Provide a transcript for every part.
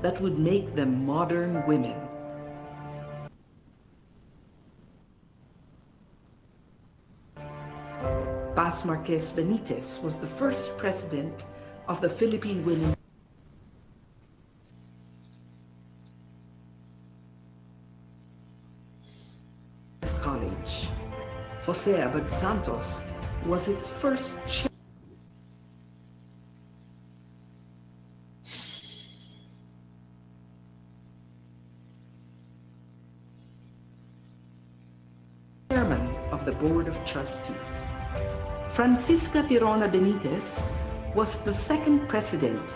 that would make them modern women. Paz Marquez Benitez was the first president of the Philippine Women's College. Jose Abad Santos was its first chairman of the Board of Trustees. Francisca Tirona Benitez was the second president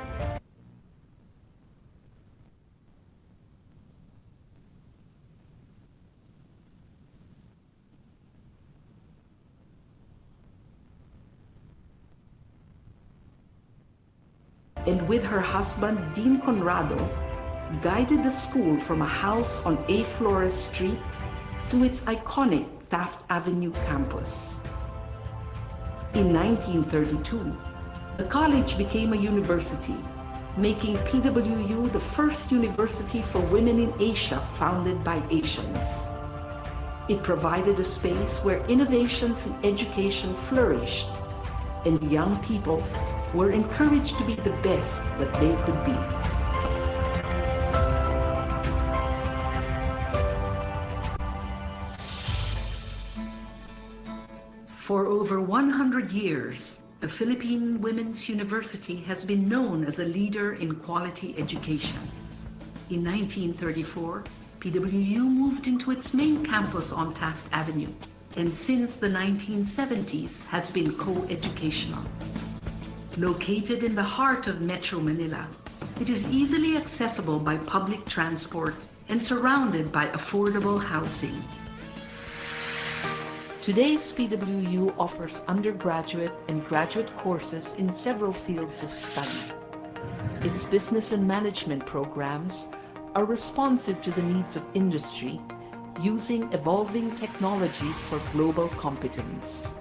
and with her husband Dean Conrado guided the school from a house on A. Flores Street to its iconic Taft Avenue campus. In 1932, the college became a university, making PWU the first university for women in Asia founded by Asians. It provided a space where innovations in education flourished and young people were encouraged to be the best that they could be. For over 100 years, the Philippine Women's University has been known as a leader in quality education. In 1934, PWU moved into its main campus on Taft Avenue, and since the 1970s has been co-educational. Located in the heart of Metro Manila, it is easily accessible by public transport and surrounded by affordable housing. Today's PWU offers undergraduate and graduate courses in several fields of study. Its business and management programs are responsive to the needs of industry, using evolving technology for global competence.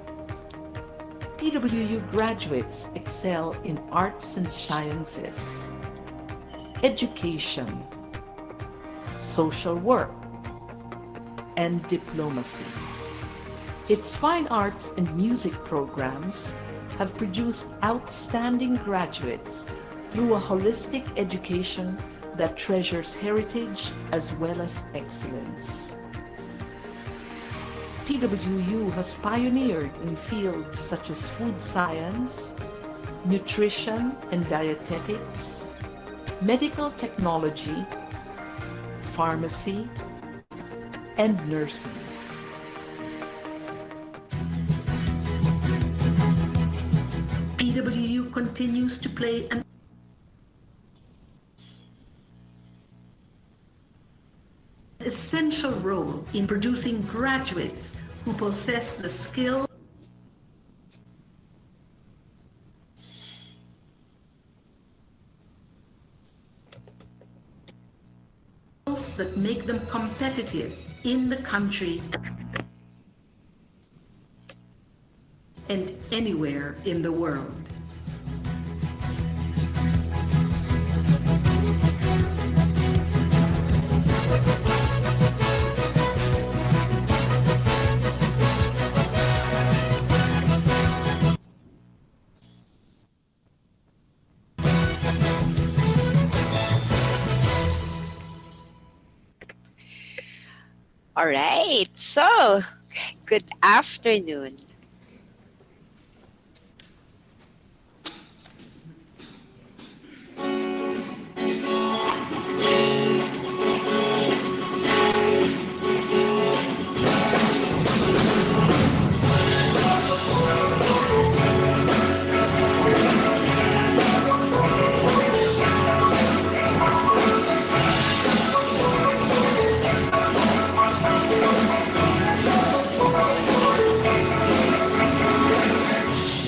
PWU graduates excel in arts and sciences, education, social work, and diplomacy. Its fine arts and music programs have produced outstanding graduates through a holistic education that treasures heritage as well as excellence. PWU has pioneered in fields such as food science, nutrition and dietetics, medical technology, pharmacy, and nursing. PWU continues to play an essential role in producing graduates who possess the skills that make them competitive in the country and anywhere in the world. All right, so good afternoon.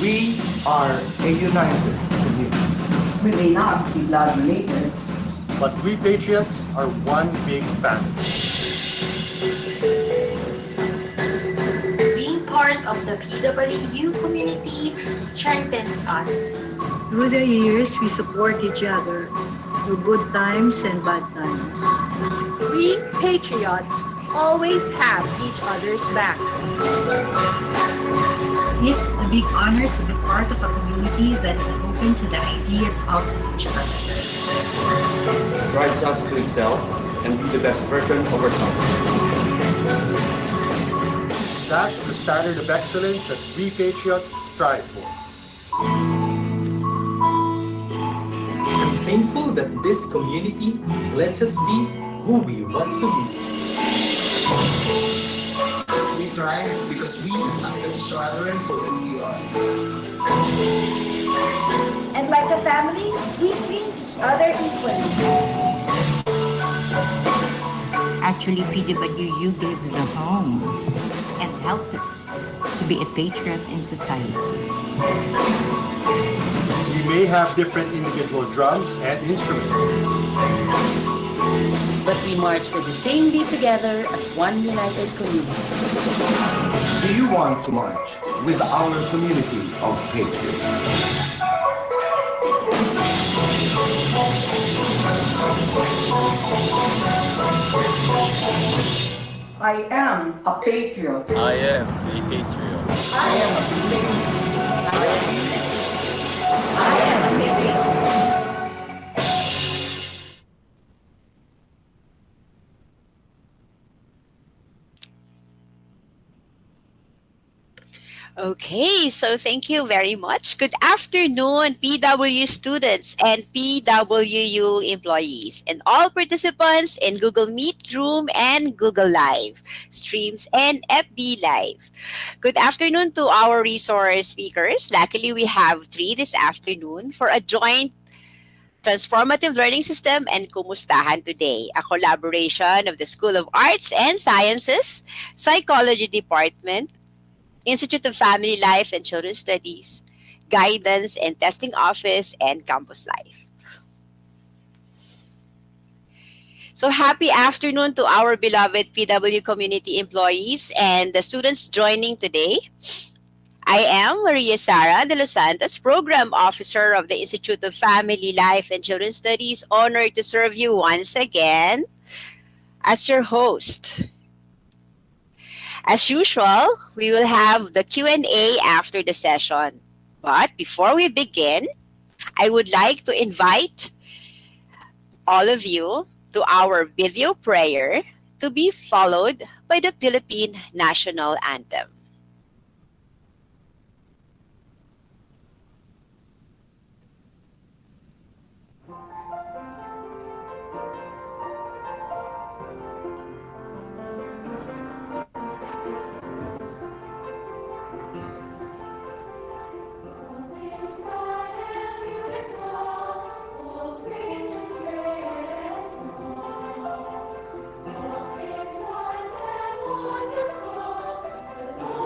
We are a united community. We may not be blood related, but we Patriots are one big family. Being part of the PWU community strengthens us. Through the years, we support each other. through good times and bad times. We patriots always have each other's back. It's a big honor to be part of a community that is open to the ideas of each other. Drives us to excel and be the best version of ourselves. That's the standard of excellence that we Patriots strive for. I'm thankful that this community lets us be who we want to be. We thrive because we accept each other for who we are. And like a family, we treat each other equally. Actually, PWU gave us a home and helped us to be a patriot in society. We may have different individual drums and instruments, but we march for the same beat together as one united community. Do you want to march with our community of patriots? I am a patriot. I am a patriot. I am a patriot. I am a patriot. Okay, so thank you very much. Good afternoon, PWU students and PWU employees, and all participants in Google Meet Room and Google Live streams and FB Live. Good afternoon to our resource speakers. Luckily, we have 3 this afternoon for a joint Transformative Learning System and Kumustahan today, a collaboration of the School of Arts and Sciences, Psychology Department, Institute of Family Life and Children's Studies, Guidance and Testing Office, and Campus Life. So happy afternoon to our beloved PW community employees and the students joining today. I am Maria Sara de Los Santos, Program Officer of the Institute of Family Life and Children's Studies, honored to serve you once again as your host. As usual, we will have the Q&A after the session. But before we begin, I would like to invite all of you to our video prayer to be followed by the Philippine National Anthem. Wonderful, the Lord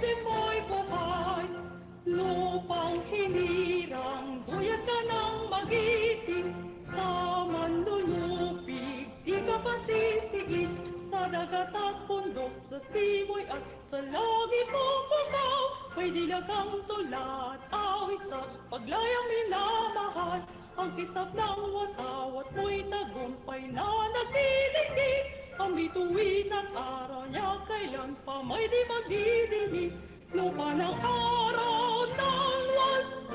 di mo'y buhay. Lupang hinirang, guyat ka ng magiting. Sa manlulupig, di ka pasisiin. Sa dagat at bundok, sa simoy at sa langit mong bukaw. May dilagang tulad, awit sa paglayang minamahal. Ang kisap ng watawat mo'y tagumpay na nagdidigdig. Ang bituin at araw niya kailan pa may di magdidinig. Lupa ng araw ng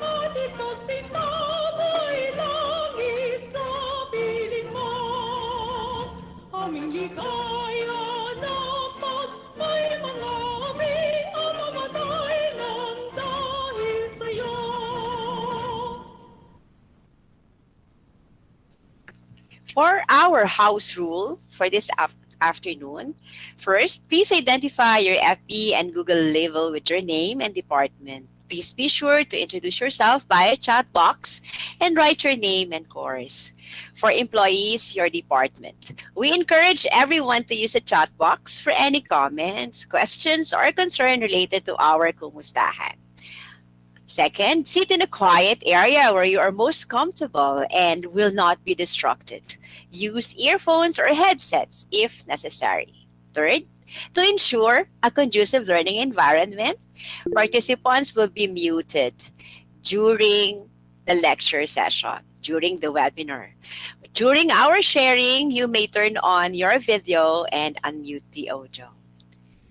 at ito't sinaboy langit sa piling mo. Aming ligaya na pag may mga aming ang mamatay ng dahil sa'yo. For our house rule for this afternoon, first, please identify your FB and Google label with your name and department. Please be sure to introduce yourself via chat box and write your name and course. For employees, your department. We encourage everyone to use a chat box for any comments, questions, or concern related to our Kumustahan. Second, sit in a quiet area where you are most comfortable and will not be distracted. Use earphones or headsets if necessary. Third, to ensure a conducive learning environment, participants will be muted during the lecture session, during the webinar. During our sharing, you may turn on your video and unmute the audio.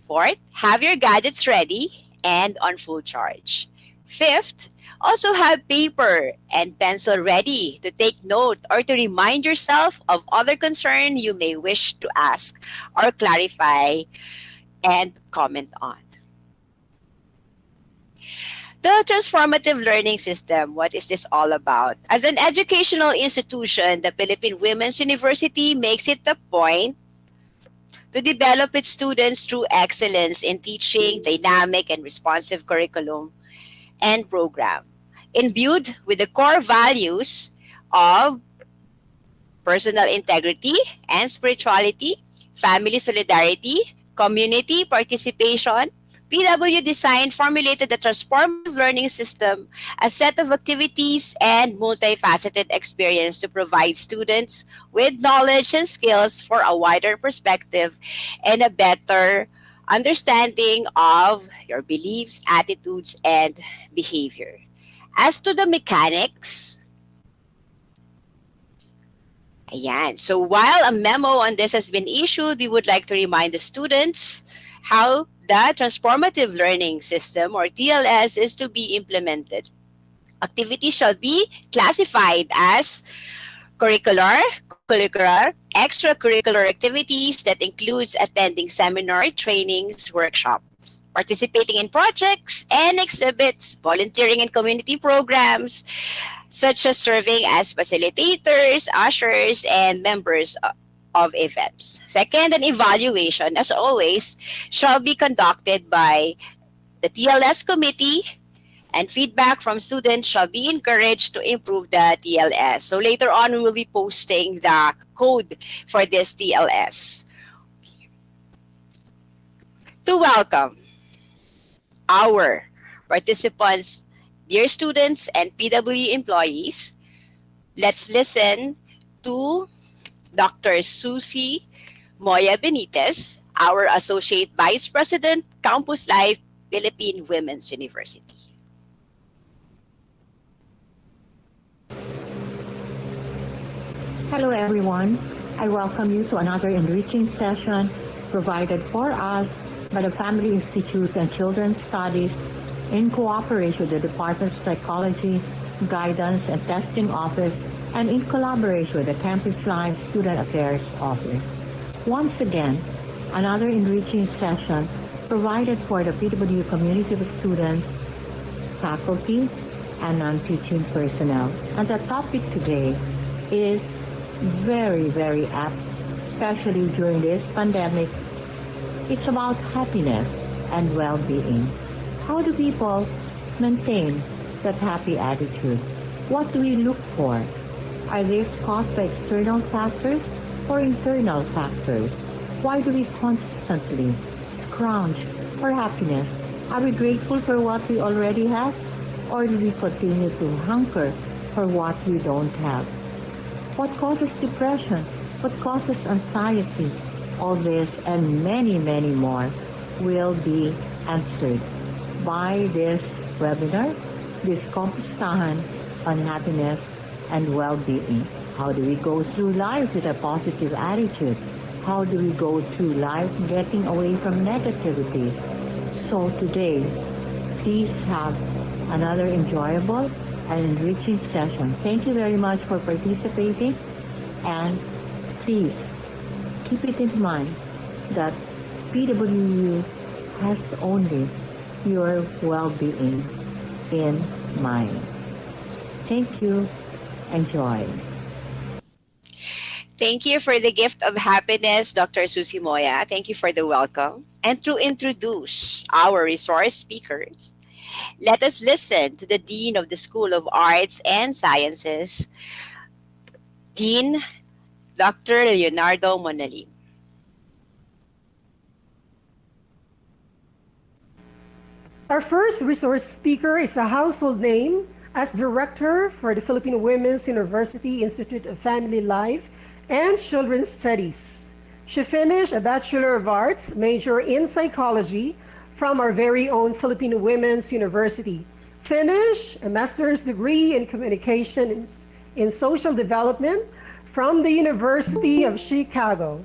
Fourth, have your gadgets ready and on full charge. Fifth, also have paper and pencil ready to take note or to remind yourself of other concern you may wish to ask or clarify and comment on. The transformative learning system, what is this all about? As an educational institution, the Philippine Women's University makes it a point to develop its students through excellence in teaching, dynamic and responsive curriculum and program, imbued with the core values of personal integrity and spirituality, family solidarity, community participation. PWU designed, formulated the transformative learning system, a set of activities and multifaceted experience to provide students with knowledge and skills for a wider perspective and a better understanding of your beliefs, attitudes, and behavior. As to the mechanics, ayan. So while a memo on this has been issued, we would like to remind the students how the transformative learning system or TLS is to be implemented. Activities shall be classified as curricular, extracurricular activities that includes attending seminar, trainings, workshops, participating in projects and exhibits, volunteering in community programs, such as serving as facilitators, ushers, and members of events. Second, an evaluation, as always, shall be conducted by the TLS committee, and feedback from students shall be encouraged to improve the TLS. So later on, we will be posting the code for this TLS. To welcome our participants, dear students and PWU employees, let's listen to Dr. Susie Moya Benitez, our Associate Vice President, Campus Life, Philippine Women's University. Hello everyone. I welcome you to another enriching session provided for us by the Family Institute and Children's Studies in cooperation with the Department of Psychology, Guidance and Testing Office and in collaboration with the Campus Life Student Affairs Office. Once again, another enriching session provided for the PWU community of students, faculty, and non-teaching personnel. And the topic today is very, very apt, especially during this pandemic. It's about happiness and well-being. How do people maintain that happy attitude? What do we look for? Are these caused by external factors or internal factors? Why do we constantly scrounge for happiness Are we grateful for what we already have? Or do we continue to hunker for what we don't have? What causes depression? What causes anxiety? All this and many, many more will be answered by this webinar, this Kumustahan on happiness and well-being. How do we go through life with a positive attitude? How do we go through life getting away from negativities? So today, please have another enjoyable and enriching session. Thank you very much for participating, and please keep it in mind that PWU has only your well-being in mind. Thank you. Enjoy. Thank you for the gift of happiness, Dr. Susie Moya. Thank you for the welcome. And to introduce our resource speakers, let us listen to the Dean of the School of Arts and Sciences, Dean Dr. Leonardo Monalim. Our first resource speaker is a household name as Director for the Philippine Women's University Institute of Family Life and Children's Studies. She finished a Bachelor of Arts major in Psychology from our very own Philippine Women's University. Finished a Master's degree in Communications in Social Development from the University of Chicago,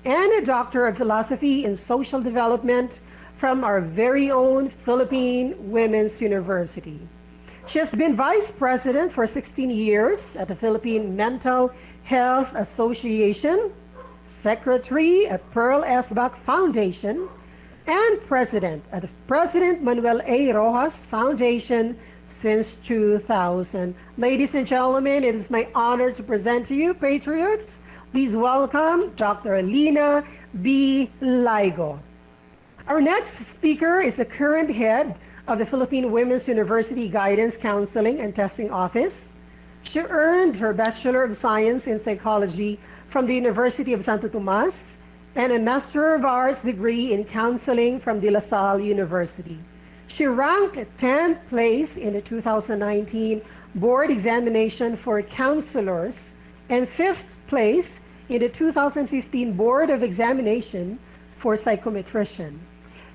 and a Doctor of Philosophy in Social Development from our very own Philippine Women's University. She has been Vice President for 16 years at the Philippine Mental Health Association, Secretary at Pearl S. Bach Foundation, and President at the President Manuel A. Rojas Foundation since 2000. Ladies and gentlemen, it is my honor to present to you, Patriots. Please welcome Dr. Lina B. Ligo. Our next speaker is the current head of the Philippine Women's University Guidance Counseling and Testing Office. She earned her Bachelor of Science in Psychology from the University of Santo Tomas and a Master of Arts degree in Counseling from De La Salle University. She ranked 10th place in the 2019 board examination for counselors and 5th place in the 2015 Board of Examination for psychometrician.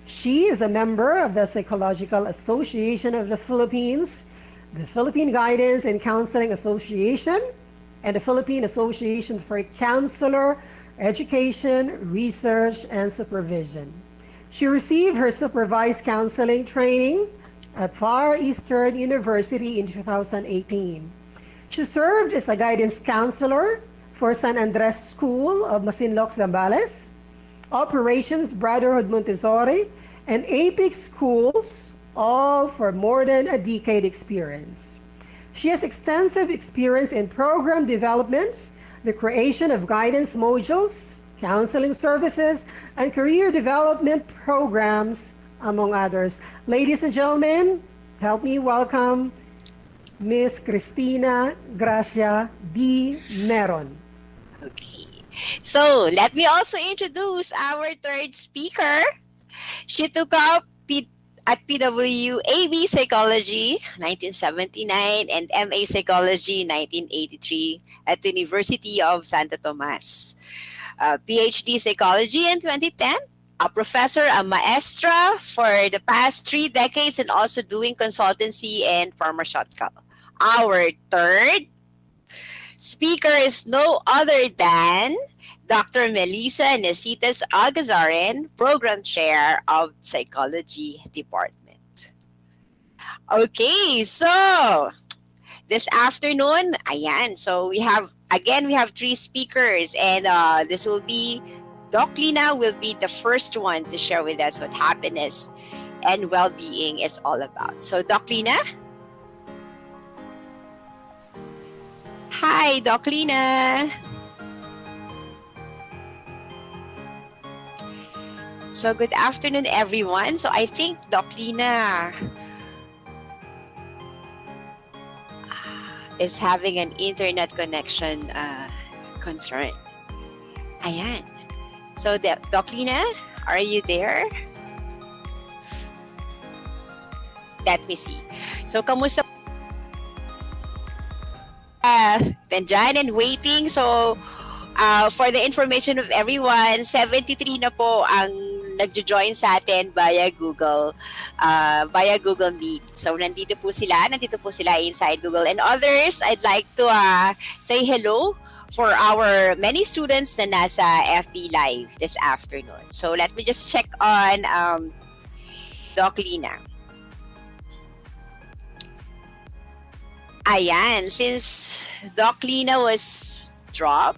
She is a member of the Psychological Association of the Philippines, the Philippine Guidance and Counseling Association, and the Philippine Association for Counselor Education, Research, and Supervision. She received her supervised counseling training at Far Eastern University in 2018. She served as a guidance counselor for San Andres School of Masinloc, Zambales, Operations Brotherhood Montessori, and APIC schools, all for more than a decade experience. She has extensive experience in program development, the creation of guidance modules, counseling services, and career development programs, among others. Ladies and gentlemen, help me welcome Ms. Cristina Gracia D. Meron. Okay. So let me also introduce our third speaker. She took up at PWU AB Psychology 1979 and MA Psychology 1983 at the University of Santo Tomas. PhD Psychology in 2010, a professor, a maestra for the past 3 decades, and also doing consultancy and pharmaceutical. Our third speaker is no other than Dr. Melissa Necitas Algazarin, Program Chair of Psychology Department. Okay, so this afternoon, ayan, so we have 3 speakers, and this will be, Doc Lina will be the first one to share with us what happiness and well-being is all about. So Doc Lina? Hi, Doc Lina. So good afternoon, everyone. So I think Doc Lina is having an internet connection concern. Ayan. So Doc Lina, are you there? Let me see. So, kamusta nandyan and waiting. So, for the information of everyone, 73 na po ang nagjo-join sa atin via Google Meet. So, nandito po sila inside Google. And others, I'd like to say hello for our many students na nasa FB Live this afternoon. So, let me just check on Doc Lina. Ayan, since Doc Lina was dropped,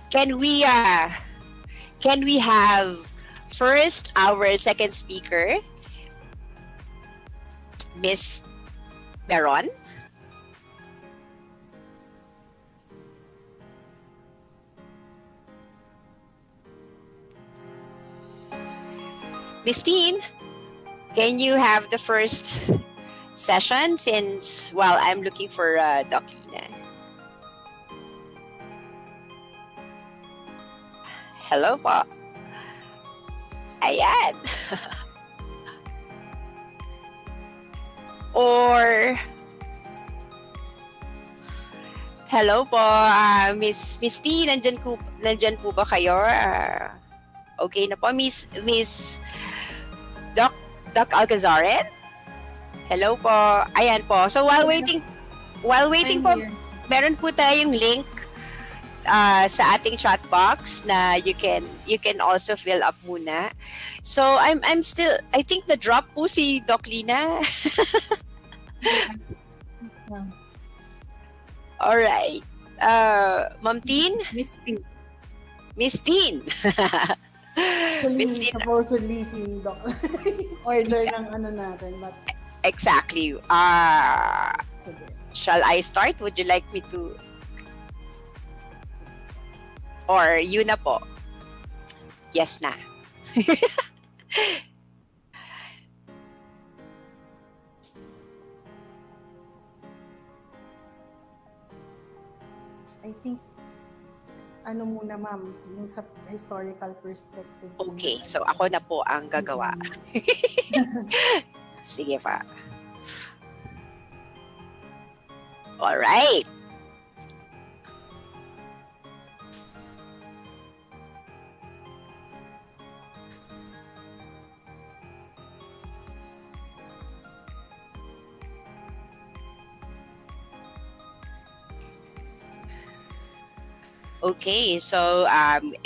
can we have first our second speaker, Miss Meron? Miss Teen, can you have the first session since while I'm looking for Doc Lina? Hello po. Ayan. Or hello po, Miss T, nandyan po ba kayo? Okay na po, Miss Doc Alcazaret? Hello po. Ayan po. So while waiting po, meron po tayong link sa ating chat box na you can also fill up muna. So I'm still, I think the drop po si Doc Lina. All right. Ma'am Teen? Miss Teen. Miss Teen. Supposedly si Doc order ng ano natin, but exactly. Shall I start? Would you like me to? Or you na po? Yes na. I think ano muna ma'am, yung sa historical perspective. Okay, so ako na po ang gagawa. Sige pa. All right. Okay, so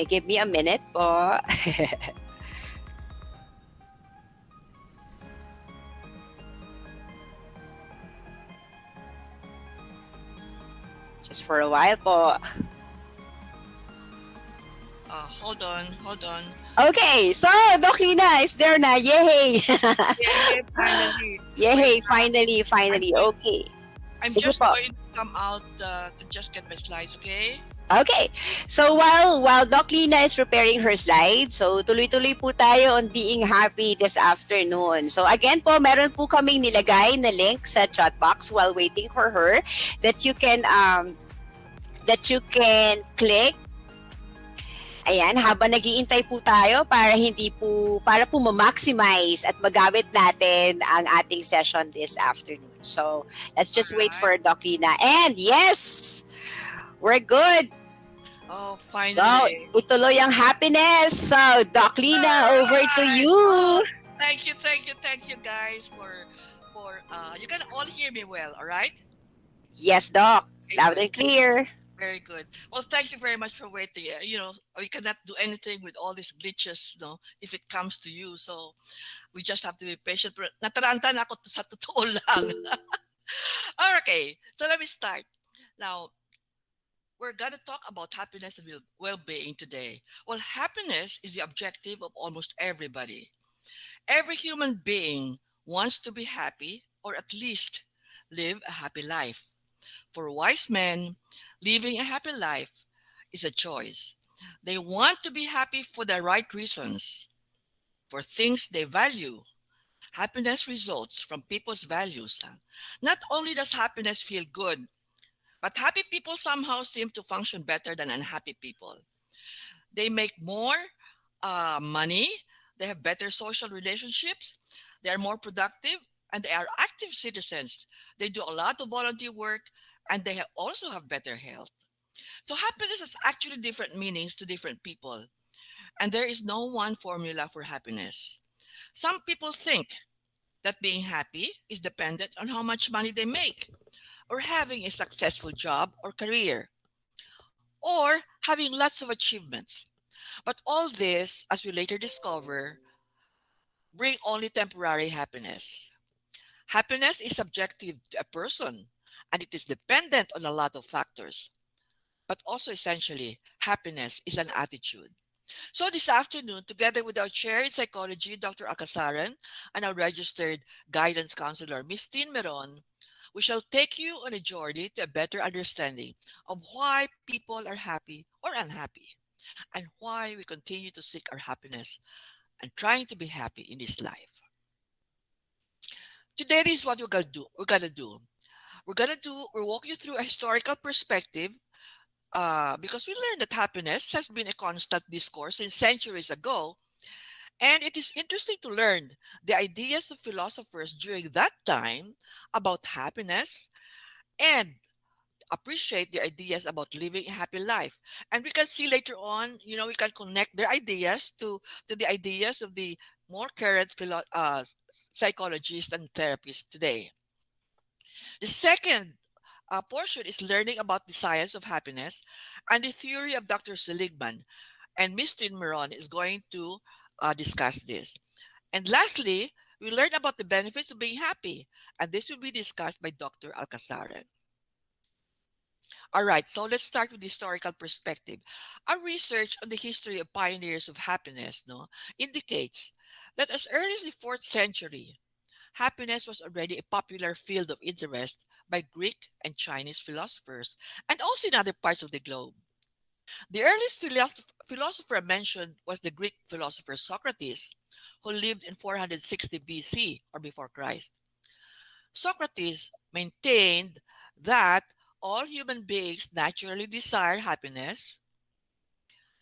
give me a minute po. Just for a while po. Hold on. Okay, so Doc Lina is there na. Yay! Yay, finally. Yay, finally. Okay. I'm Sige just po. going to come out to just get my slides, okay? Okay. So while Doc Lina is preparing her slides, so tuloy-tuloy po tayo on being happy this afternoon. So again po, meron po kaming nilagay na link sa chat box while waiting for her that you can click. Ayan, habang nag-iintay po tayo para po ma-maximize at magamit natin ang ating session this afternoon. So, let's just wait for Doc Lina. And yes, we're good. Oh, finally. So, ituloy ang happiness. So, Doc Lina, over to you. Thank you guys for you can all hear me well, all right? Yes, Doc. Loud and clear. Very good. Well, thank you very much for waiting. We cannot do anything with all these glitches, no, if it comes to you. So, we just have to be patient. Nataranta na ako sa totoo lang. Okay, so let me start. Now, we're going to talk about happiness and well-being today. Well, happiness is the objective of almost everybody. Every human being wants to be happy or at least live a happy life. For wise men, living a happy life is a choice. They want to be happy for the right reasons, for things they value. Happiness results from people's values. Not only does happiness feel good, but happy people somehow seem to function better than unhappy people. They make more money, They have better social relationships. They are more productive and they are active citizens. They do a lot of volunteer work and they also have better health. So happiness has actually different meanings to different people. And there is no one formula for happiness. Some people think that being happy is dependent on how much money they make, or having a successful job or career, or having lots of achievements. But all this, as we later discover, bring only temporary happiness. Happiness is subjective to a person and it is dependent on a lot of factors. But also essentially, happiness is an attitude. So this afternoon, together with our chair in psychology, Dr. Akasaran, and our registered guidance counselor, Ms. Tin Meron, we shall take you on a journey to a better understanding of why people are happy or unhappy, and why we continue to seek our happiness and trying to be happy in this life. Today, this is what we're gonna do. We'll walk you through a historical perspective because we learned that happiness has been a constant discourse since centuries ago. And it is interesting to learn the ideas of philosophers during that time about happiness and appreciate the ideas about living a happy life. And we can see later on, we can connect their ideas to the ideas of the more current psychologists and therapists today. The second portion is learning about the science of happiness and the theory of Dr. Seligman. And Ms. Tin Meron is going to discuss this. And lastly, we learn about the benefits of being happy. And this will be discussed by Dr. Alcasaran. All right, so let's start with the historical perspective. Our research on the history of pioneers of happiness indicates that as early as the 4th century, happiness was already a popular field of interest by Greek and Chinese philosophers and also in other parts of the globe. The earliest philosopher mentioned was the Greek philosopher Socrates, who lived in 460 BC or before Christ. Socrates maintained that all human beings naturally desire happiness,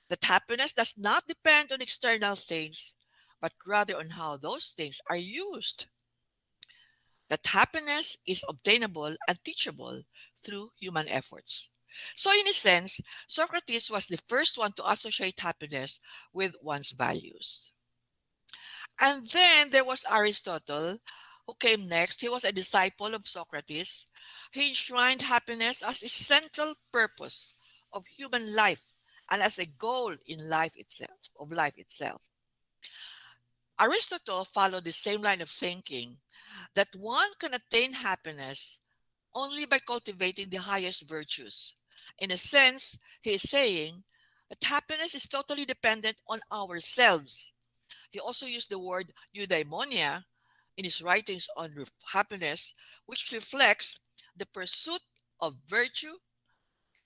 that happiness does not depend on external things, but rather on how those things are used, that happiness is obtainable and teachable through human efforts. So, in a sense, Socrates was the first one to associate happiness with one's values. And then there was Aristotle, who came next. He was a disciple of Socrates. He enshrined happiness as a central purpose of human life and as a goal in life itself. Aristotle followed the same line of thinking that one can attain happiness only by cultivating the highest virtues. In a sense, he is saying that happiness is totally dependent on ourselves. He also used the word eudaimonia in his writings on happiness, which reflects the pursuit of virtue,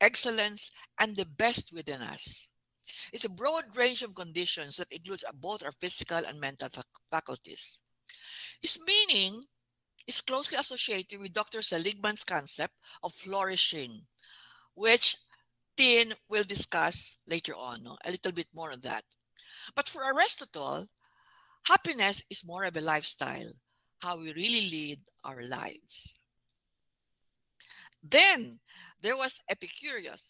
excellence, and the best within us. It's a broad range of conditions that includes both our physical and mental faculties. His meaning is closely associated with Dr. Seligman's concept of flourishing, which Tin will discuss later on, a little bit more on that. But for Aristotle, happiness is more of a lifestyle, how we really lead our lives. Then there was Epicurus.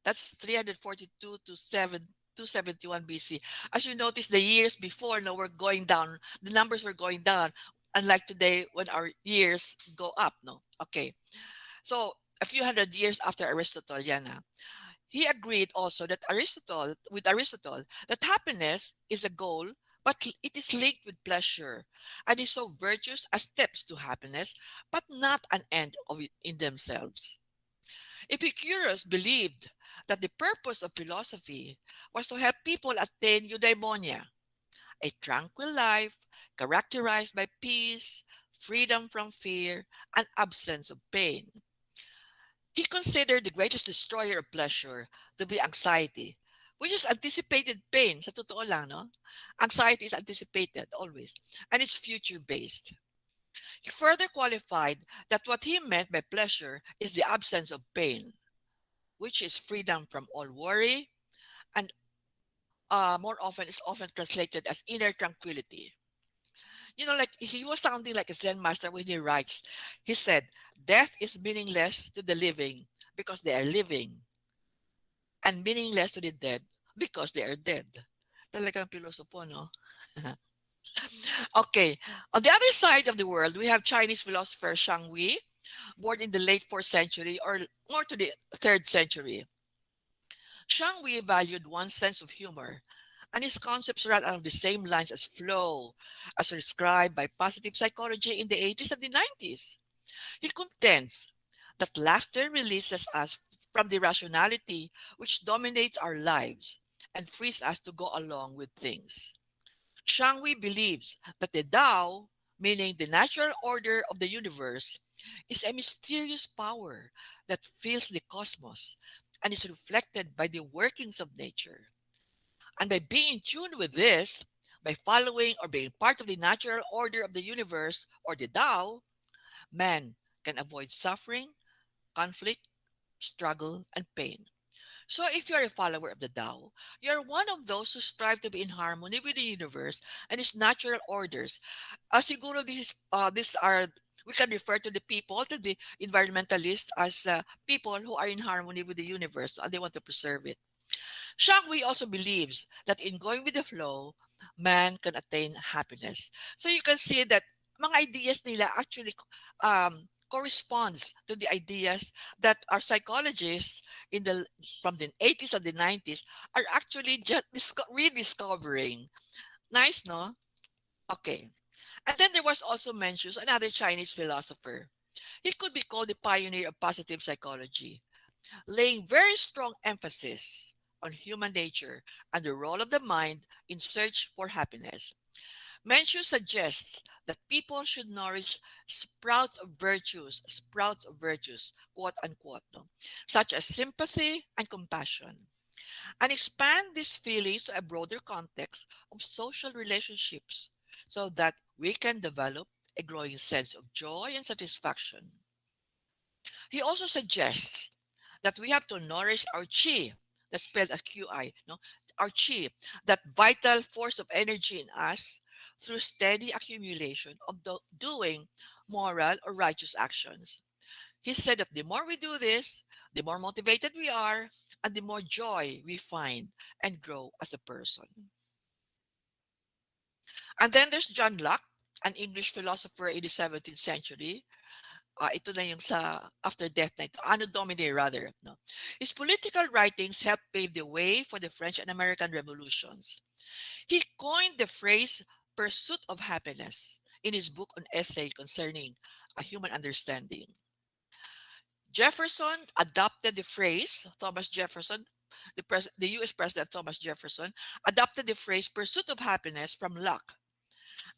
That's 342 to 271 BC. As you notice, the years before were going down. The numbers were going down, unlike today when our years go up. Okay. So a few hundred years after Aristotle, he agreed also that Aristotle that happiness is a goal, but it is linked with pleasure, and he saw virtues as steps to happiness, but not an end of it in themselves. Epicurus believed that the purpose of philosophy was to help people attain eudaimonia, a tranquil life characterized by peace, freedom from fear, and absence of pain. He considered the greatest destroyer of pleasure to be anxiety, which is anticipated pain. Sa totoo lang, no? Anxiety is anticipated always, and it's future-based. He further qualified that what he meant by pleasure is the absence of pain, which is freedom from all worry and more often is often translated as inner tranquility. Like he was sounding like a Zen master when he writes. He said, "Death is meaningless to the living because they are living, and meaningless to the dead because they are dead." Talagang pilosopo, no? Okay. On the other side of the world, we have Chinese philosopher Shang Hui, born in the late 4th century or more to the 3rd century. Shang Hui valued one's sense of humor, and his concepts ran along the same lines as flow, as described by positive psychology in the 80s and the 90s. He contends that laughter releases us from the rationality which dominates our lives and frees us to go along with things. Shangwi believes that the Tao, meaning the natural order of the universe, is a mysterious power that fills the cosmos and is reflected by the workings of nature. And by being in tune with this, by following or being part of the natural order of the universe or the Tao, man can avoid suffering, conflict, struggle, and pain. So if you're a follower of the Tao, you're one of those who strive to be in harmony with the universe and its natural orders. Siguro these are we can refer to the people, to the environmentalists as people who are in harmony with the universe and they want to preserve it. Shangwi also believes that in going with the flow, man can attain happiness. So you can see that mga ideas nila actually corresponds to the ideas that our psychologists in the from the 80s and the 90s are actually just rediscovering. Nice, no? Okay. And then there was also mentions another Chinese philosopher. He could be called the pioneer of positive psychology, laying very strong emphasis on human nature and the role of the mind in search for happiness. Mencius suggests that people should nourish sprouts of virtues, quote unquote, no, such as sympathy and compassion, and expand these feelings to a broader context of social relationships so that we can develop a growing sense of joy and satisfaction. He also suggests that we have to nourish our chi, that's spelled as QI, no? Our chi, that vital force of energy in us through steady accumulation of doing moral or righteous actions. He said that the more we do this, the more motivated we are, and the more joy we find and grow as a person. And then there's John Locke, an English philosopher in the 17th century. Ito na yung sa after death na ito. Anno Domini rather. No? His political writings helped pave the way for the French and American revolutions. He coined the phrase pursuit of happiness in his book on essay concerning a human understanding. Jefferson adopted the phrase, Thomas Jefferson, the US President Thomas Jefferson, adopted the phrase pursuit of happiness from Locke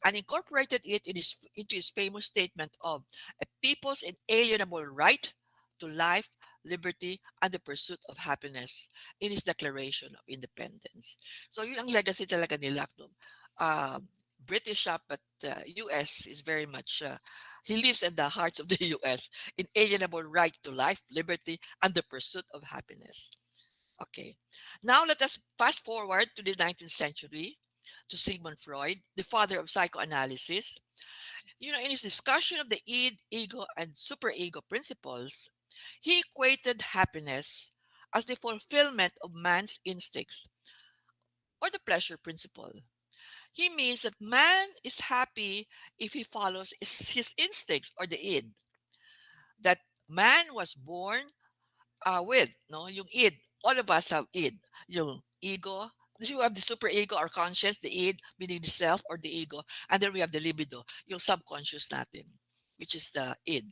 and incorporated it into his famous statement of a people's inalienable right to life, liberty, and the pursuit of happiness in his Declaration of Independence. So yun ang legacy talaga ni Locke. No? British siya, but US is very much, he lives in the hearts of the US, inalienable right to life, liberty, and the pursuit of happiness. Okay, now let us fast forward to the 19th century to Sigmund Freud, the father of psychoanalysis. In his discussion of the id, ego, and superego principles, he equated happiness as the fulfillment of man's instincts or the pleasure principle. He means that man is happy if he follows his instincts or the id. That man was born with, no, yung id. All of us have id. Yung ego, you have the super ego or conscious, the id, meaning the self or the ego. And then we have the libido, yung subconscious natin, which is the id.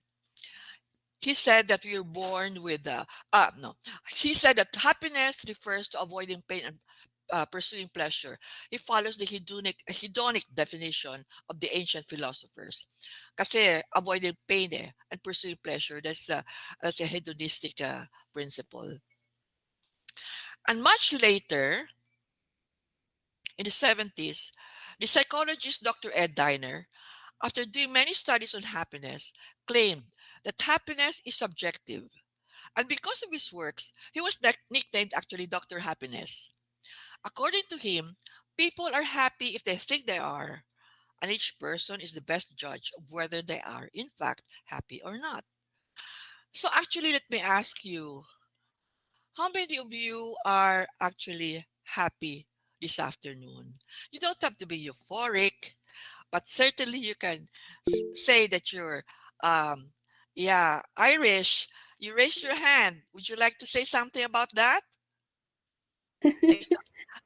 He said that we were born with, no. He said that happiness refers to avoiding pain and pursuing pleasure. He follows the hedonic definition of the ancient philosophers. Kasi avoiding pain and pursuing pleasure, that's a hedonistic principle. And much later, in the 70s, the psychologist Dr. Ed Diner, after doing many studies on happiness, claimed that happiness is subjective. And because of his works, he was nicknamed actually Dr. Happiness. According to him, people are happy if they think they are, and each person is the best judge of whether they are, in fact, happy or not. So, actually, let me ask you, how many of you are actually happy this afternoon? You don't have to be euphoric, but certainly you can say that you're, um, yeah, Irish. You raised your hand. Would you like to say something about that?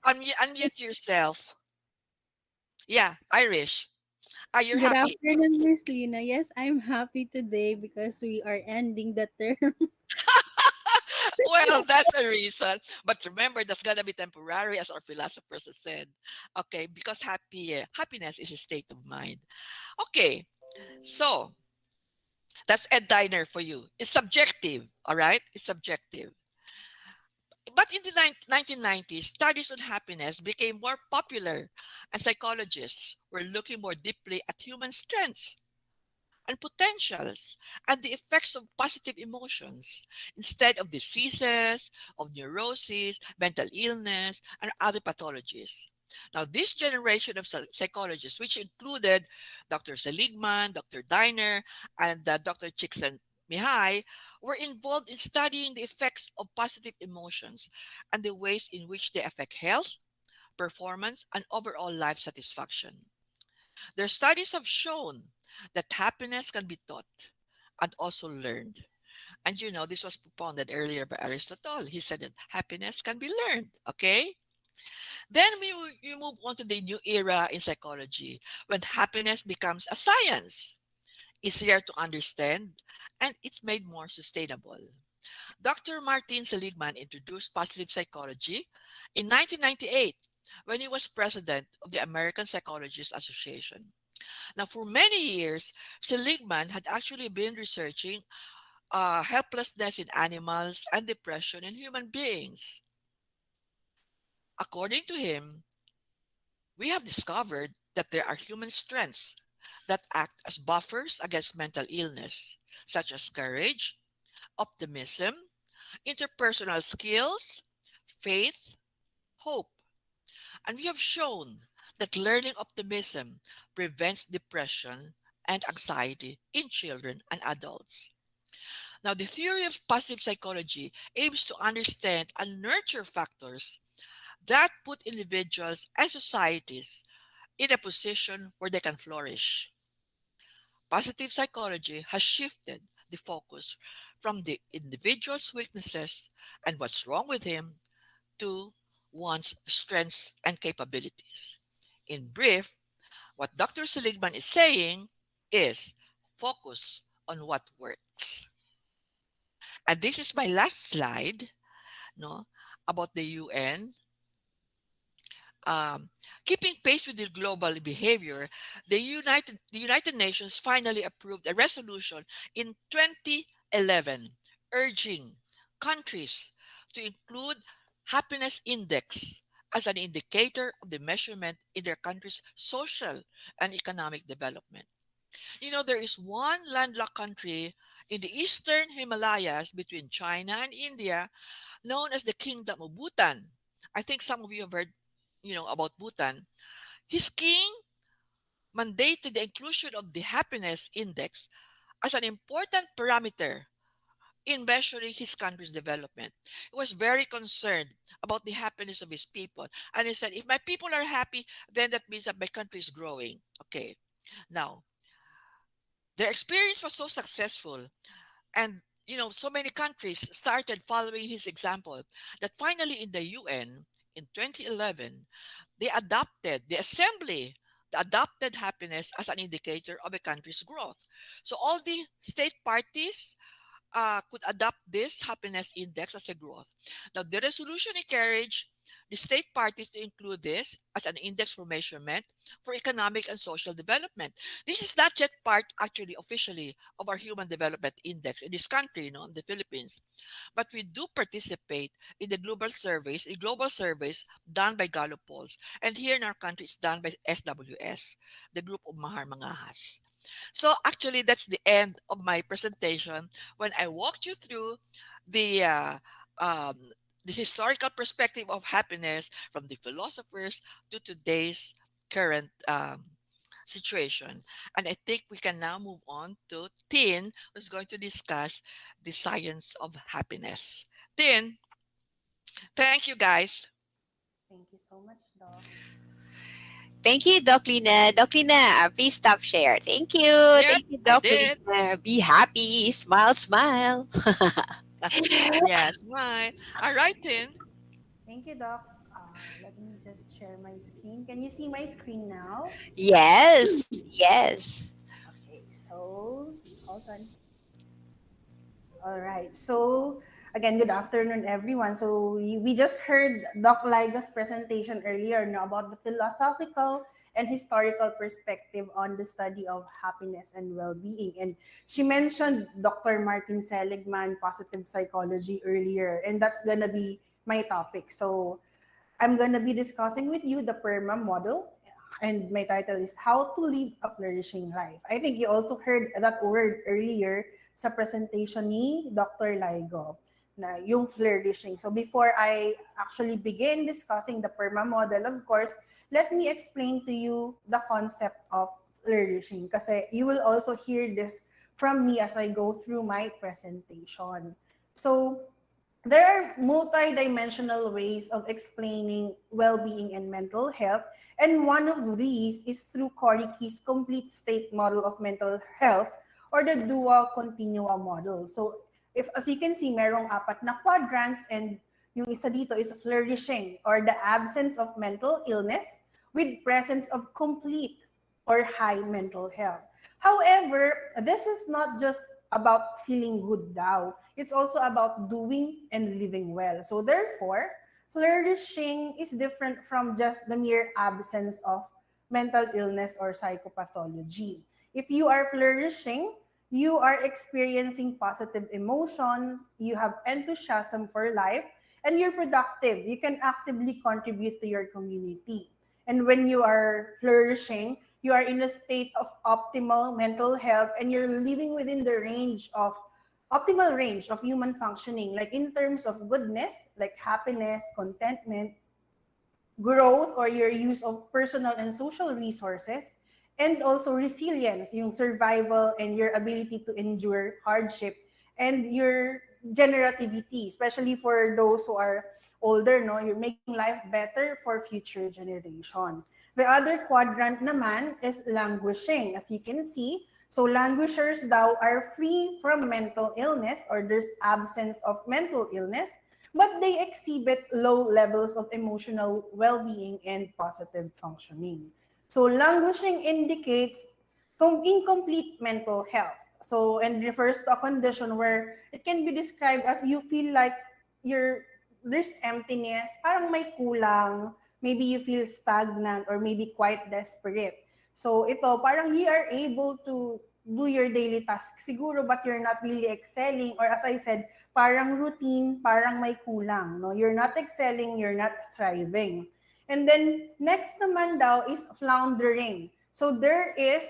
Yeah, unmute yourself. Yeah, Irish. Are you Good happy? afternoon, Miss Lina. Yes, I'm happy today because we are ending the term. Well, that's a reason. But remember, that's gonna be temporary, as our philosophers have said. Okay, because happiness is a state of mind. Okay, so that's a diner for you. It's subjective, all right? It's subjective. But in the 1990s, studies on happiness became more popular, and psychologists were looking more deeply at human strengths and potentials and the effects of positive emotions instead of diseases, of neuroses, mental illness, and other pathologies. Now, this generation of psychologists, which included Dr. Seligman, Dr. Diner, and Dr. Mihai, were involved in studying the effects of positive emotions and the ways in which they affect health, performance, and overall life satisfaction. Their studies have shown that happiness can be taught and also learned. And this was propounded earlier by Aristotle. He said that happiness can be learned. Okay? Then you move on to the new era in psychology when happiness becomes a science, easier to understand, and it's made more sustainable. Dr. Martin Seligman introduced positive psychology in 1998 when he was president of the American Psychologists Association. Now, for many years, Seligman had actually been researching helplessness in animals and depression in human beings. According to him, we have discovered that there are human strengths that act as buffers against mental illness, such as courage, optimism, interpersonal skills, faith, hope. And we have shown that learning optimism prevents depression and anxiety in children and adults. Now, the theory of positive psychology aims to understand and nurture factors that put individuals and societies in a position where they can flourish. Positive psychology has shifted the focus from the individual's weaknesses and what's wrong with him to one's strengths and capabilities. In brief, what Dr. Seligman is saying is focus on what works. And this is my last slide, no, about the UN. Um, Keeping pace with the global behavior, the United Nations finally approved a resolution in 2011 urging countries to include happiness index as an indicator of the measurement in their country's social and economic development. There is one landlocked country in the eastern Himalayas between China and India known as the Kingdom of Bhutan. I think some of you have heard, about Bhutan. His king mandated the inclusion of the happiness index as an important parameter in measuring his country's development. He was very concerned about the happiness of his people. And he said, if my people are happy, then that means that my country is growing. Okay. Now, their experience was so successful and so many countries started following his example that finally in the UN in 2011 the assembly adopted happiness as an indicator of a country's growth. So all the state parties could adopt this happiness index as a growth. Now, the resolution encouraged the state parties to include this as an index for measurement for economic and social development. This is not yet part, actually, officially, of our Human Development Index in this country, in the Philippines. But we do participate in the global surveys done by Gallup polls. And here in our country, it's done by SWS, the group of Mahar Mangahas. So actually, that's the end of my presentation when I walked you through the the historical perspective of happiness from the philosophers to today's current situation. And I think we can now move on to Tin, who's going to discuss the science of happiness. Tin, thank you guys. Thank you so much, Doc. Thank you, Doc Lina. Doc Lina, please stop share. Thank you. Yep, Thank you, I Doc did. Lina. Be happy. Smile, smile. Yes, right. All right, Tin. Thank you, Doc. Let me just share my screen. Can you see my screen now? Yes, yes. Okay, so hold on. All right. So again, good afternoon, everyone. So we just heard Doc Liga's presentation earlier no, about the philosophical and historical perspective on the study of happiness and well-being. And she mentioned Dr. Martin Seligman, positive psychology earlier, and that's gonna be my topic. So I'm going to be discussing with you the PERMA model, and my title is How to Live a Flourishing Life. I think you also heard that word earlier sa presentation ni Dr. Laigo, na yung flourishing. So before I actually begin discussing the PERMA model, of course, let me explain to you the concept of flourishing kasi you will also hear this from me as I go through my presentation. So there are multi-dimensional ways of explaining well-being and mental health, and one of these is through Corey-Key's complete state model of mental health or the dual continuum model. So, if as you can see, merong apat na quadrants, and yung isa dito is flourishing or the absence of mental illness with presence of complete or high mental health. However, this is not just about feeling good daw. It's also about doing and living well. So therefore, flourishing is different from just the mere absence of mental illness or psychopathology. If you are flourishing, you are experiencing positive emotions, you have enthusiasm for life, and you're productive. You can actively contribute to your community. And when you are flourishing, you are in a state of optimal mental health and you're living within the range of optimal range of human functioning, like in terms of goodness, like happiness, contentment, growth or your use of personal and social resources, and also resilience, yung survival and your ability to endure hardship, and your generativity, especially for those who are older, no, you're making life better for future generation. The other quadrant naman is languishing, as you can see. So languishers daw are free from mental illness or there's absence of mental illness, but they exhibit low levels of emotional well-being and positive functioning. So languishing indicates incomplete mental health. So, and refers to a condition where it can be described as you feel like there's emptiness, parang may kulang, maybe you feel stagnant or maybe quite desperate. So ito, parang you are able to do your daily tasks siguro but you're not really excelling, or as I said, parang routine, parang may kulang. No? You're not excelling, you're not thriving. And then next naman daw is floundering. So there is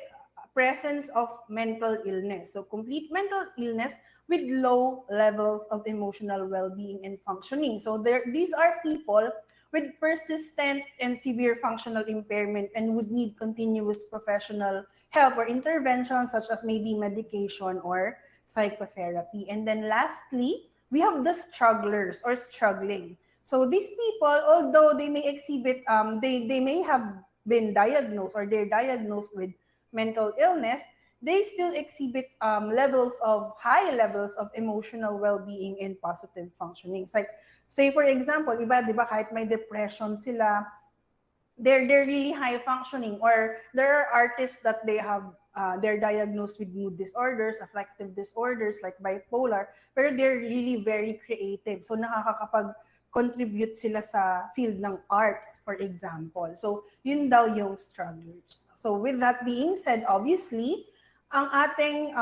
presence of mental illness. So complete mental illness with low levels of emotional well-being and functioning. So these are people with persistent and severe functional impairment and would need continuous professional help or intervention such as maybe medication or psychotherapy. And then lastly, we have the strugglers or struggling. So these people, although they may exhibit, they may have been diagnosed or they're diagnosed with mental illness, they still exhibit high levels of emotional well-being and positive functioning. It's like, say for example, iba, di ba, kahit may depression sila, they're really high functioning, or there are artists that they're diagnosed with mood disorders, affective disorders like bipolar, pero they're really very creative, so nakakapag-contribute sila sa field ng arts, for example. So yun daw yung strugglers. So with that being said, obviously ang ating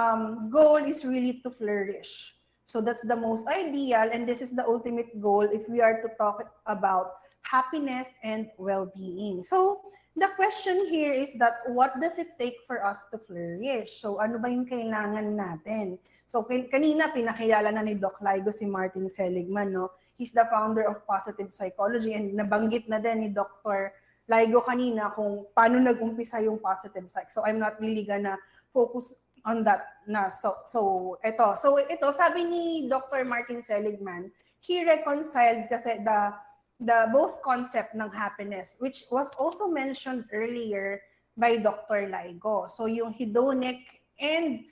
goal is really to flourish. So that's the most ideal, and this is the ultimate goal if we are to talk about happiness and well-being. So the question here is that what does it take for us to flourish? So ano ba yung kailangan natin? So kanina pinakilala na ni Doc Ligo si Martin Seligman, no? He's the founder of positive psychology and nabanggit na din ni Dr. Ligo kanina kung paano nag-umpisa yung positive psych. So I'm not really gonna focus on that na. So ito sabi ni Dr. Martin Seligman, he reconciled kasi the both concept ng happiness, which was also mentioned earlier by Dr. Ligo. So yung hedonic and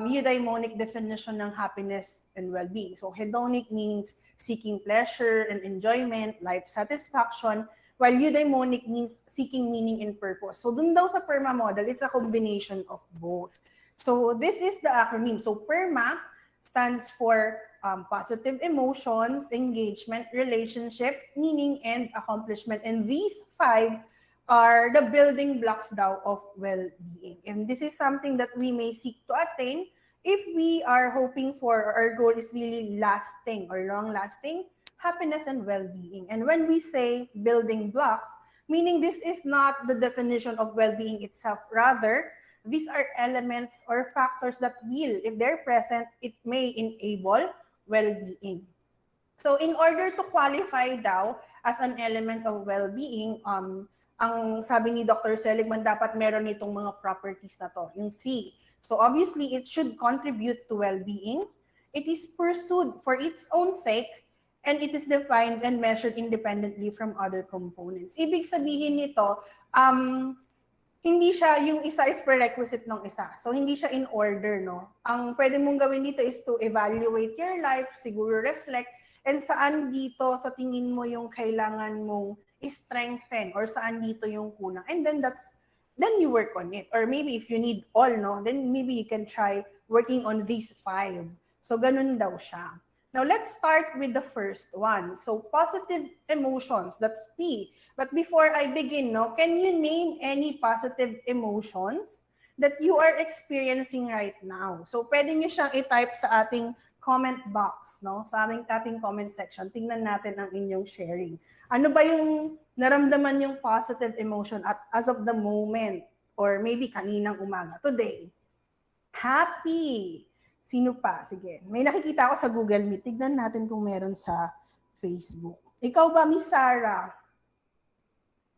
eudaimonic definition ng happiness and well-being. So hedonic means seeking pleasure and enjoyment, life satisfaction, while eudaimonic means seeking meaning and purpose. So dun daw sa PERMA model, it's a combination of both. So this is the acronym. So PERMA stands for positive emotions, engagement, relationship, meaning, and accomplishment. And these 5 are the building blocks daw of well-being. And this is something that we may seek to attain if we are hoping for, our goal is really lasting or long-lasting happiness and well-being. And when we say building blocks, meaning this is not the definition of well-being itself. Rather, these are elements or factors that will, if they're present, it may enable well-being. So in order to qualify daw as an element of well-being, ang sabi ni Dr. Seligman, dapat meron itong mga properties na to, yung 3. So obviously, it should contribute to well-being. It is pursued for its own sake, and it is defined and measured independently from other components. Ibig sabihin nito, hindi siya, yung isa is prerequisite ng isa. So, hindi siya in order, no? Ang pwede mong gawin dito is to evaluate your life, siguro reflect, and saan dito sa tingin mo yung kailangan mong strengthen or saan dito yung kulang. And then you work on it. Or maybe if you need all, no? Then maybe you can try working on these 5. So, ganun daw siya. Now, let's start with the first one. So, positive emotions, that's P. But before I begin, no, can you name any positive emotions that you are experiencing right now? So, pwede nyo siyang i-type sa ating comment box, no? Sa ating comment section. Tingnan natin ang inyong sharing. Ano ba yung naramdaman yung positive emotion as of the moment? Or maybe kaninang umaga, today? Happy. Sino pa? Sige. May nakikita ako sa Google Meet. Tignan natin kung meron sa Facebook. Ikaw ba, Miss Sarah?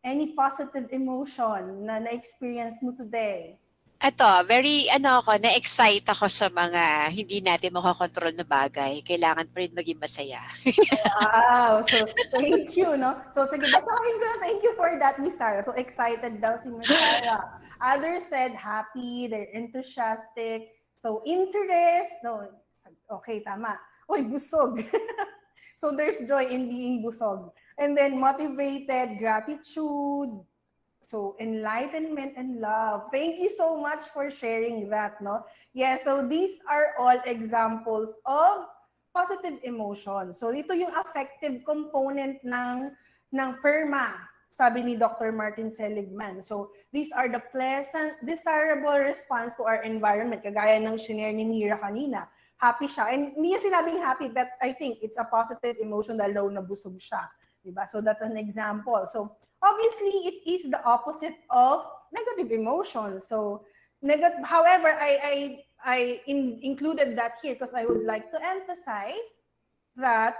Any positive emotion na na-experience mo today? Ito, very, na-excite ako sa mga hindi natin makakontrol na bagay. Kailangan pa rin maging masaya. Wow! So, thank you, no? So, sige, basahin ko na. Thank you for that, Miss Sarah. So, excited daw si Miss Sarah. Others said happy, they're enthusiastic. So, interest, no, okay, tama. Uy, busog. So, there's joy in being busog. And then, motivated, gratitude, so enlightenment and love. Thank you so much for sharing that, no? Yeah, so these are all examples of positive emotions. So, dito yung affective component ng PERMA, sabi ni Dr. Martin Seligman. So, these are the pleasant, desirable response to our environment. Kagaya ng shinare ni Mira kanina. Happy siya. And hindi niya sinabing happy, but I think it's a positive emotion dahil daw nabusog siya. Diba? So, that's an example. So, obviously, it is the opposite of negative emotions. So, however, I included that here because I would like to emphasize that,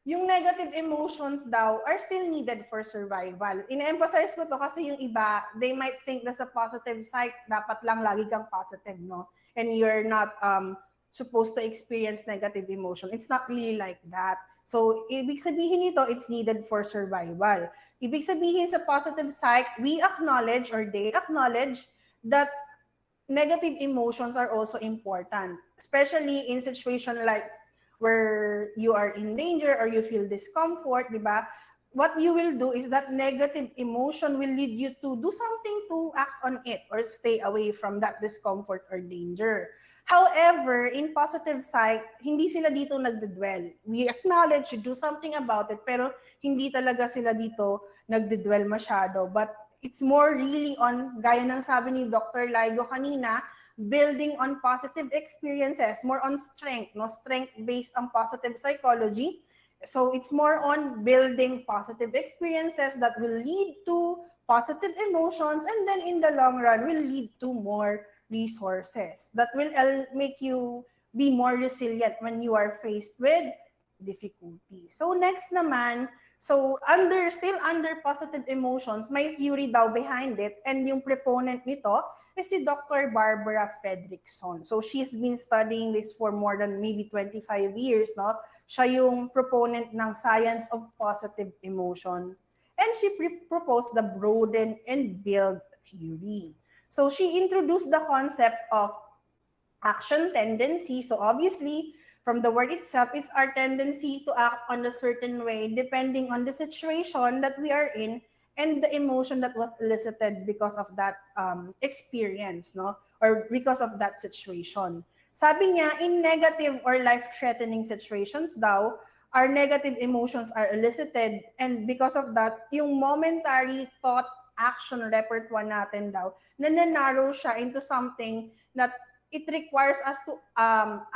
yung negative emotions daw are still needed for survival. In-emphasize ko to kasi yung iba, they might think na sa positive side, dapat lang lagi kang positive, no? And you're not supposed to experience negative emotion. It's not really like that. So, ibig sabihin nito, it's needed for survival. Ibig sabihin sa positive side, we acknowledge or they acknowledge that negative emotions are also important, especially in situation like where you are in danger or you feel discomfort, di ba? What you will do is that negative emotion will lead you to do something to act on it or stay away from that discomfort or danger. However, in positive side, hindi sila dito nagdedwell. We acknowledge, you do something about it, pero hindi talaga sila dito nagdedwell masyado. But it's more really on, gaya ng sabi ni Dr. Ligo kanina, building on positive experiences, more on strength, no? Strength based on positive psychology. So it's more on building positive experiences that will lead to positive emotions, and then in the long run will lead to more resources that will make you be more resilient when you are faced with difficulty. So next naman, so still under positive emotions, may theory daw behind it, and yung proponent nito is si Dr. Barbara Fredrickson. So she's been studying this for more than maybe 25 years, no? Siya yung proponent ng science of positive emotions. And she proposed the broaden and build theory. So she introduced the concept of action tendency. So obviously, from the word itself, it's our tendency to act on a certain way depending on the situation that we are in and the emotion that was elicited because of that experience, no? Or because of that situation. Sabi niya, in negative or life-threatening situations daw, our negative emotions are elicited, and because of that, yung momentary thought action repertoire natin daw, nananarrow siya into something that it requires us to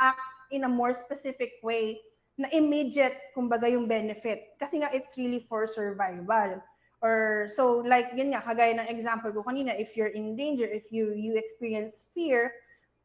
act in a more specific way na immediate, kumbaga, yung benefit. Kasi nga, it's really for survival. Or, so, like, yun nga, kagaya ng example ko kanina, if you're in danger, if you experience fear,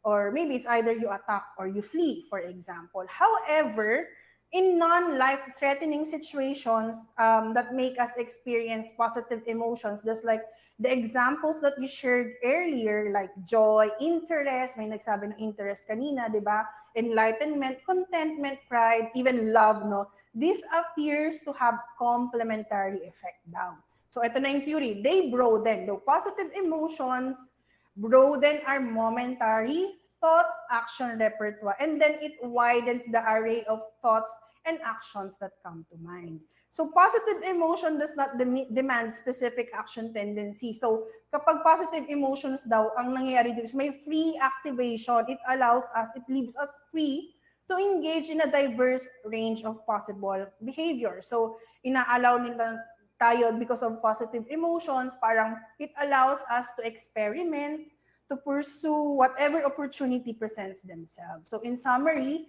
or maybe it's either you attack or you flee, for example. However, in non-life-threatening situations that make us experience positive emotions, just like the examples that you shared earlier, like joy, interest, may nagsabi ng interest kanina, di ba? Enlightenment, contentment, pride, even love, no? This appears to have complementary effect daw. So ito na yung theory. They broaden. The positive emotions broaden our momentary thought action repertoire, and then it widens the array of thoughts and actions that come to mind. So positive emotion does not demand specific action tendency. So kapag positive emotions daw, ang nangyayari dito is may free activation. It allows us, it leaves us free to engage in a diverse range of possible behavior. So inaalaw nila tayo because of positive emotions, parang it allows us to experiment, to pursue whatever opportunity presents themselves. So in summary,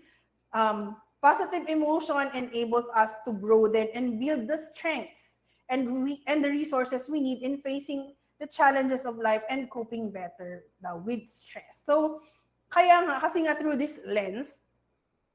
positive emotion enables us to broaden and build the strengths and the resources we need in facing the challenges of life and coping better with stress. So kaya nga, kasi nga through this lens,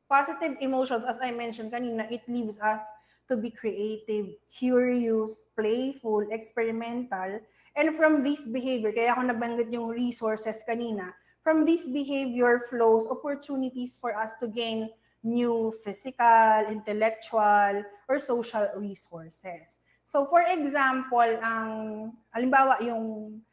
positive emotions, as I mentioned kanina, it leaves us to be creative, curious, playful, experimental. And from this behavior, kaya ako nabanggit yung resources kanina, from this behavior flows opportunities for us to gain new physical, intellectual, or social resources. So for example, halimbawa yung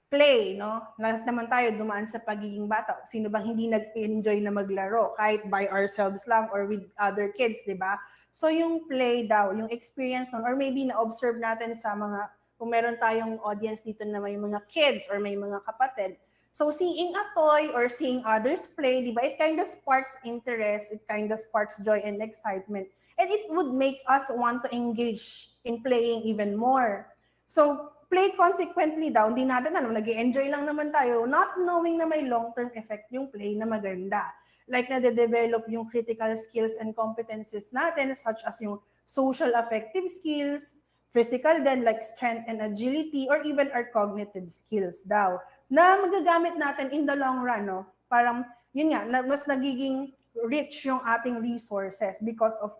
play, no? Lahat naman tayo dumaan sa pagiging bata. Sino bang hindi nag-enjoy na maglaro kahit by ourselves lang or with other kids, di ba? So yung play daw, yung experience nun, or maybe na-observe natin sa mga, kung meron tayong audience dito na may mga kids or may mga kapatid. So seeing a toy or seeing others play, di ba? It kind of sparks interest, it kind of sparks joy and excitement. And it would make us want to engage in playing even more. So play consequently daw, hindi natin alam, nag-enjoy lang naman tayo, not knowing na may long-term effect yung play na maganda. Like na-develop yung critical skills and competencies natin, such as yung social affective skills, physical then like strength and agility, or even our cognitive skills daw, na magagamit natin in the long run, no? Parang, yun nga, mas nagiging rich yung ating resources because of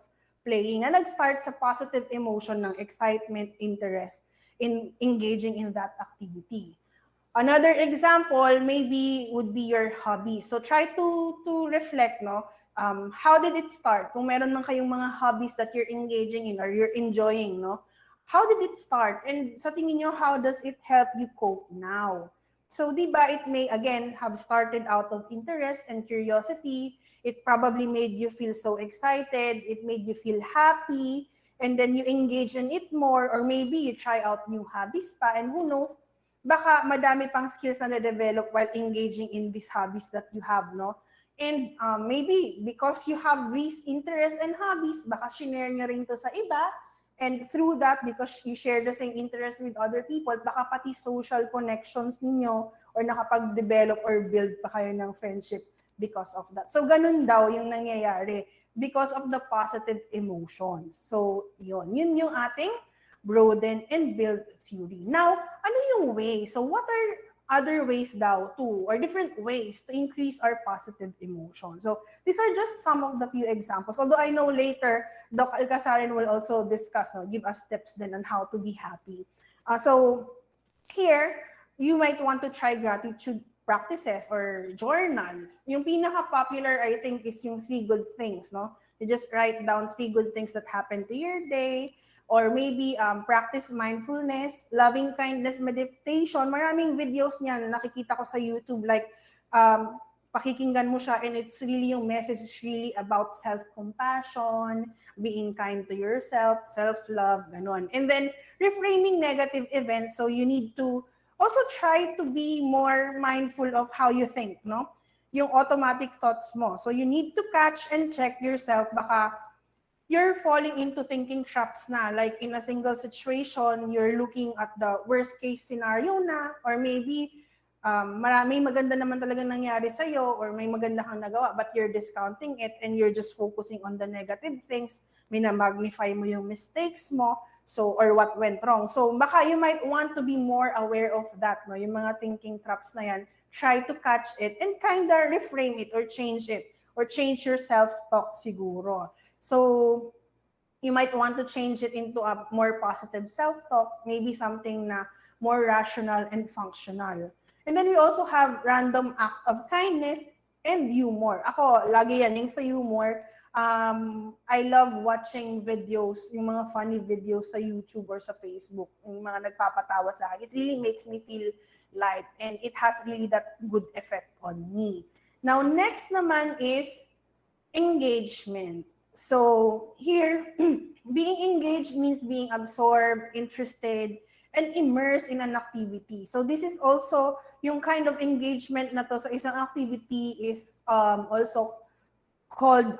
playing, na nag-start sa positive emotion ng excitement, interest, in engaging in that activity. Another example maybe would be your hobby. So try to reflect, no? How did it start? Kung meron man kayong mga hobbies that you're engaging in or you're enjoying, no? How did it start? And sa tingin nyo, how does it help you cope now? So di ba, it may again have started out of interest and curiosity. It probably made you feel so excited. It made you feel happy. And then you engage in it more, or maybe you try out new hobbies pa, and who knows, baka madami pang skills na na-develop while engaging in these hobbies that you have, no? And maybe because you have these interests and hobbies, baka share nyo rin to sa iba, and through that, because you share the same interests with other people, baka pati social connections ninyo, or nakapag-develop or build pa kayo ng friendship because of that. So ganun daw yung nangyayari because of the positive emotions. So yun yung ating broaden and build fury. Now, ano yung way? So what are other ways daw to, or different ways to increase our positive emotions? So these are just some of the few examples. Although I know later, Doc Alcasarin will also discuss, no, give us tips then on how to be happy. So here, you might want to try gratitude practices or journal. Yung pinaka-popular, I think, is yung 3 good things, no? You just write down 3 good things that happened to your day, or maybe practice mindfulness, loving kindness meditation. Maraming videos niyan na nakikita ko sa YouTube, like pakikinggan mo siya and it's really, yung message is really about self-compassion, being kind to yourself, self-love, ganon. And then reframing negative events, so you need to also try to be more mindful of how you think, no? Yung automatic thoughts mo. So you need to catch and check yourself, baka you're falling into thinking traps na, like in a single situation, you're looking at the worst case scenario na, or maybe maraming maganda naman talaga nangyari sa'yo, or may maganda kang nagawa, but you're discounting it and you're just focusing on the negative things, minamagnify mo yung mistakes mo, so, or what went wrong. So baka you might want to be more aware of that, no? Yung mga thinking traps na yan, try to catch it and kind of reframe it or change it, or change your self-talk siguro. So you might want to change it into a more positive self-talk, maybe something na more rational and functional. And then we also have random act of kindness and humor. Ako, lagi yan, yung sa humor, I love watching videos, yung mga funny videos sa YouTube or sa Facebook, yung mga nagpapatawa sa akin. It really makes me feel light and it has really that good effect on me. Now, next naman is engagement. So here, being engaged means being absorbed, interested, and immersed in an activity. So this is also yung kind of engagement na to sa isang activity is also called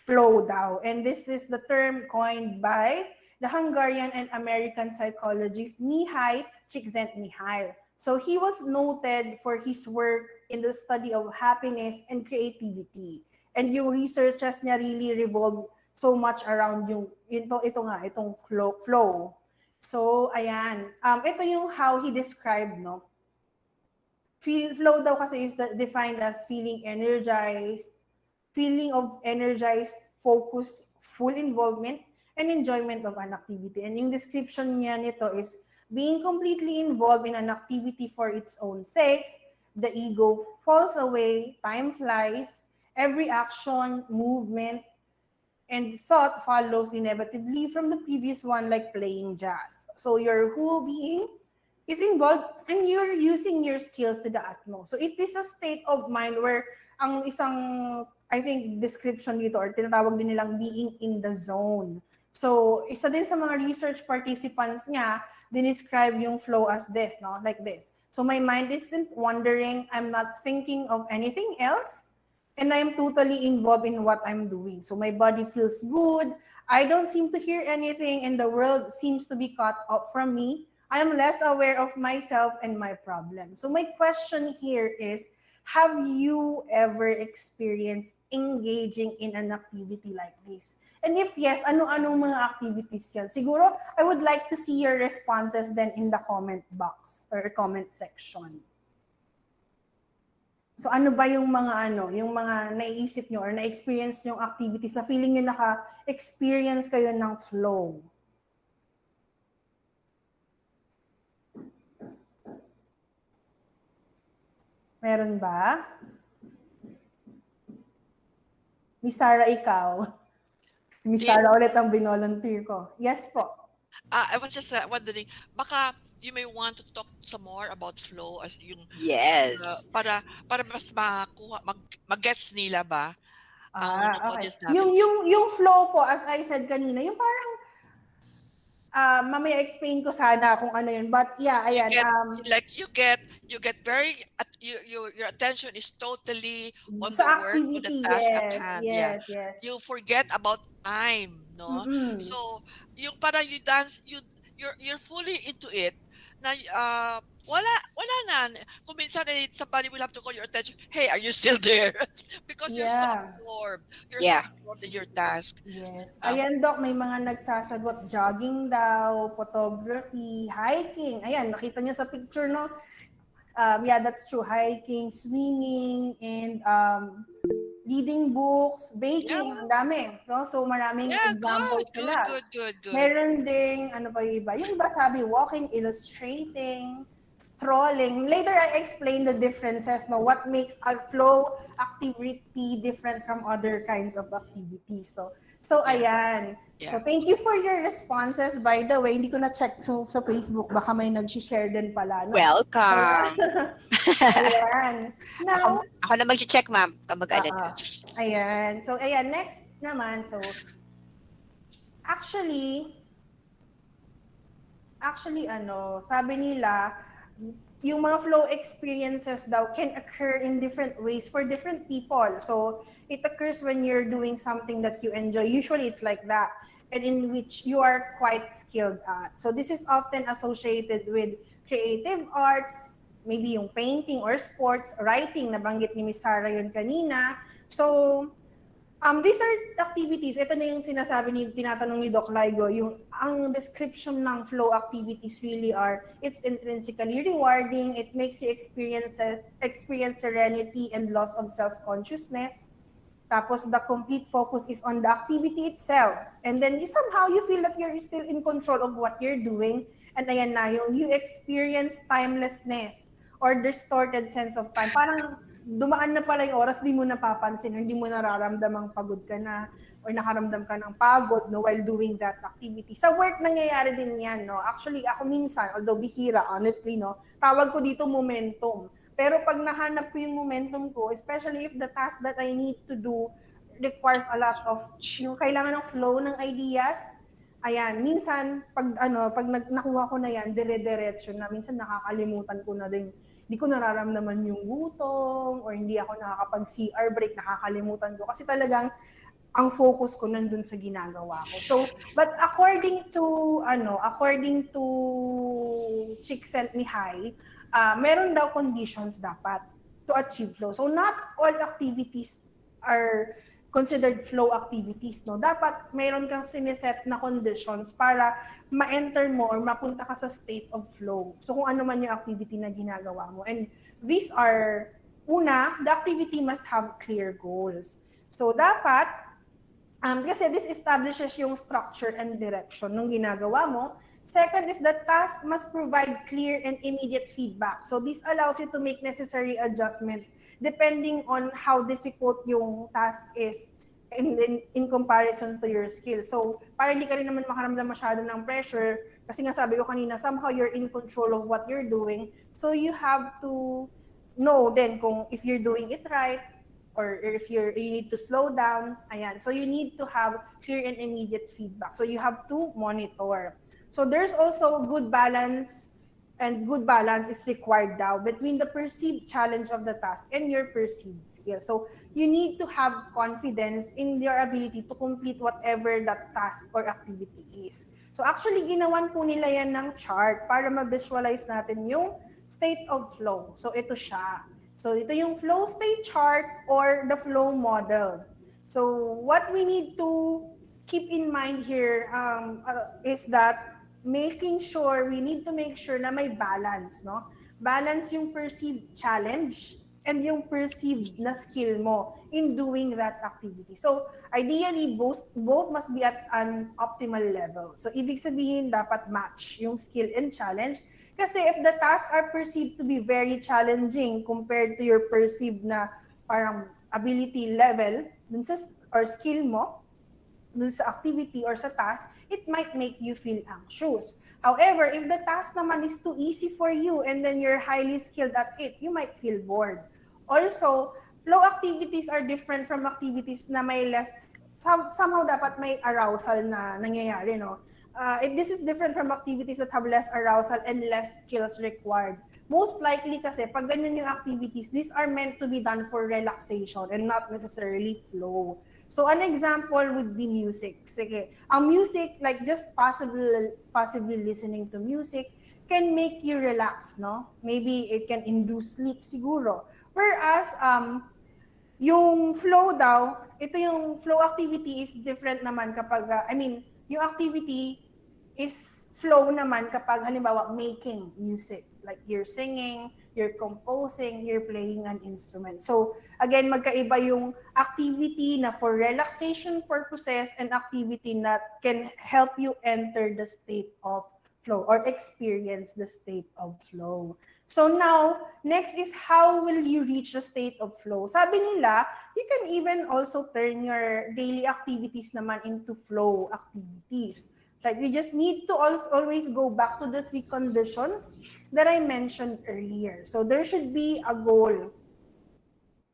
flow daw. And this is the term coined by the Hungarian and American psychologist Mihai Csikszentmihalyi. So he was noted for his work in the study of happiness and creativity. And yung researches niya really revolve so much around yung itong flow. So ayan, ito yung how he described, no? Flow daw kasi is defined as feeling energized, feeling of energized, focus, full involvement, and enjoyment of an activity. And yung description niya nito is being completely involved in an activity for its own sake, the ego falls away, time flies, every action, movement, and thought follows inevitably from the previous one, like playing jazz. So your whole being is involved and you're using your skills to the utmost. So it is a state of mind where ang isang, I think, description dito or tinatawag din nilang being in the zone. So isa din sa mga research participants niya, describe yung flow as this, no? Like this. So my mind isn't wandering, I'm not thinking of anything else, and I'm totally involved in what I'm doing. So my body feels good. I don't seem to hear anything and the world seems to be cut off from me. I am less aware of myself and my problems. So my question here is, have you ever experienced engaging in an activity like this? And if yes, ano-anong mga activities yan? Siguro, I would like to see your responses then in the comment box or comment section. So ano ba yung mga yung mga naiisip nyo or na-experience nyo activities na feeling nyo naka-experience kayo ng flow? Meron ba? Miss Sarah, ikaw. Miss Sarah ulit ang binolunteer ko. Yes po. I was just wondering, baka you may want to talk some more about flow as yung Yes. para mas makuha mag-gets nila ba ang Okay. audience natin. Yung flow po, as I said kanina, yung parang mamaya explain ko sana kung ano yun. But yeah, ayan. You get very your attention is totally on the sa work, on the task at hand. Yes. You forget about time, no? So yung parang you dance, you're fully into it. Na wala na. Kung minsan somebody will have to call your attention, hey, are you still there? Because you're so Yeah. absorbed. You're so Yeah. absorbed in your task. Yes. Um, Ayan, Doc, may mga nagsasagot, jogging daw, photography, hiking. Ayan, nakita niyo sa picture, no? Yeah, that's true. Hiking, swimming, and reading books, yeah, baking, ang dami. So maraming yeah, good, examples good, sila. good, good, good. Meron ding, ano pa yung iba? Yung iba sabi, walking, illustrating, strolling. Later, I explain the differences, no? What makes a flow activity different from other kinds of activities. So Yeah, ayan. So yeah. thank you for your responses. By the way, hindi ko na-check sa Facebook. Baka may nag-share din pala, no? So, Welcome. ayan. ako, Now, ako na mag-check, ma'am. Kamag-alala. ayan. So, ayan. Next naman. So, actually, sabi nila, yung mga flow experiences daw can occur in different ways for different people. So, it occurs when you're doing something that you enjoy. Usually, it's like that, and in which you are quite skilled at. So, this is often associated with creative arts, maybe yung painting or sports, writing, nabanggit ni Miss Sarah yun kanina. So, these are activities, ito na yung sinasabi tinatanong ni Doc Ligo, ang description ng flow activities really are, it's intrinsically rewarding, it makes you experience serenity and loss of self-consciousness. Tapos the complete focus is on the activity itself. And then somehow you feel that you're still in control of what you're doing. And ayan na, you experience timelessness or distorted sense of time. Parang dumaan na pala yung oras, di mo napapansin, hindi mo nararamdamang pagod ka na or nakaramdam ka ng pagod, no, while doing that activity. Sa work, nangyayari din yan, no? Actually, ako minsan, although bihira, honestly, no, tawag ko dito momentum. Pero pag nahanap ko yung momentum ko, especially if the task that I need to do requires a lot of, yung kailangan ng flow ng ideas, ayan, minsan, pag nakuha ko na yan, dire-diretso na, minsan nakakalimutan ko na din, hindi ko nararamdaman yung gutom, or hindi ako nakakapag-CR break, nakakalimutan ko. Kasi talagang, ang focus ko nandun sa ginagawa ko. So, but according to Chick sent me high, meron daw conditions dapat to achieve flow. So, not all activities are considered flow activities, no? Dapat meron kang siniset na conditions para ma-enter mo or mapunta ka sa state of flow. So, kung ano man yung activity na ginagawa mo. And these are, una, the activity must have clear goals. So, dapat, kasi this establishes yung structure and direction ng ginagawa mo. Second is the task must provide clear and immediate feedback. So this allows you to make necessary adjustments depending on how difficult yung task is in comparison to your skills. So para hindi ka rin naman makaramdam masyado ng pressure, kasi nga sabi ko kanina, somehow you're in control of what you're doing. So you have to know then kung if you're doing it right, or if you need to slow down, ayan. So you need to have clear and immediate feedback. So you have to monitor. So there's also good balance, and good balance is required now between the perceived challenge of the task and your perceived skill. So you need to have confidence in your ability to complete whatever that task or activity is. So actually, ginawan po nila yan ng chart para ma-visualize natin yung state of flow. So ito siya. So ito yung flow state chart or the flow model. So what we need to keep in mind here is that we need to make sure na may balance, no? Balance yung perceived challenge and yung perceived na skill mo in doing that activity. So ideally, both must be at an optimal level. So ibig sabihin, dapat match yung skill and challenge. Kasi if the tasks are perceived to be very challenging compared to your perceived na parang ability level dun sa, or skill mo, dun sa activity or sa task, it might make you feel anxious. However, if the task naman is too easy for you and then you're highly skilled at it, you might feel bored. Also, flow activities are different from activities na may less, somehow dapat may arousal na nangyayari, no? This is different from activities that have less arousal and less skills required. Most likely kasi, pag ganyan yung activities, these are meant to be done for relaxation and not necessarily flow. So an example would be music. Sige, ang music, like just possibly listening to music, can make you relax, no? Maybe it can induce sleep siguro. Whereas, yung flow daw, ito yung flow activity is different naman kapag, yung activity is flow naman kapag halimbawa making music. Like you're singing, you're composing, you're playing an instrument. So again, magkaiba yung activity na for relaxation purposes and activity that can help you enter the state of flow or experience the state of flow. So now, next is how will you reach the state of flow? Sabi nila, you can even also turn your daily activities naman into flow activities. Like you just need to always go back to the 3 conditions that I mentioned earlier. So there should be a goal,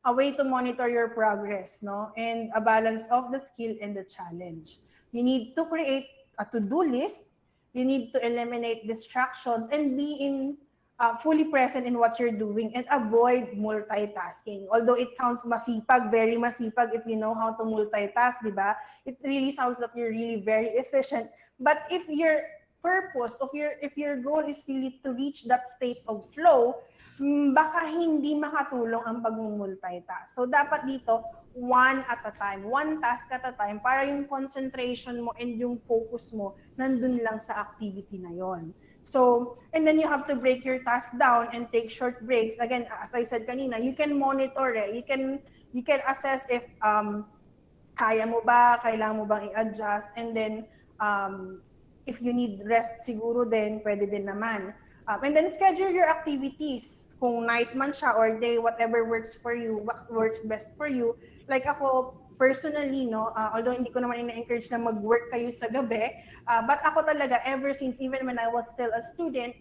a way to monitor your progress, no? And a balance of the skill and the challenge. You need to create a to-do list. You need to eliminate distractions and be fully present in what you're doing and avoid multitasking. Although it sounds masipag, very masipag if you know how to multitask, di ba? It really sounds that you're really very efficient. But if your purpose of if your goal is really to reach that state of flow, baka hindi makatulong ang pag-multitask. So dapat dito, one at a time, one task at a time, para yung concentration mo and yung focus mo nandun lang sa activity na yon. So, and then you have to break your task down and take short breaks. Again, as I said kanina, you can monitor it. You can assess if kaya mo ba, kailangan mo bang i-adjust, and then if you need rest siguro din, pwede din naman. And then schedule your activities. Kung night man siya or day, whatever works for you, what works best for you. Like ako, personally, no, although hindi ko naman ina-encourage na mag-work kayo sa gabi, but ako talaga, ever since, even when I was still a student,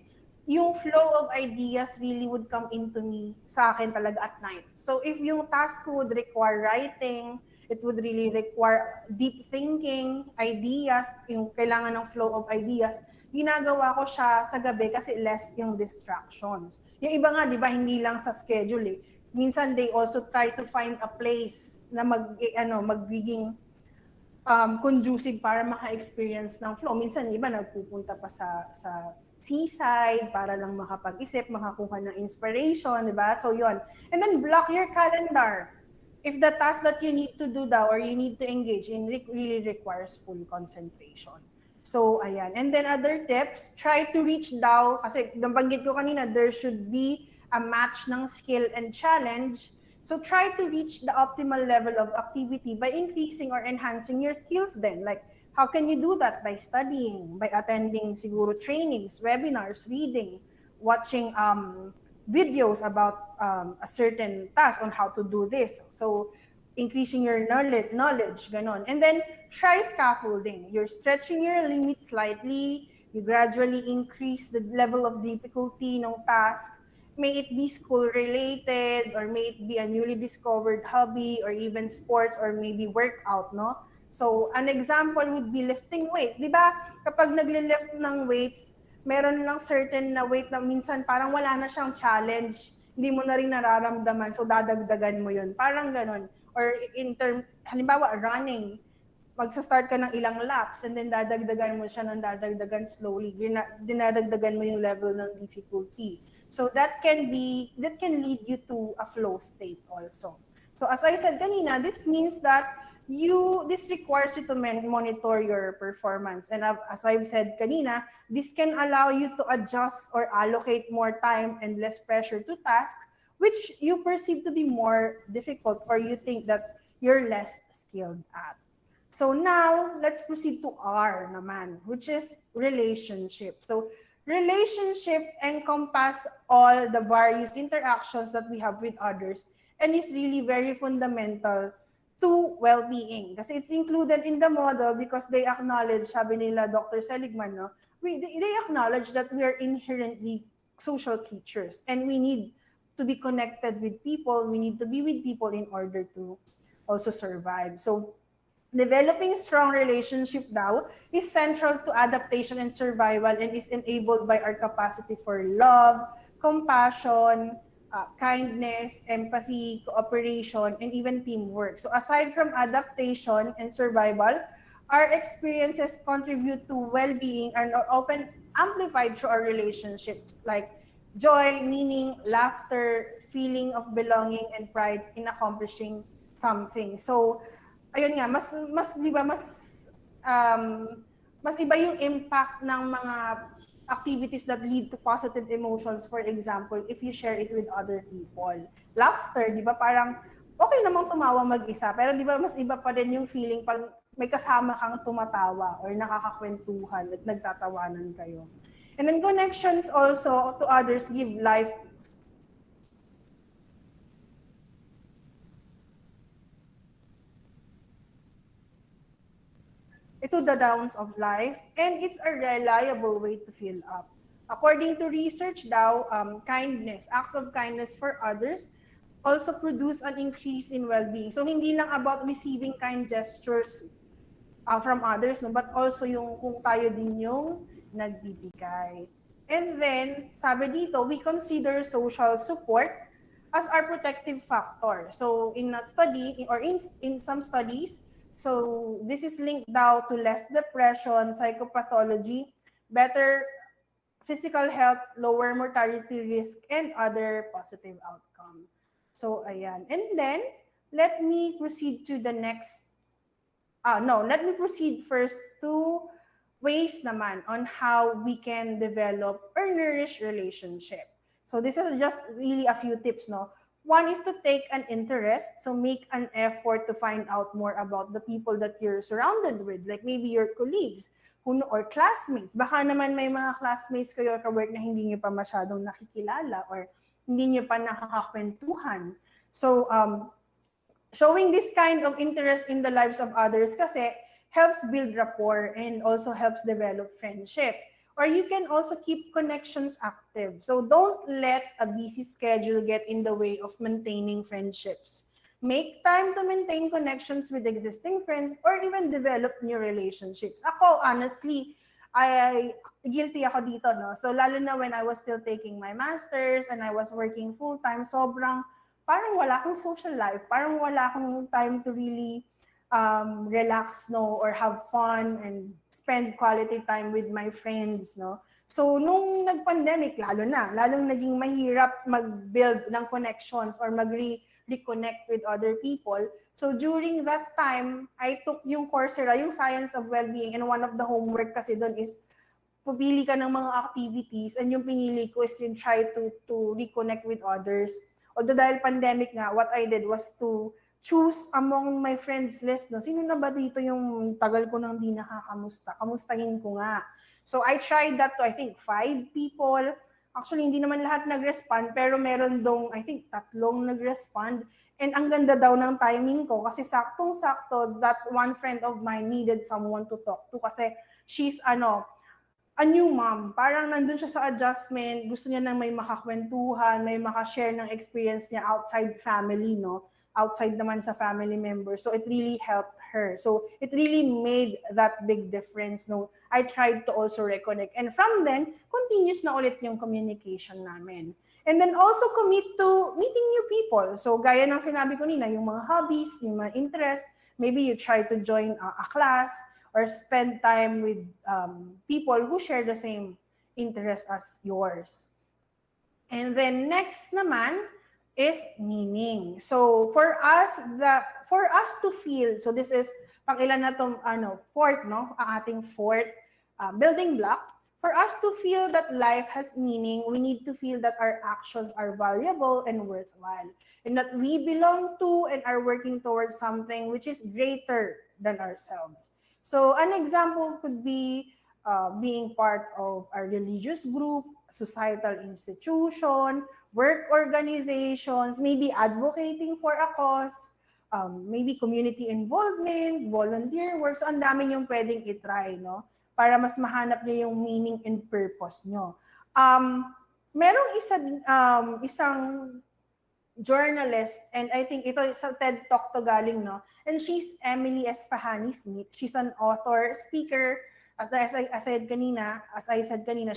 yung flow of ideas really would come into me sa akin talaga at night. So if yung task would require writing, it would really require deep thinking, ideas, yung kailangan ng flow of ideas, ginagawa ko siya sa gabi kasi less yung distractions. Yung iba nga, di ba, hindi lang sa schedule eh. Minsan they also try to find a place na magiging conducive para maka-experience ng flow. Minsan, iba nagpupunta pa sa seaside para lang makapag-isip, makakuha ng inspiration, di ba? So, yon. And then, block your calendar. If the task that you need to do daw or you need to engage in really requires full concentration. So, ayan. And then other tips, try to reach daw, kasi nabanggit ko kanina, there should be a match ng skill and challenge. So, try to reach the optimal level of activity by increasing or enhancing your skills then. Like, how can you do that? By studying, by attending siguro trainings, webinars, reading, watching videos about a certain task on how to do this. So, increasing your knowledge, ganon. And then, try scaffolding. You're stretching your limits slightly. You gradually increase the level of difficulty ng task. May it be school-related, or may it be a newly discovered hobby, or even sports, or maybe workout, no? So, an example would be lifting weights. Di ba, kapag nagle-lift ng weights, meron lang certain na weight na minsan parang wala na siyang challenge, hindi mo na rin nararamdaman, so dadagdagan mo yun. Parang ganon. Or halimbawa, running, magsa-start ka ng ilang laps and then dadagdagan mo siya ng dadagdagan slowly. Dinadagdagan mo yung level ng difficulty. So that can lead you to a flow state also. So as I said kanina, this means that this requires you to monitor your performance. And as I've said kanina, this can allow you to adjust or allocate more time and less pressure to tasks which you perceive to be more difficult or you think that you're less skilled at. So now, let's proceed to R naman, which is relationship. So relationship encompass all the various interactions that we have with others and is really very fundamental to well-being. Kasi it's included in the model because they acknowledge, sabi nila Dr. Seligman, no? They acknowledge that we are inherently social creatures and we need to be connected with people, we need to be with people in order to also survive. So, developing strong relationship daw is central to adaptation and survival and is enabled by our capacity for love, compassion, kindness, empathy, cooperation, and even teamwork. So aside from adaptation and survival, our experiences contribute to well-being and often amplified through our relationships, like joy, meaning, laughter, feeling of belonging, and pride in accomplishing something. So, ayun nga, mas 'di ba, um, mas iba yung impact ng mga activities that lead to positive emotions. For example, if you share it with other people. Laughter, 'di ba, parang okay namang tumawa mag-isa, pero 'di ba mas iba pa din yung feeling pag may kasama kang tumatawa or nakakakwentuhan at nagtatawanan kayo. And then connections also to others give life to the downs of life, and it's a reliable way to fill up. According to research daw, kindness, acts of kindness for others also produce an increase in well-being. So hindi lang about receiving kind gestures from others, no, but also yung kung tayo din yung nagbibigay. And then, sabi dito, we consider social support as our protective factor. So in a study, or in some studies, so this is linked daw to less depression, psychopathology, better physical health, lower mortality risk, and other positive outcome. So ayan. And then, let me proceed to the next no, let me proceed first to ways naman on how we can develop or nourish relationship. So this is just really a few tips, no? One is to take an interest, so make an effort to find out more about the people that you're surrounded with, like maybe your colleagues or classmates. Baka naman may mga classmates kayo or ka-work na hindi niyo pa masyadong nakikilala or hindi niyo pa nakakakwentuhan. So, showing this kind of interest in the lives of others kasi helps build rapport and also helps develop friendship. Or you can also keep connections active. So don't let a busy schedule get in the way of maintaining friendships. Make time to maintain connections with existing friends or even develop new relationships. Ako, honestly, I guilty ako dito, no? So lalo na when I was still taking my masters and I was working full-time, sobrang parang wala akong social life, parang wala akong time to really relax, no, or have fun and spend quality time with my friends, no. So nung nag-pandemic, lalong naging mahirap mag-build ng connections or mag-reconnect with other people. So during that time, I took yung Coursera, yung Science of Wellbeing, and one of the homework kasi doon is pupili ka ng mga activities, and yung pinili ko is yung try to reconnect with others. Although dahil pandemic nga, what I did was to choose among my friends list. No? Sino na ba dito yung tagal ko nang di nakakamusta? Kamustahin ko nga. So I tried that to, I think, 5 people. Actually, hindi naman lahat nag-respond, pero meron dong, I think, 3 nag-respond. And ang ganda daw ng timing ko kasi saktong-sakto that one friend of mine needed someone to talk to kasi she's a new mom. Parang nandun siya sa adjustment, gusto niya nang may makakwentuhan, may makashare ng experience niya outside family, no? Outside naman sa family members. So it really helped her. So it really made that big difference, no? I tried to also reconnect. And from then, continuous na ulit yung communication namin. And then also commit to meeting new people. So gaya ng sinabi ko nina, yung mga hobbies, yung mga interest, maybe you try to join a class, or spend time with people who share the same interest as yours. And then next naman is meaning. So for us to feel, so this is pang ilan na tong fourth, no? Ang ating fourth building block. For us to feel that life has meaning, we need to feel that our actions are valuable and worthwhile, and that we belong to and are working towards something which is greater than ourselves. So an example could be being part of a religious group, societal institution, work organizations, maybe advocating for a cause, maybe community involvement, volunteer work. So ang dami yung pwedeng itry, no? Para mas mahanap niyo yung meaning and purpose nyo. Merong isang journalist, and I think ito sa TED Talk to galing, no? And she's Emily Esfahani Smith. She's an author, speaker, as I said kanina,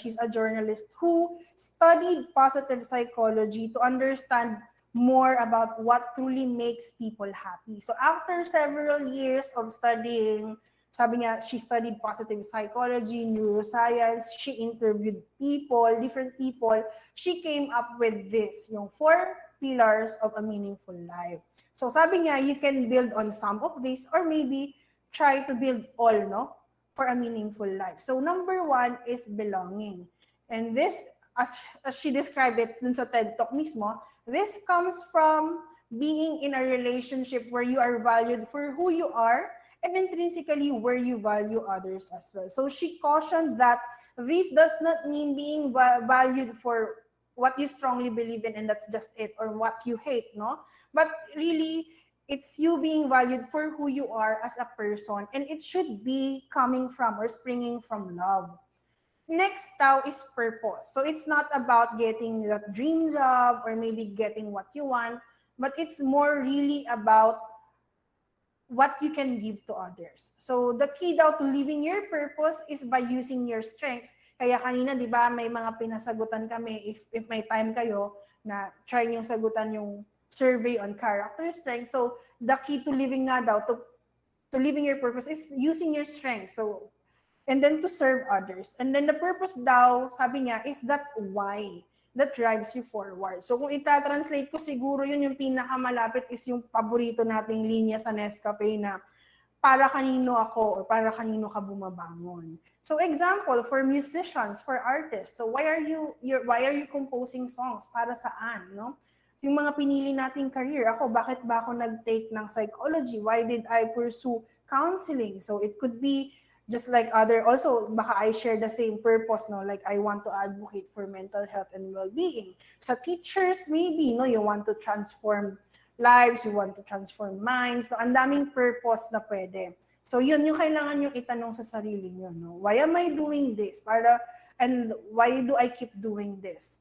she's a journalist who studied positive psychology to understand more about what truly makes people happy. So after several years of studying Sabi niya, she studied positive psychology, neuroscience, she interviewed people, different people. She came up with this, yung 4 pillars of a meaningful life. So sabi niya, you can build on some of this or maybe try to build all, no? For a meaningful life. So number 1 is belonging. And this, as she described it dun sa TED Talk mismo, this comes from being in a relationship where you are valued for who you are and intrinsically where you value others as well. So she cautioned that this does not mean being valued for what you strongly believe in and that's just it, or what you hate, no? But really, it's you being valued for who you are as a person, and it should be coming from or springing from love. Next daw is purpose. So it's not about getting that dream job or maybe getting what you want, but it's more really about what you can give to others. So the key daw to living your purpose is by using your strengths. Kaya kanina, di ba, may mga pinasagutan kami, if may time kayo, na try niyong sagutan yung survey on character strength. So the key to living nga daw, to living your purpose is using your strengths. So, and then to serve others. And then the purpose daw, sabi niya, is that why that drives you forward. So kung ita-translate ko, siguro yun yung pinakamalapit is yung paborito nating linya sa Nescafe na para kanino ako or para kanino ka bumabangon. So example, for musicians, for artists, so why are you composing songs? Para saan, no? Yung mga pinili nating career, ako, bakit ba ako nag-take ng psychology? Why did I pursue counseling? So it could be just like other, also, baka I share the same purpose, no? Like, I want to advocate for mental health and well-being. Sa teachers, maybe, no? You want to transform lives, you want to transform minds. So, ang daming purpose na pwede. So, yun yung kailangan yung itanong sa sarili nyo, no? Why am I doing this? And why do I keep doing this?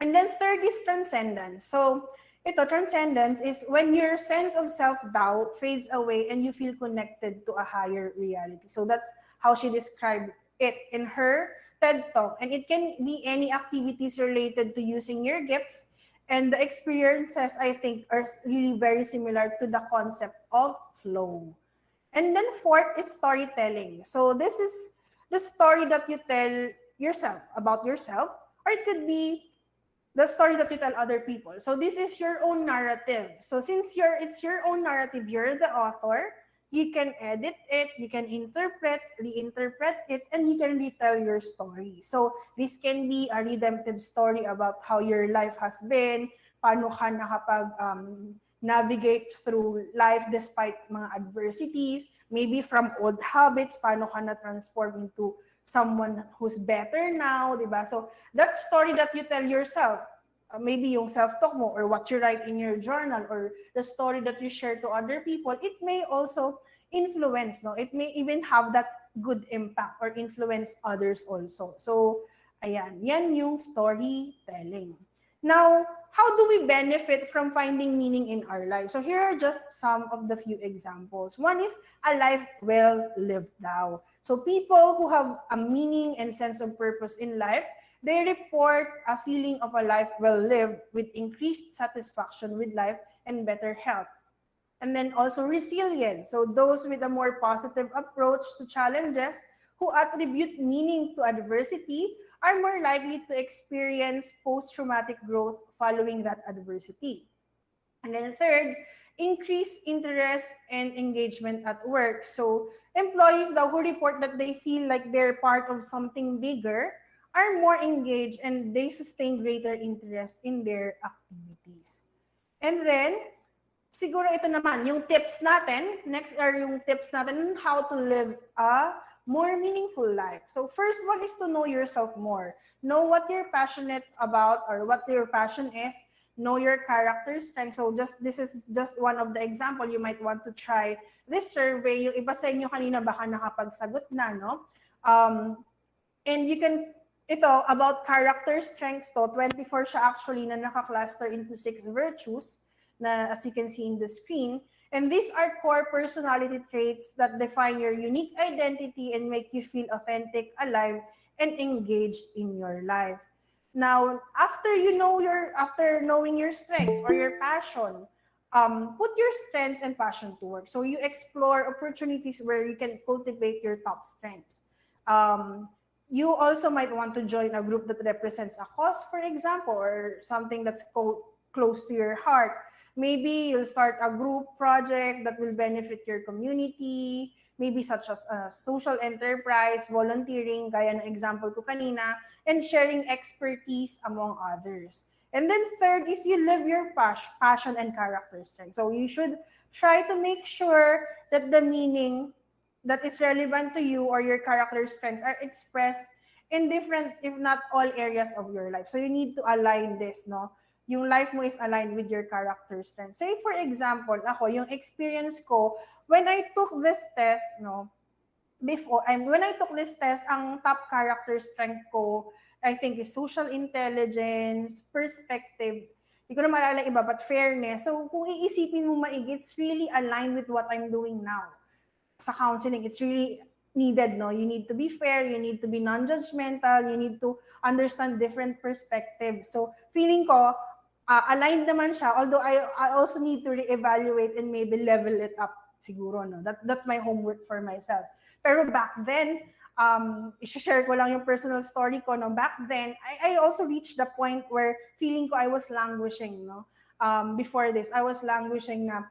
And then third is transcendence. So, transcendence is when your sense of self-doubt fades away and you feel connected to a higher reality. So that's how she described it in her TED Talk. And it can be any activities related to using your gifts. And the experiences, I think, are really very similar to the concept of flow. And then fourth is storytelling. So this is the story that you tell yourself about yourself, or it could be the story that you tell other people. So this is your own narrative. So since it's your own narrative, you're the author, you can edit it, you can interpret, reinterpret it, and you can retell your story. So this can be a redemptive story about how your life has been, paano ka nakapag navigate through life despite mga adversities, maybe from old habits, paano ka na-transform into someone who's better now, di ba? So that story that you tell yourself, maybe yung self-talk mo or what you write in your journal or the story that you share to other people, it may also influence, no? It may even have that good impact or influence others also. So, ayan, yan yung storytelling. Now, how do we benefit from finding meaning in our life? So here are just some of the few examples. One is a life well lived now. So people who have a meaning and sense of purpose in life, they report a feeling of a life well lived with increased satisfaction with life and better health. And then also resilience. So those with a more positive approach to challenges who attribute meaning to adversity are more likely to experience post-traumatic growth following that adversity. And then third, increased interest and engagement at work. So employees who report that they feel like they're part of something bigger are more engaged and they sustain greater interest in their activities. And then, siguro ito naman, yung tips natin, next are yung tips natin on how to live a more meaningful life. So first one is to know yourself more. Know what you're passionate about or what your passion is. Know your character strength. So this is just one of the example. You might want to try this survey. Yung iba sa inyo kanina baka nakapagsagot na, no? And you can, ito, about character strengths to, 24 siya actually na naka-cluster into 6 virtues na as you can see in the screen. And these are core personality traits that define your unique identity and make you feel authentic, alive, and engaged in your life. Now, after knowing your strengths or your passion, put your strengths and passion to work. So you explore opportunities where you can cultivate your top strengths. Um, you also might want to join a group that represents a cause, for example, or something that's close to your heart. Maybe you'll start a group project that will benefit your community, maybe such as a social enterprise, volunteering, gaya ng example ko kanina, and sharing expertise among others. And then third is you live your passion and character strength. So you should try to make sure that the meaning that is relevant to you or your character strengths are expressed in different, if not all areas of your life. So you need to align this, no? Yung life mo is aligned with your character strengths. Say for example, ako, yung experience ko, when I took this test, no, when I took this test, ang top character strength ko, I think is social intelligence, perspective, hindi ko na maalala iba, but fairness. So kung iisipin mo maigi, it's really aligned with what I'm doing now. Sa counseling, it's really needed, no? You need to be fair, you need to be non-judgmental, you need to understand different perspectives. So feeling ko, aligned naman siya, although I also need to reevaluate and maybe level it up siguro, no? That's my homework for myself. Pero back then, i-share ko lang yung personal story ko, no? Back then, I also reached the point where feeling ko I was languishing, no? Before this, I was languishing na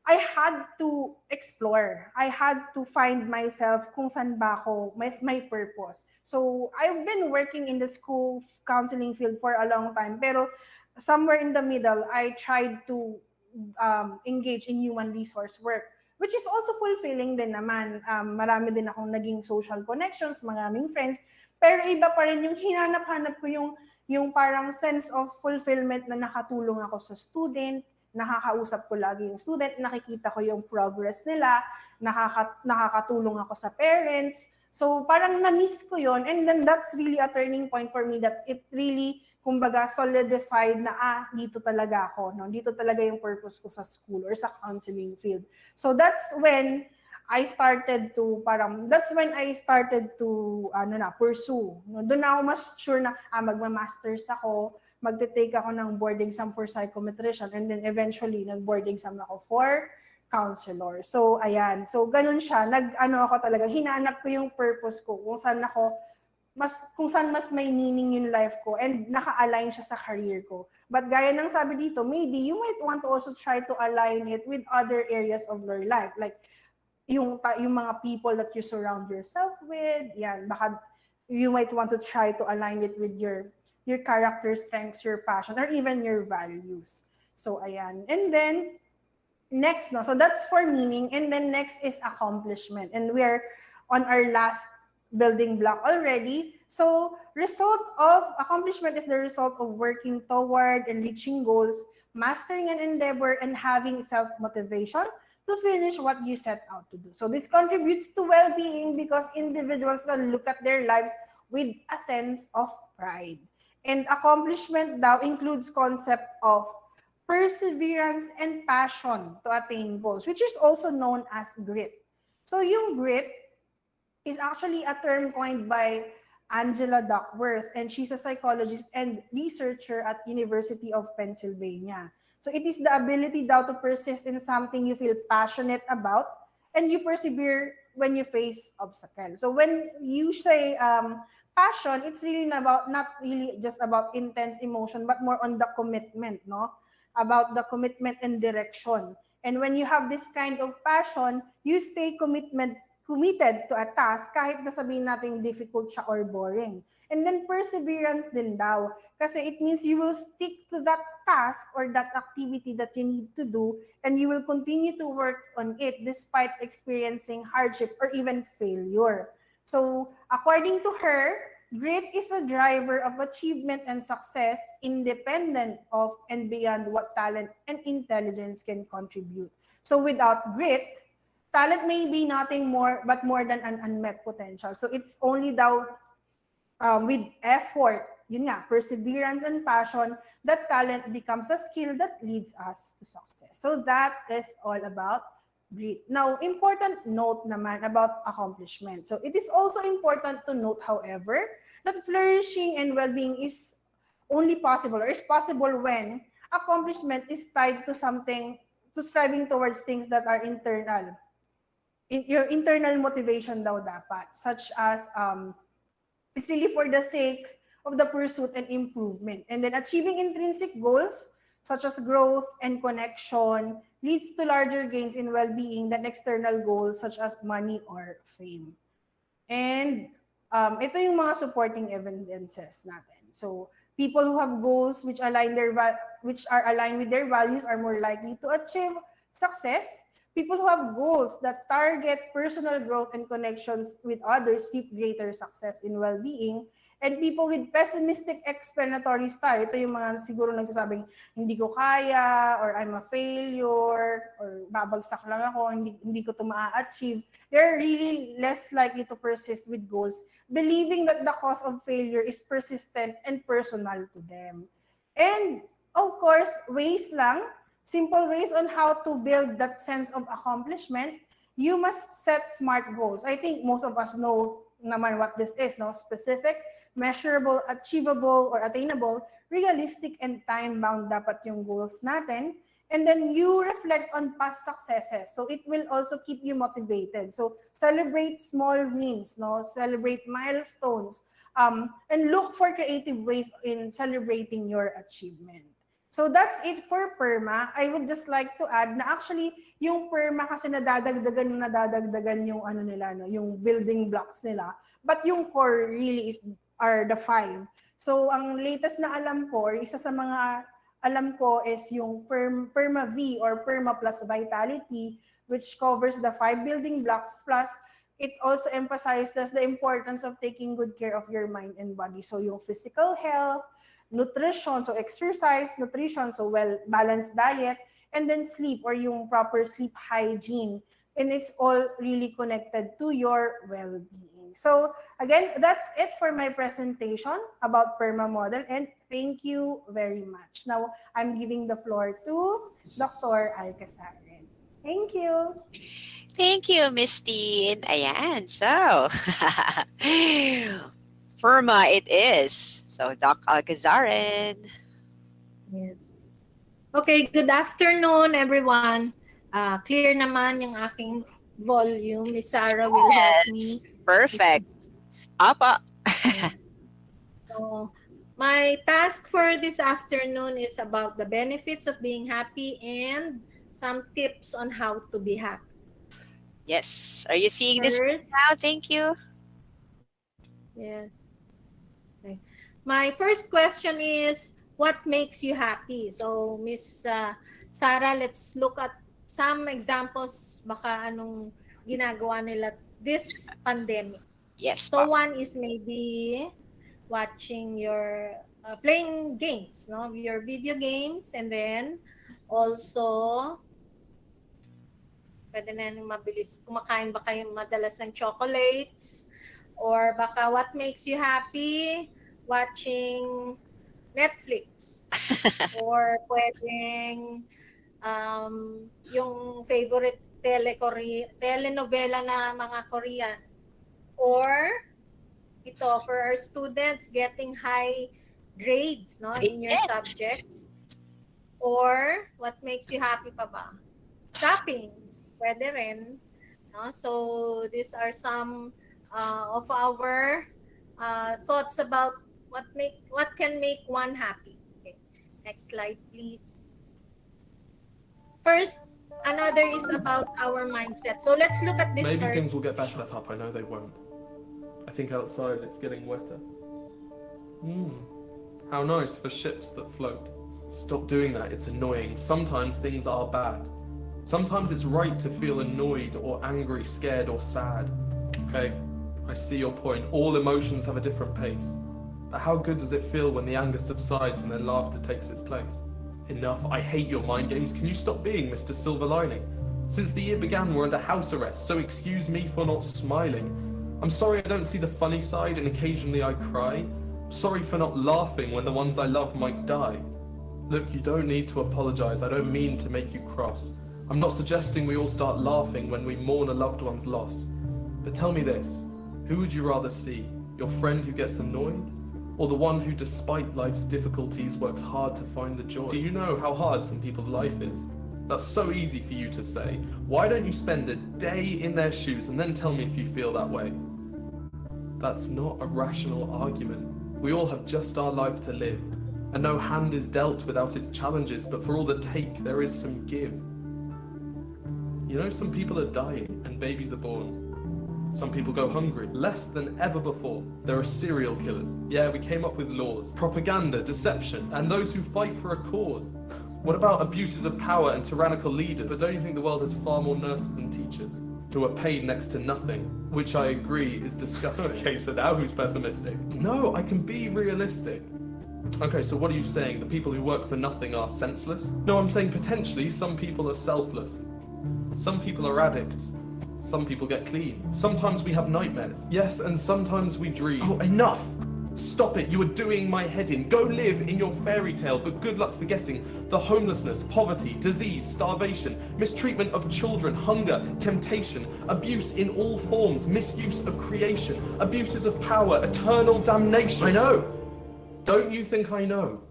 I had to explore. I had to find myself kung saan ba ako, my purpose. So, I've been working in the school counseling field for a long time. Pero somewhere in the middle, I tried to engage in human resource work, which is also fulfilling din naman. Marami din akong naging social connections, maraming friends. Pero iba pa rin yung hinanap-hanap ko yung parang sense of fulfillment na nakatulong ako sa student, nakakausap ko lagi yung student, nakikita ko yung progress nila, nakakatulong ako sa parents. So parang na-miss ko yon, and then that's really a turning point for me that it really, kumbaga, solidified na dito talaga ako, no? Dito talaga yung purpose ko sa school or sa counseling field. So that's when I started to pursue. No? Doon ako mas sure na magma-masters ako, magte-take ako ng board exam for psychometrician, and then eventually nag-board exam ako for counselor. So ayan, so ganun siya. Ako talaga, hinanap ko yung purpose ko, kung saan mas may meaning yung life ko, and naka-align siya sa career ko. But gaya ng sabi dito, maybe you might want to also try to align it with other areas of your life, like yung mga people that you surround yourself with. Yan, baka you might want to try to align it with your character strengths, your passion, or even your values. So ayan. And then next, no, so that's for meaning, and then next is accomplishment, and we're on our last building block already. So result of accomplishment is the result of working toward and reaching goals, mastering an endeavor, and having self-motivation to finish what you set out to do. So this contributes to well-being because individuals can look at their lives with a sense of pride. And accomplishment daw includes concept of perseverance and passion to attain goals, which is also known as grit. So yung grit is actually a term coined by Angela Duckworth, and she's a psychologist and researcher at University of Pennsylvania. So it is the ability daw to persist in something you feel passionate about, and you persevere when you face obstacles. So when you say passion, it's really not really just about intense emotion, but more on the commitment, no? About the commitment and direction. And when you have this kind of passion, you stay committed to a task kahit na sabihin natin difficult siya or boring. And then perseverance din daw, kasi it means you will stick to that task or that activity that you need to do, and you will continue to work on it despite experiencing hardship or even failure. So according to her, grit is a driver of achievement and success independent of and beyond what talent and intelligence can contribute. So without grit, talent may be nothing more but more than an unmet potential. So it's only with effort, yun nga, perseverance and passion, that talent becomes a skill that leads us to success. So that is all about grit. Now, important note naman about accomplishment. So it is also important to note, however, that flourishing and well-being is only possible or is possible when accomplishment is tied to something striving towards things that are internal. Your internal motivation daw dapat, such as it's really for the sake of the pursuit and improvement. And then achieving intrinsic goals such as growth and connection leads to larger gains in well-being than external goals such as money or fame. And ito yung mga supporting evidences natin. So people who have goals which which are aligned with their values are more likely to achieve success. People who have goals that target personal growth and connections with others reap greater success in well-being. And people with pessimistic explanatory style, ito yung mga siguro nagsasabing, hindi ko kaya, or I'm a failure, or babagsak lang ako, hindi ko ito ma-achieve. They're really less likely to persist with goals, believing that the cause of failure is persistent and personal to them. And of course, simple ways on how to build that sense of accomplishment. You must set SMART goals. I think most of us know naman what this is, no? Specific, measurable, achievable, or attainable, realistic, and time-bound dapat yung goals natin. And then you reflect on past successes. So it will also keep you motivated. So celebrate small wins, no? Celebrate milestones, and look for creative ways in celebrating your achievement. So that's it for PERMA. I would just like to add na actually yung PERMA kasi nadadagdagan yung ano nila, no, yung building blocks nila. But yung core really are the 5. So ang latest na alam ko, or isa sa mga alam ko is yung PERMA V or PERMA plus Vitality, which covers the 5 building blocks, plus it also emphasizes the importance of taking good care of your mind and body. So yung physical health, nutrition, so exercise, nutrition, so well-balanced diet, and then sleep or yung proper sleep hygiene. And it's all really connected to your well-being. So again, that's it for my presentation about PERMA model, and thank you very much. Now, I'm giving the floor to Dr. Alcasarin. Thank you. Thank you, Misty. Ayan, so PERMA it is. So, Doc Alcazarin. Yes. Okay, good afternoon, everyone. Clear naman yung aking volume. Miss Sarah will help me. Perfect. Apa. So, my task for this afternoon is about the benefits of being happy and some tips on how to be happy. Yes. Are you seeing this now? Thank you. Yes. Okay. My first question is, what makes you happy? So, Miss Sarah, let's look at some examples baka anong ginagawa nila this pandemic. Yes. So, one is maybe watching your playing games, no? Your video games, and then also pwede na yung mabilis. Kumakain ba kayo madalas ng chocolates? Or baka what makes you happy? Watching Netflix. Or pwedeng yung favorite telenovela na mga Korean. Or ito, for our students, getting high grades, no, in your subjects. Or what makes you happy pa ba? Shopping. Pwede rin. No? So, these are some of our thoughts about what can make one happy. Okay. Next slide, please. First, another is about our mindset. So, let's look at this Maybe first. things will get better up. I know they won't. I think outside it's getting wetter. How nice for ships that float. Stop doing that, it's annoying. Sometimes things are bad. Sometimes it's right to feel annoyed or angry, scared or sad. Okay, I see your point. All emotions have a different pace. But how good does it feel when the anger subsides and then laughter takes its place? Enough, I hate your mind games. Can you stop being Mr. Silver Lining? Since the year began, we're under house arrest, so excuse me for not smiling. I'm sorry I don't see the funny side and occasionally I cry. I'm sorry for not laughing when the ones I love might die. Look, you don't need to apologize. I don't mean to make you cross. I'm not suggesting we all start laughing when we mourn a loved one's loss. But tell me this, who would you rather see? Your friend who gets annoyed? Or the one who, despite life's difficulties, works hard to find the joy? Do you know how hard some people's life is? That's so easy for you to say. Why don't you spend a day in their shoes and then tell me if you feel that way? That's not a rational argument. We all have just our life to live, and no hand is dealt without its challenges, but for all the take, there is some give. You know, some people are dying and babies are born. Some people go hungry, less than ever before. There are serial killers. Yeah, we came up with laws. Propaganda, deception, and those who fight for a cause. What about abuses of power and tyrannical leaders? But don't you think the world has far more nurses and teachers who are paid next to nothing? Which I agree is disgusting. Okay, so now who's pessimistic? No, I can be realistic. Okay, so what are you saying? The people who work for nothing are senseless? No, I'm saying potentially some people are selfless. Some people are addicts. Some people get clean. Sometimes we have nightmares. Yes, and sometimes we dream. Oh, enough! Stop it, you are doing my head in. Go live in your fairy tale, but good luck forgetting the homelessness, poverty, disease, starvation, mistreatment of children, hunger, temptation, abuse in all forms, misuse of creation, abuses of power, eternal damnation. I know! Don't you think I know?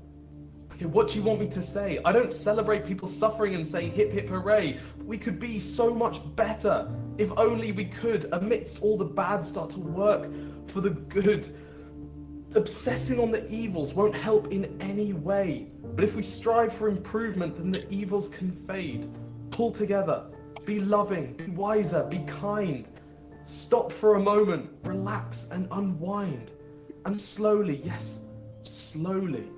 Okay, what do you want me to say? I don't celebrate people suffering and say hip hip hooray. We could be so much better if only we could, amidst all the bad, start to work for the good. Obsessing on the evils won't help in any way. But if we strive for improvement, then the evils can fade. Pull together. Be loving. Be wiser. Be kind. Stop for a moment. Relax and unwind. And slowly, yes, slowly,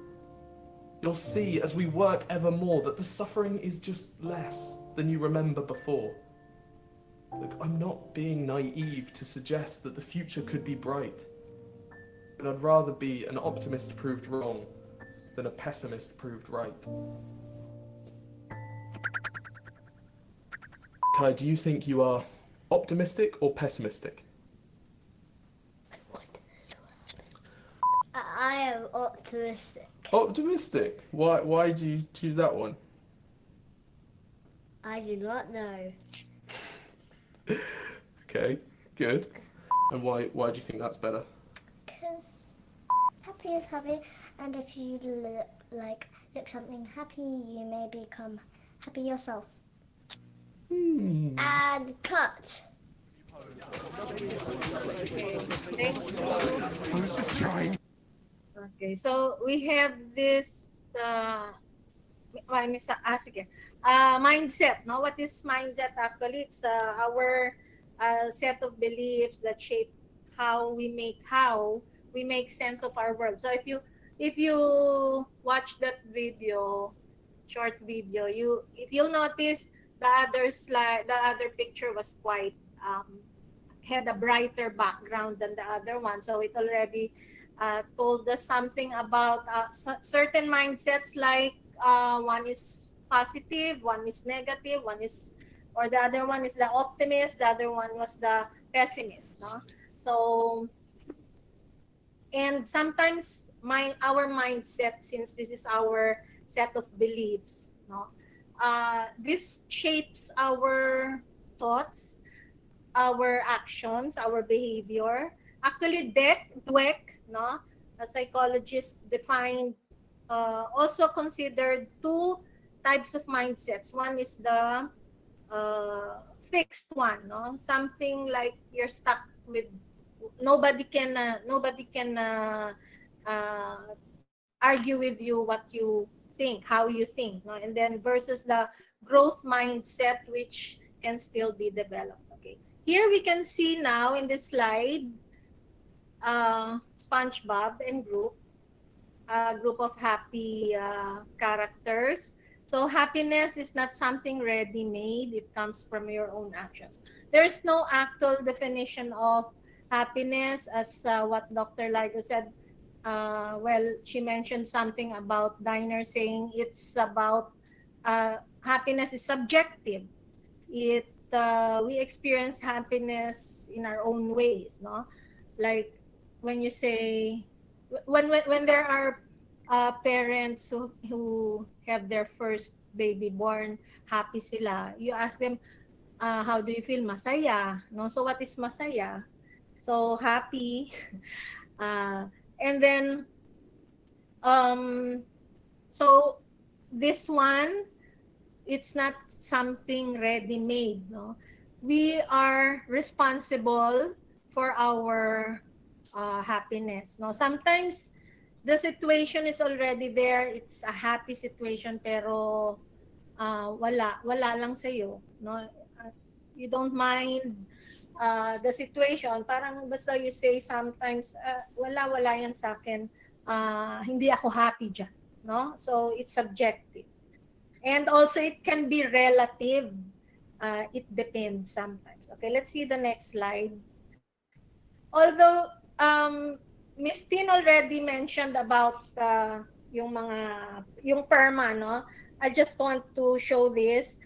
you'll see as we work ever more that the suffering is just less than you remember before. Look, I'm not being naive to suggest that the future could be bright. But I'd rather be an optimist proved wrong than a pessimist proved right. Kai, do you think you are optimistic or pessimistic? I am optimistic. Optimistic? Why do you choose that one? I do not know. Okay, good. And why do you think that's better? Because happy is happy, and if you look something happy, you may become happy yourself. And cut. Okay, so we have this mindset. No, what is mindset? Actually, it's our set of beliefs that shape how we make sense of our world. So if you watch that video, short video, if you'll notice the other picture was quite had a brighter background than the other one. So it already told us something about certain mindsets, like one is positive, one is negative, or the other one is the optimist, the other one was the pessimist. No? So, and sometimes our mindset, since this is our set of beliefs, no, this shapes our thoughts, our actions, our behavior. Actually, Dweck, no, a psychologist defined, also considered two types of mindsets. One is the fixed one, no, something like you're stuck with. Nobody can argue with you what you think, how you think, no? And then versus the growth mindset, which can still be developed. Okay, here we can see now in this slide SpongeBob and a group of happy characters. So happiness is not something ready-made. It comes from your own actions. There's no actual definition of happiness, as what Dr. Ligo said. Well, she mentioned something about Diner, saying it's about happiness is subjective. We experience happiness in our own ways, no? Like when you say, when there are parents who have their first baby born, happy sila. You ask them, how do you feel? Masaya, no? So what is masaya? So happy. And then so this one, it's not something ready made, no. We are responsible for our happiness, no. Sometimes the situation is already there, it's a happy situation, pero wala lang sa iyo, no. You don't mind the situation, parang basta you say sometimes, wala yan sa akin, hindi ako happy diyan, no. So it's subjective. And also it can be relative. It depends sometimes. Okay, let's see the next slide. Although Miss Tin already mentioned about yung PERMA, no? I just want to show this.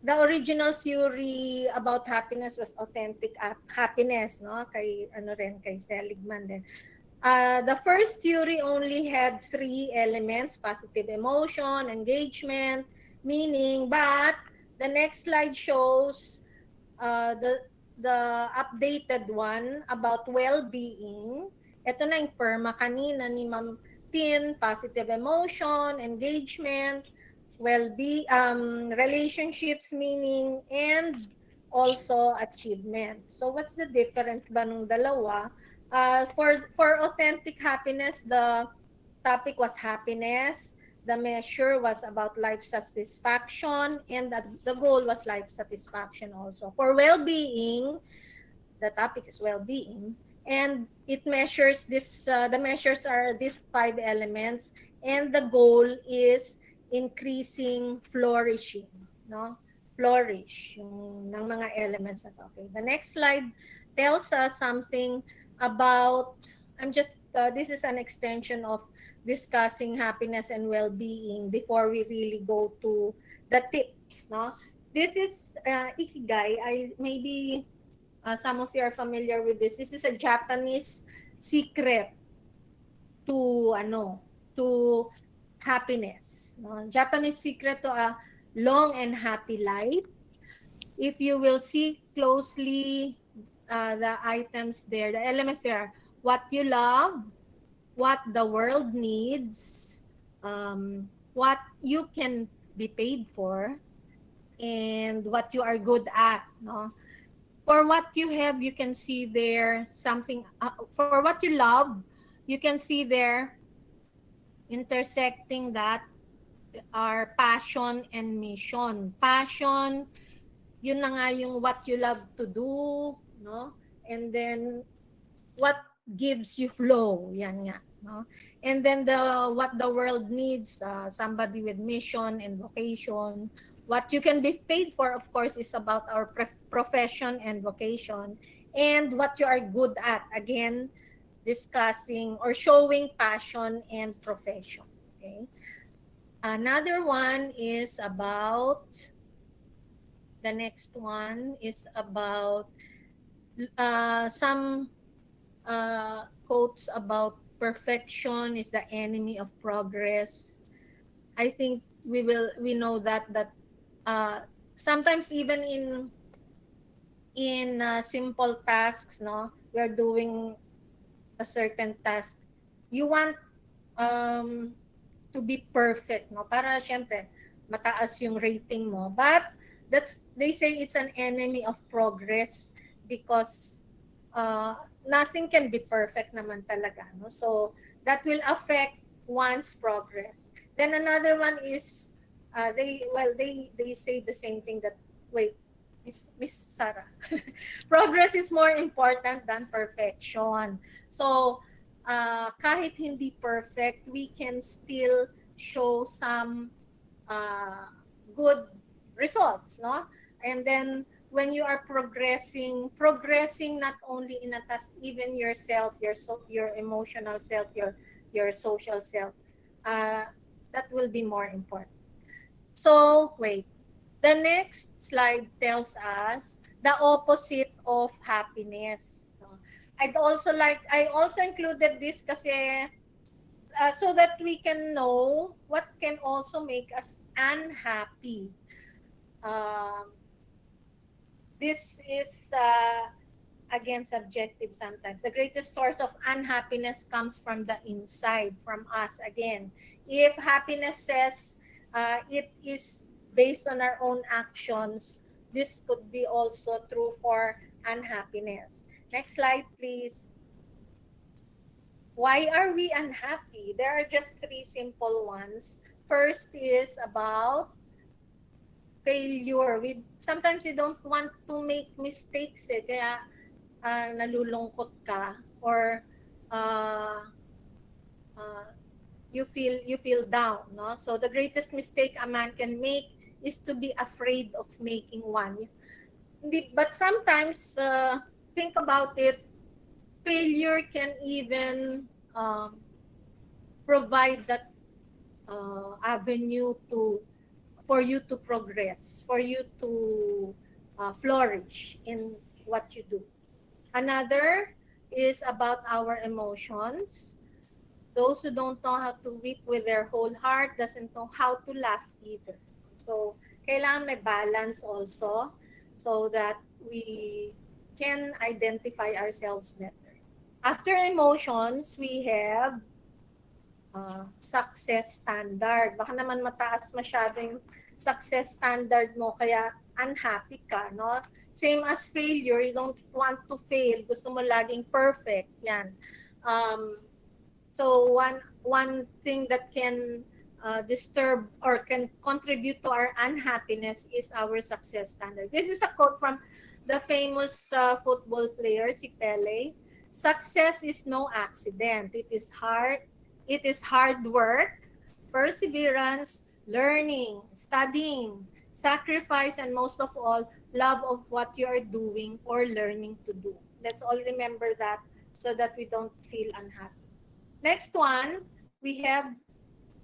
The original theory about happiness was authentic happiness, no? Kay ano rin, kay Seligman din. The first theory only had 3 elements: positive emotion, engagement, meaning. But the next slide shows uh, the the updated one about well-being. Ito na yung PERMA kanina ni Ma'am Tin: positive emotion, engagement, well-being, relationships, meaning, and also achievement. So what's the difference ba nung dalawa? For authentic happiness, the topic was happiness. The measure was about life satisfaction, and the goal was life satisfaction also. For well-being, the topic is well-being, and it measures this. The measures are these 5 elements, and the goal is increasing flourishing. No, flourish yung ng mga elements na to. Okay, the next slide tells us something about. I'm just. This is an extension of discussing happiness and well-being before we really go to the tips. No, this is ikigai. I maybe some of you are familiar with this. This is a Japanese secret to to happiness. No? Japanese secret to a long and happy life. If you will see closely the items there, the elements there, what you love, what the world needs, what you can be paid for, and what you are good at. No? For what you have, you can see there something. For what you love, you can see there intersecting that are passion and mission. Passion, yun na nga yung what you love to do, no? And then what gives you flow, yan nga, no? And then what the world needs, somebody with mission and vocation. What you can be paid for, of course, is about our profession and vocation. And what you are good at, again, discussing or showing passion and profession. Okay. Another one is about, the next one is about some quotes about perfection is the enemy of progress. I think we know that sometimes even in simple tasks, no, we're doing a certain task. You want um, to be perfect, no? Para syempre mataas yung rating mo. But they say it's an enemy of progress because nothing can be perfect naman talaga, no? So that will affect one's progress. Then another one is they say the same thing that wait, Miss Sarah. Progress is more important than perfection. So kahit hindi perfect, we can still show some uh, good results, no? And then when you are progressing not only in a task, even yourself, your emotional self, your social self, uh, that will be more important. So wait, the next slide tells us the opposite of happiness. No? I also included this kasi so that we can know what can also make us unhappy. Um, this is again subjective sometimes. The greatest source of unhappiness comes from the inside, from us again. If happiness says it is based on our own actions, this could be also true for unhappiness. Next slide, please. Why are we unhappy? There are just three simple ones. First is about failure. Sometimes we don't want to make mistakes kaya nalulungkot ka or uh, uh, you feel down, no? So the greatest mistake a man can make is to be afraid of making one. But sometimes think about it, failure can even provide that avenue to for you to progress, for you to flourish in what you do. Another is about our emotions. Those who don't know how to weep with their whole heart doesn't know how to laugh either. So, kailangan may balance also so that we can identify ourselves better. After emotions, we have success standard. Baka naman mataas masyado yung success standard mo kaya unhappy ka, no? Same as failure, you don't want to fail. Gusto mo laging perfect. Yan. So one thing that can disturb or can contribute to our unhappiness is our success standard. This is a quote from the famous football player, si Pele. Success is no accident. It is hard work, perseverance, learning, studying, sacrifice, and most of all, love of what you are doing or learning to do. Let's all remember that so that we don't feel unhappy. Next one, we have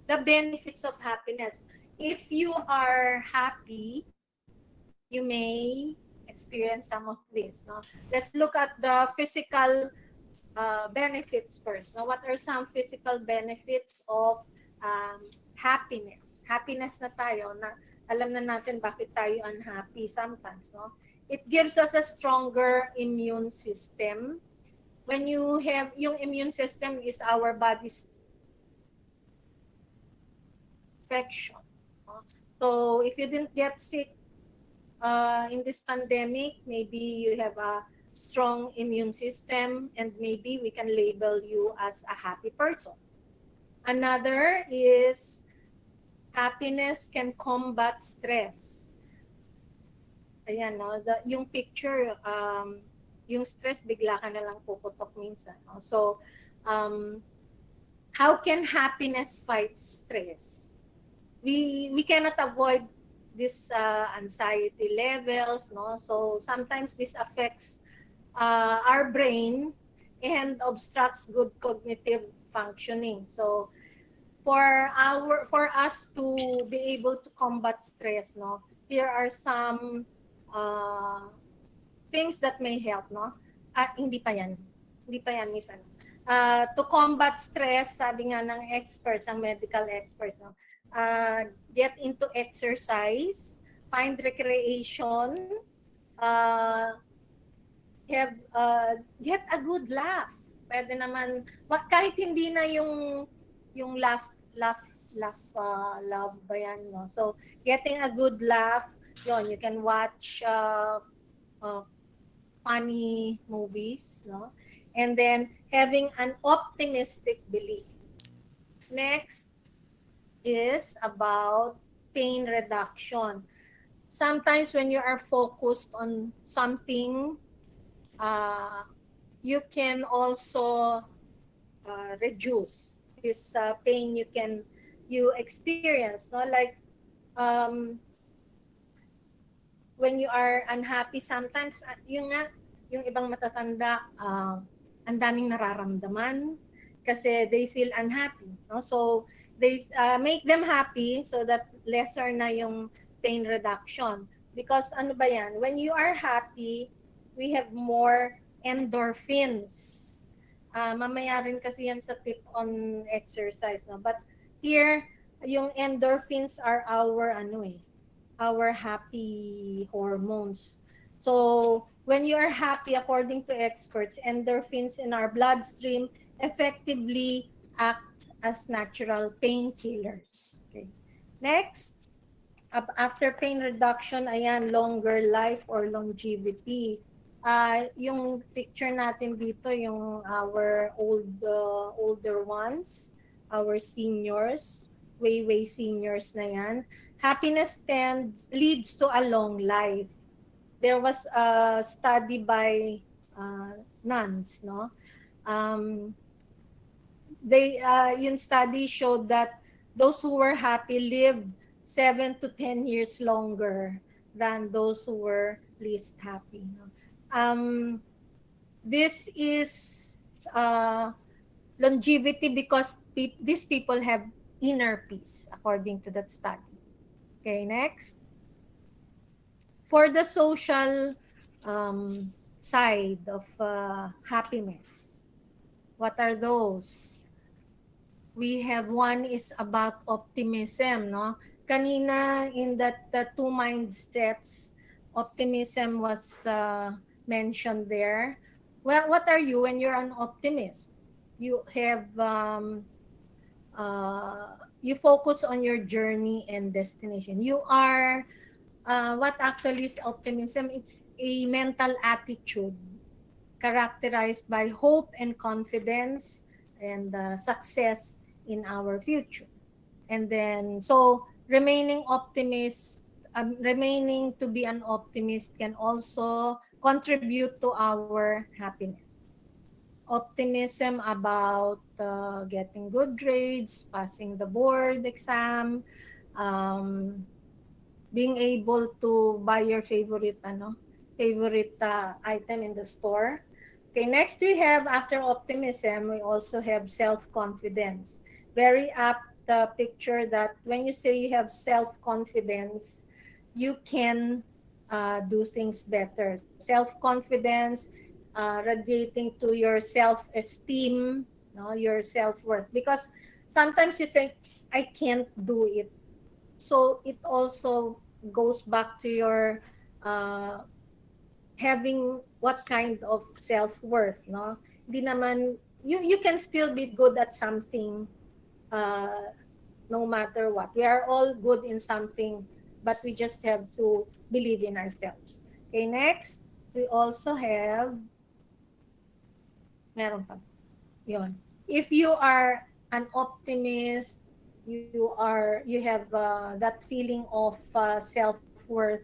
the benefits of happiness. If you are happy, you may experience some of this. No? Let's look at the physical benefits first. Now, what are some physical benefits of happiness? Happiness na tayo, na alam na natin bakit tayo unhappy sometimes. No? It gives us a stronger immune system. When you have, yung immune system is our body's infection. So if you didn't get sick in this pandemic, maybe you have a strong immune system and maybe we can label you as a happy person. Another is happiness can combat stress. Ayan, no? Yung picture, yung stress, bigla ka na lang puputok minsan. No? So, how can happiness fight stress? We cannot avoid this anxiety levels, no? So sometimes this affects our brain and obstructs good cognitive functioning. So for us to be able to combat stress, no, here are some things that may help, no? Hindi pa yan. Hindi pa yan, Miss. To combat stress, sabi nga ng experts, ang medical experts, no? Get into exercise, find recreation, get a good laugh. Pwede naman, kahit hindi na yung love ba yan, no? So, getting a good laugh, you can watch funny movies, no? And then having an optimistic belief. Next is about pain reduction. Sometimes when you are focused on something, you can also reduce this pain you experience, no? Like when you are unhappy sometimes, yung ibang matatanda, ang daming nararamdaman kasi they feel unhappy, no? So they make them happy so that lesser na yung pain reduction. Because ano ba yan, when you are happy, we have more endorphins. Mamaya rin kasi yan sa tip on exercise, no? But here, yung endorphins are our happy hormones. So when you are happy, according to experts, endorphins in our bloodstream effectively act as natural painkillers. Okay. Next, After pain reduction, ayan, longer life or longevity. Yung picture natin dito, yung our older ones, our seniors, way seniors na yan. Happiness leads to a long life. There was a study by nuns, no? Um, yung study showed that those who were happy lived 7 to 10 years longer than those who were least happy. No? This is uh, longevity because these people have inner peace, according to that study. Okay, next. For the social side of happiness, what are those? We have one is about optimism, no? Kanina in that two mindsets, optimism was mentioned there. Well, what are you when you're an optimist? You have you focus on your journey and destination. You are what actually is optimism? It's a mental attitude characterized by hope and confidence and success in our future. And then, so remaining to be an optimist can also contribute to our happiness. Optimism about getting good grades, passing the board exam, um, being able to buy your favorite item in the store. Okay, next we have, after optimism, we also have self-confidence. Very apt picture that when you say you have self-confidence, you can do things better. Self-confidence radiating to your self-esteem, no, your self-worth. Because sometimes you say, I can't do it, so it also goes back to your uh, having what kind of self-worth, no? Hindi naman, you can still be good at something uh, no matter what. We are all good in something, but we just have to believe in ourselves. Okay, next, we also have, meron pa, yun. If you are an optimist, you have that feeling of self-worth,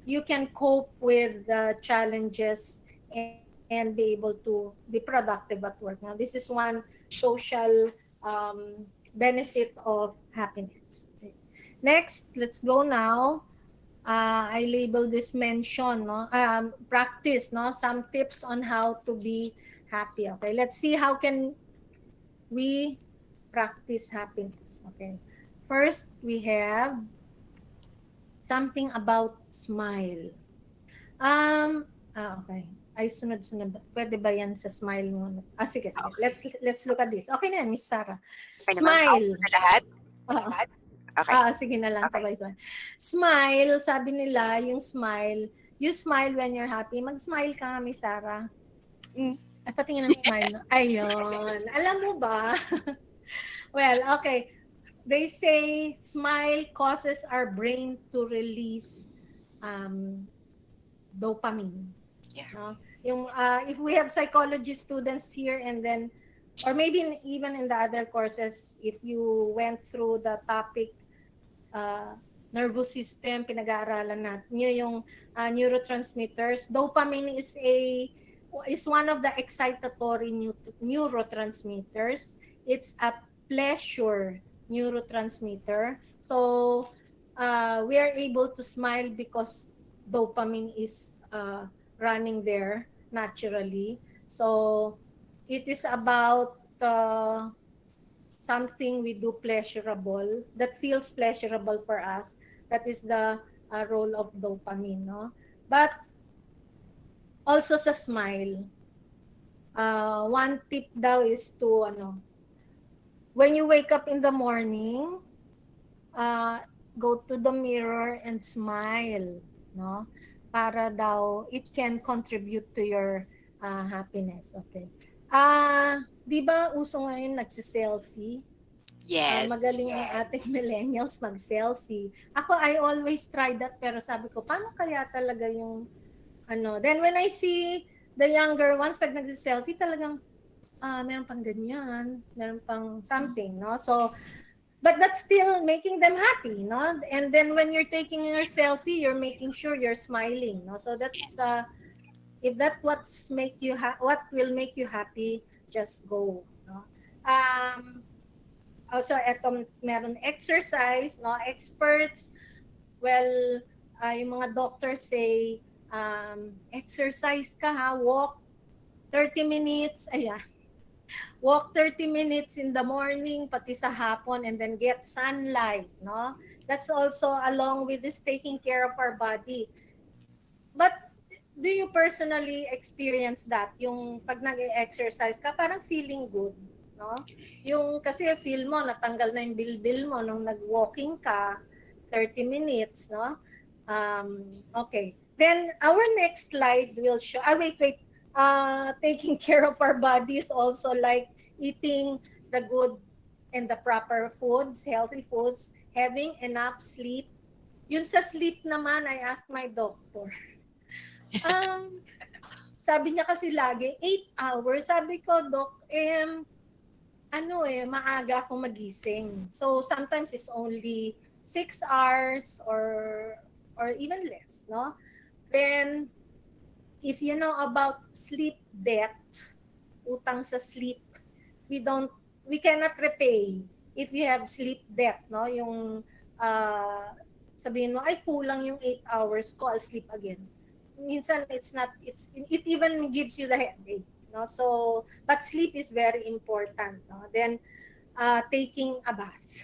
you can cope with the challenges and be able to be productive at work. Now, this is one social benefit of happiness. Okay. Next, let's go now. I label this mention, no? Practice, no? Some tips on how to be happy. Okay, let's see how can we practice happiness. Okay, first we have something about smile. Okay. Ay, sunod-sunod. Pwede ba yan sa smile mo? Sige. Okay. Let's look at this. Okay na, Miss Sarah. Okay naman? Okay Smile. na lahat? Oo. Okay. Sige na lang, sabay-sabay. Smile, sabi nila, yung smile, you smile when you're happy. Mag-smile ka nga, Miss Sarah. Ay, patingin ng smile. No? Ayun. Alam mo ba? Well, okay. They say smile causes our brain to release um, dopamine. Yeah. No? Yung if we have psychology students here, and then or maybe even in the other courses, if you went through the topic uh, nervous system, pinag-aaralan natin yung neurotransmitters. Dopamine is one of the excitatory neurotransmitters. It's a pleasure neurotransmitter. So we are able to smile because dopamine is running there naturally. So it is about something we do pleasurable, that feels pleasurable for us. That is the role of dopamine, no? But also sa smile, one tip daw is to when you wake up in the morning, uh, go to the mirror and smile, no? Para daw it can contribute to your happiness. Okay. Di ba uso ngayon nagsi-selfie? Yes. magaling ang ating millennials mag-selfie. Ako, I always try that, pero sabi ko, paano kaya talaga yung ano? Then when I see the younger ones, pag nag-selfie, talagang, meron pang ganyan, meron pang something, no? So, but that's still making them happy, no? And then when you're taking your selfie, you're making sure you're smiling, no? So that's, Yes. if that what will make you happy, just go, no? Um, Also, eto, meron exercise, no? Experts, well, yung mga doctors say, exercise ka ha, walk 30 minutes, ayan, walk 30 minutes in the morning, pati sa hapon, and then get sunlight, no? That's also along with this taking care of our body. But do you personally experience that? Yung pag nag-exercise ka, parang feeling good, no? Yung kasi feel mo, natanggal na yung bilbil mo nung nag-walking ka, 30 minutes, no? Okay. Then our next slide will show, wait. Taking care of our bodies also like eating the good and the proper foods, healthy foods, having enough sleep. Yun sa sleep naman, I asked my doctor. Um, Sabi niya kasi lagi, 8 hours. Sabi ko, Doc, maaga akong magising. So, sometimes it's only 6 hours or even less, no? Then, if you know about sleep debt, utang sa sleep, we cannot repay if you have sleep debt, no? Yung, sabihin mo, ay, kulang yung 8 hours ko, I'll sleep again. Minsan, it even gives you the headache, no? So, but sleep is very important, no? Then, taking a bath.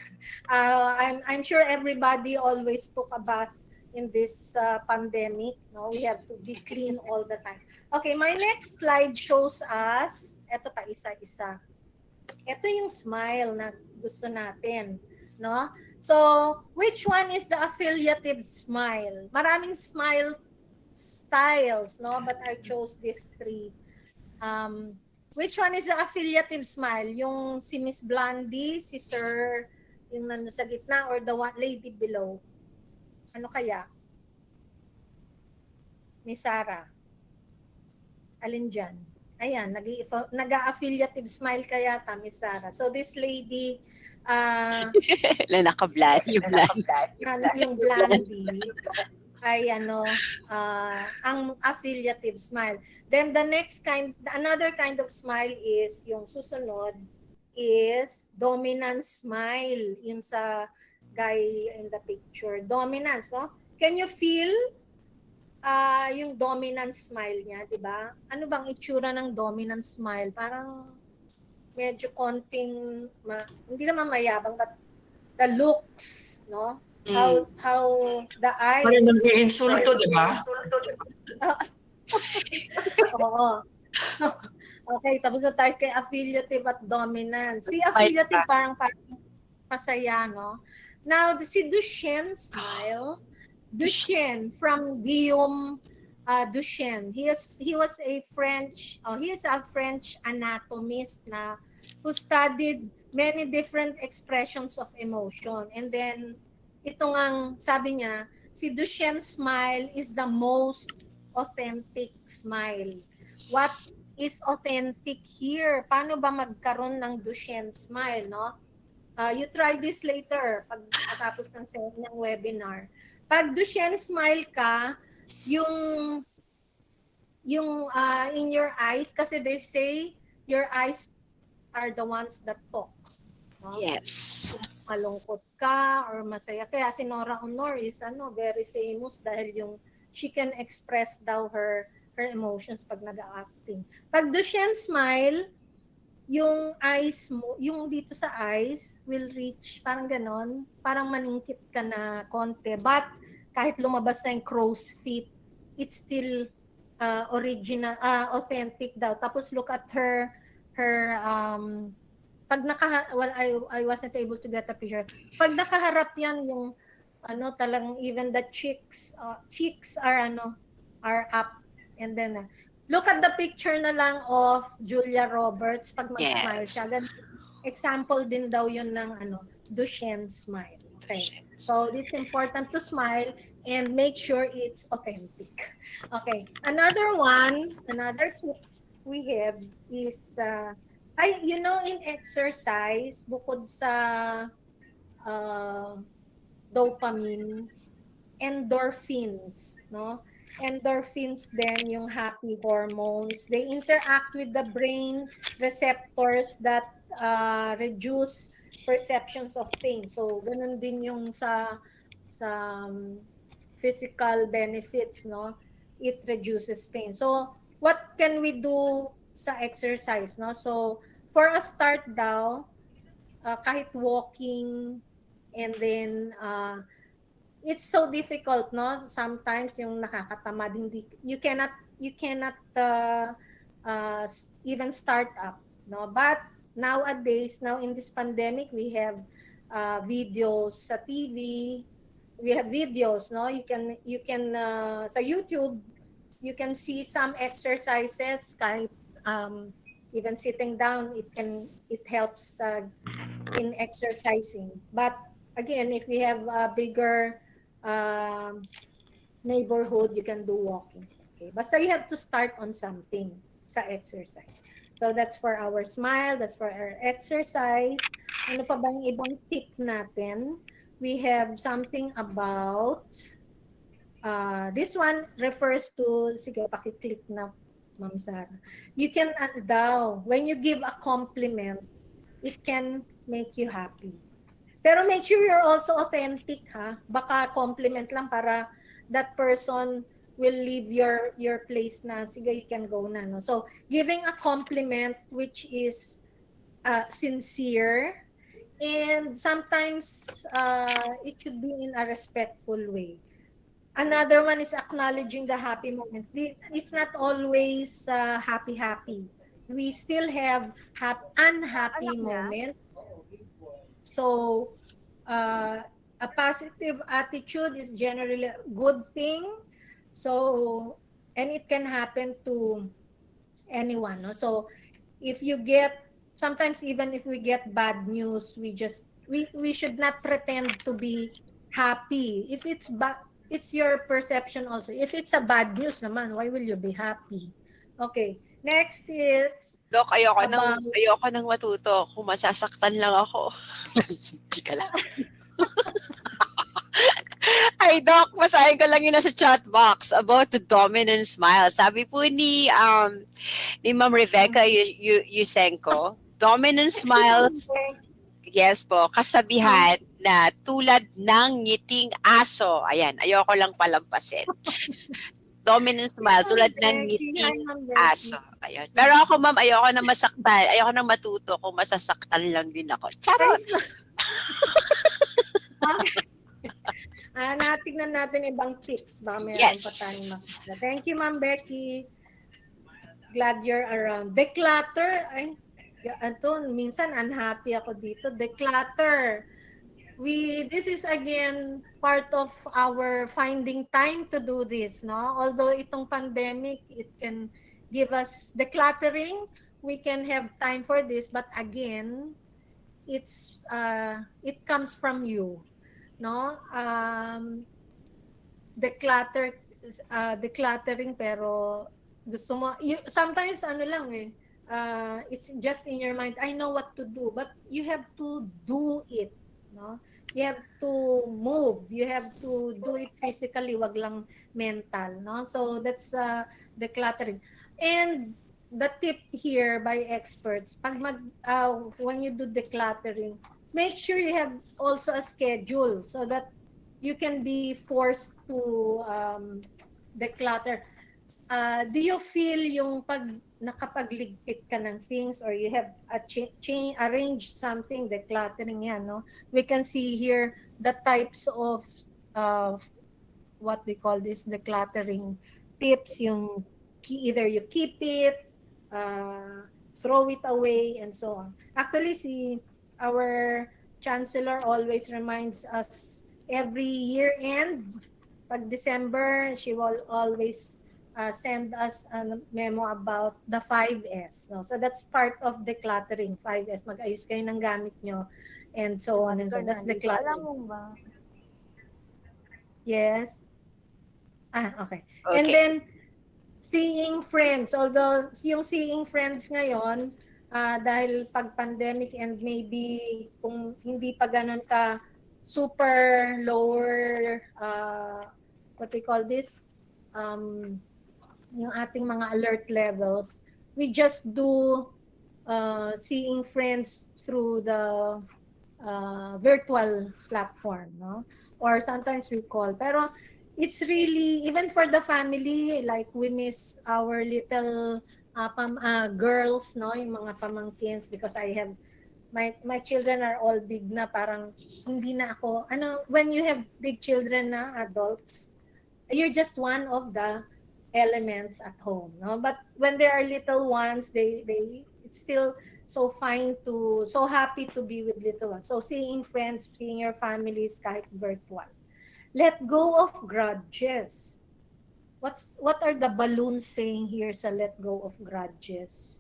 I'm sure everybody always took a bath in this pandemic. No, we have to be clean all the time. Okay, my next slide shows us. Ito pa isa-isa. Ito yung smile na gusto natin, no? So, which one is the affiliative smile? Maraming smile styles, no? But I chose these three. Which one is the affiliative smile? Yung si Miss Blondie, si Sir, yung nando sa gitna, or the one lady below? Ano kaya? Miss Sarah. Alin dyan? Ayan, nag-affiliative smile kaya ta, Miss Sarah. So this lady, Naka-blind, yung blind. yung Blondie, ay ang affiliative smile. Then the next another kind of smile is yung susunod is dominant smile. Yun sa guy in the picture. Dominance, no? Can you feel yung dominant smile niya, di ba? Ano bang itsura ng dominant smile? Parang medyo konting, hindi naman mayabang, but the looks, no? How the eyes. Parang nag-iinsulto, di ba? Oo. Okay, tapos na tayo kay affiliative at dominant. Si affiliative parang masaya, no? Now, si Duchenne smile, Duchenne from Guillaume Duchenne. He is a French anatomist na who studied many different expressions of emotion. And then ito ngang sabi niya, si Duchenne smile is the most authentic smile. What is authentic here? Paano ba magkaroon ng Duchenne smile, no? You try this later pag matapos ng webinar. Pag Duchenne smile ka, yung in your eyes, kasi they say your eyes are the ones that talk. No? Yes. Kung malungkot ka or masaya. Kaya si Nora Honor is very famous dahil she can express daw her emotions pag nag-acting. Pag Duchenne smile, yung eyes mo, yung dito sa eyes will reach, parang ganon, parang maningkit ka na konti. But kahit lumabas na yung crow's feet, it's still original, authentic daw. Tapos look at her pag I wasn't able to get a picture. Pag nakaharap yan yung talagang even the cheeks are up, and then look at the picture na lang of Julia Roberts pag mag-smile siya. example din daw yun ng Duchenne smile. Okay. So it's important to smile and make sure it's authentic. Okay. Another tip we have is in exercise bukod sa uh, dopamine, endorphins, no? Endorphins then yung happy hormones. They interact with the brain receptors that reduce perceptions of pain. So ganun din yung sa physical benefits, no? It reduces pain. So what can we do sa exercise, no? So for a start daw, kahit walking and then it's so difficult, no? Sometimes yung nakakatamad, hindi you cannot even start up, no? But nowadays, now in this pandemic, we have videos sa TV, we have videos, no? You can sa YouTube, you can see some exercises kahit even sitting down, it helps in exercising. But again, if we have a bigger um, neighborhood, you can do walking. Okay, basta you have to start on something sa exercise. So that's for our smile, that's for our exercise. Ano pa bang ibang tip natin? We have something about this one refers to, sige, paki-click na, Ma'am Sarah. You can daw, when you give a compliment, it can make you happy. Pero make sure you're also authentic, ha? Baka compliment lang para that person will leave your place na, sige, you can go na, no? So, giving a compliment which is sincere, and sometimes it should be in a respectful way. Another one is acknowledging the happy moments. It's not always happy. We still have unhappy moments. So, a positive attitude is generally a good thing. So, and it can happen to anyone. No? So, if you get, sometimes even if we get bad news, we should not pretend to be happy. If it's it's your perception also. If it's a bad news naman, why will you be happy? Okay. Next is Dok, about ayoko nang matuto kung masasaktan lang ako. Chika lang. Ay, Doc, basahin ko lang yun nasa chat box about the dominant smile. Sabi po ni Ma'am Rebecca Yusenko, dominant smiles, yes po, kasabihan na tulad ng ngiting aso. Ayan, ayoko lang palampasin. Dominant smile, tulad ng ngiting aso. Ayan. Pero ako, ma'am, ayoko na masaktan. Ayoko na matuto kung masasaktan lang din ako. Charot! Natignan natin ibang tips. Baka meron pa tayong makita. Thank you, Ma'am Becky. Glad you're around. Declutter. Ay, minsan unhappy ako dito. Declutter. This is again part of our finding time to do this, no? Although itong pandemic, it can give us decluttering. We can have time for this, but again, it comes from you, no? Decluttering, pero gusto mo sometimes lang it's just in your mind, I know what to do, but you have to do it, no? You have to move, you have to do it physically, wag lang mental, no? So that's decluttering. And the tip here by experts, when you do decluttering, make sure you have also a schedule so that you can be forced to declutter. Do you feel yung pag nakapagligpit ka ng things, or you have arranged something, decluttering yan, no? We can see here the types of what we call this decluttering tips, yung either you keep it, throw it away, and so on. Actually, our chancellor always reminds us every year end, pag December, she will always send us a memo about the 5S. No? So that's part of decluttering, 5S. Mag-ayos kayo ng gamit nyo and so on and so. That's Nandito. Alam decluttering. mo ba? Yes. Okay. And Okay. then, seeing friends. Although, yung seeing friends ngayon, dahil pag pandemic and maybe kung hindi pa ganun ka super lower, what we call this, um, yung ating mga alert levels, we just do seeing friends through the virtual platform, no? Or sometimes we call. Pero it's really, even for the family, like we miss our little girls, no? Yung mga pamangkins, because I have, my children are all big na, parang hindi na ako, when you have big children na, adults, you're just one of the elements at home, no? But when there are little ones, they it's still so fine to, so happy to be with little ones. So seeing friends, seeing your families kahit virtual. Let go of grudges. What are the balloons saying here sa let go of grudges?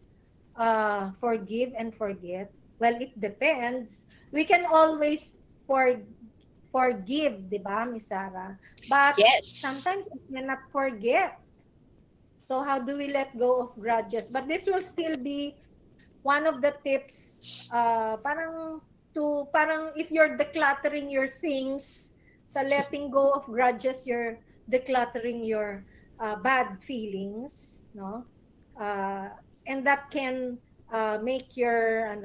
Forgive and forget. Well, it depends. We can always for forgive, di ba, Miss Sarah? But Yes. sometimes we cannot forget. So how do we let go of grudges? But this will still be one of the tips, parang if you're decluttering your things, sa letting go of grudges, you're decluttering your bad feelings, no? Uh, and that can make your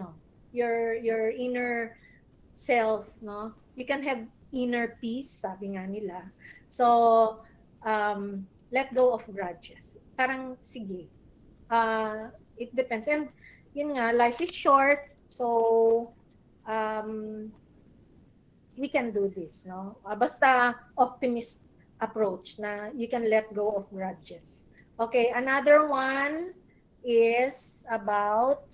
inner self, no? You can have inner peace, sabi nga nila. So, let go of grudges. Parang, sige. It depends. And, yun nga, life is short. So, um, we can do this, no? Basta optimist approach na you can let go of grudges. Okay, another one is about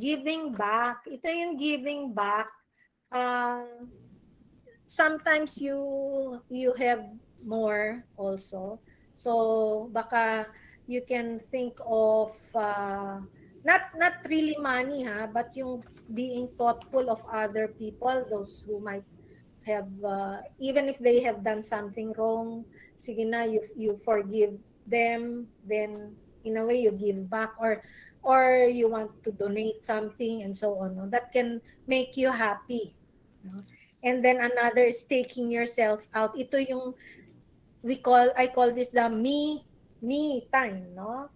giving back. Ito yung giving back. Um, Sometimes you have more also. So baka you can think of not really money, ha, but yung being thoughtful of other people, those who might have even if they have done something wrong, sige na, you forgive them, then in a way you give back, or you want to donate something and so on, no? That can make you happy, no? And then another is taking yourself out. Ito yung I call this the me time, no?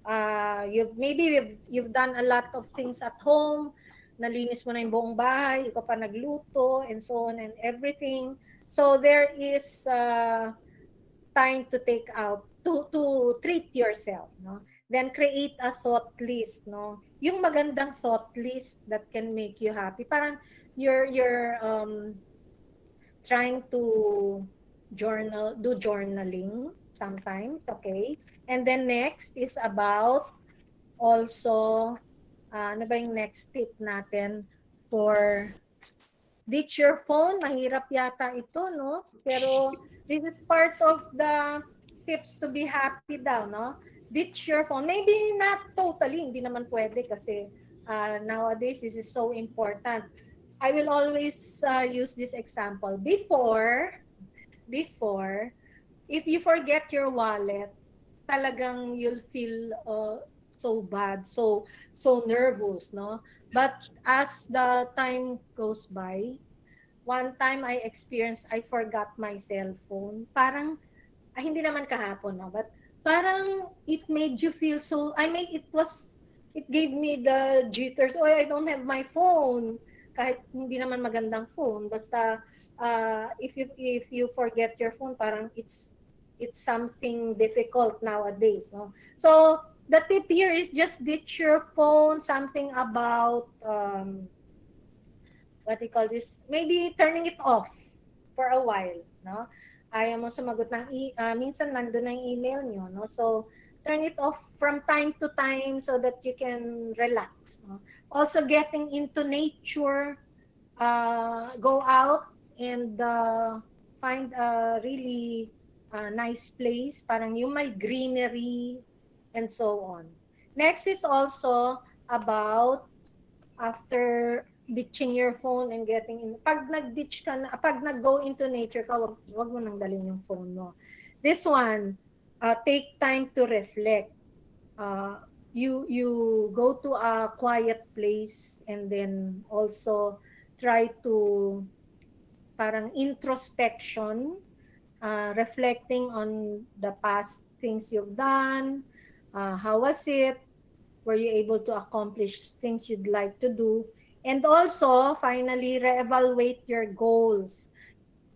You've done a lot of things at home, nalinis mo na yung buong bahay, ikaw pa nagluto, and so on and everything. So there is time to take out, to treat yourself, no? Then create a thought list, no? Yung magandang thought list that can make you happy. Parang you're trying to do journaling sometimes, okay? And then next is about also, ano ba yung next tip natin for ditch your phone? Mahirap yata ito, no? Pero this is part of the tips to be happy daw, no? Ditch your phone. Maybe not totally, hindi naman pwede kasi nowadays this is so important. I will always use this example. Before, if you forget your wallet, talagang you'll feel so bad, so nervous, no? But as the time goes by, one time I experienced, I forgot my cell phone. Parang, hindi naman kahapon, no? But parang it made you feel so, it gave me the jitters. Oh, I don't have my phone. Kahit hindi naman magandang phone. Basta, if you forget your phone, parang it's something difficult nowadays, no? So, the tip here is just ditch your phone, something about, what do you call this, maybe turning it off for a while, no? Ayaw mo sumagot ng minsan nandun na yung email nyo, no? So turn it off from time to time so that you can relax, no? Also getting into nature, go out and find a really nice place, parang yung may greenery and so on. Next is also about after ditching your phone and getting in. Pag nag-ditch ka na, pag nag-go into nature ka, wag mo nang dalhin yung phone mo. This one, take time to reflect. You go to a quiet place and then also try to parang introspection, reflecting on the past things you've done, how was it, were you able to accomplish things you'd like to do, and also finally reevaluate your goals.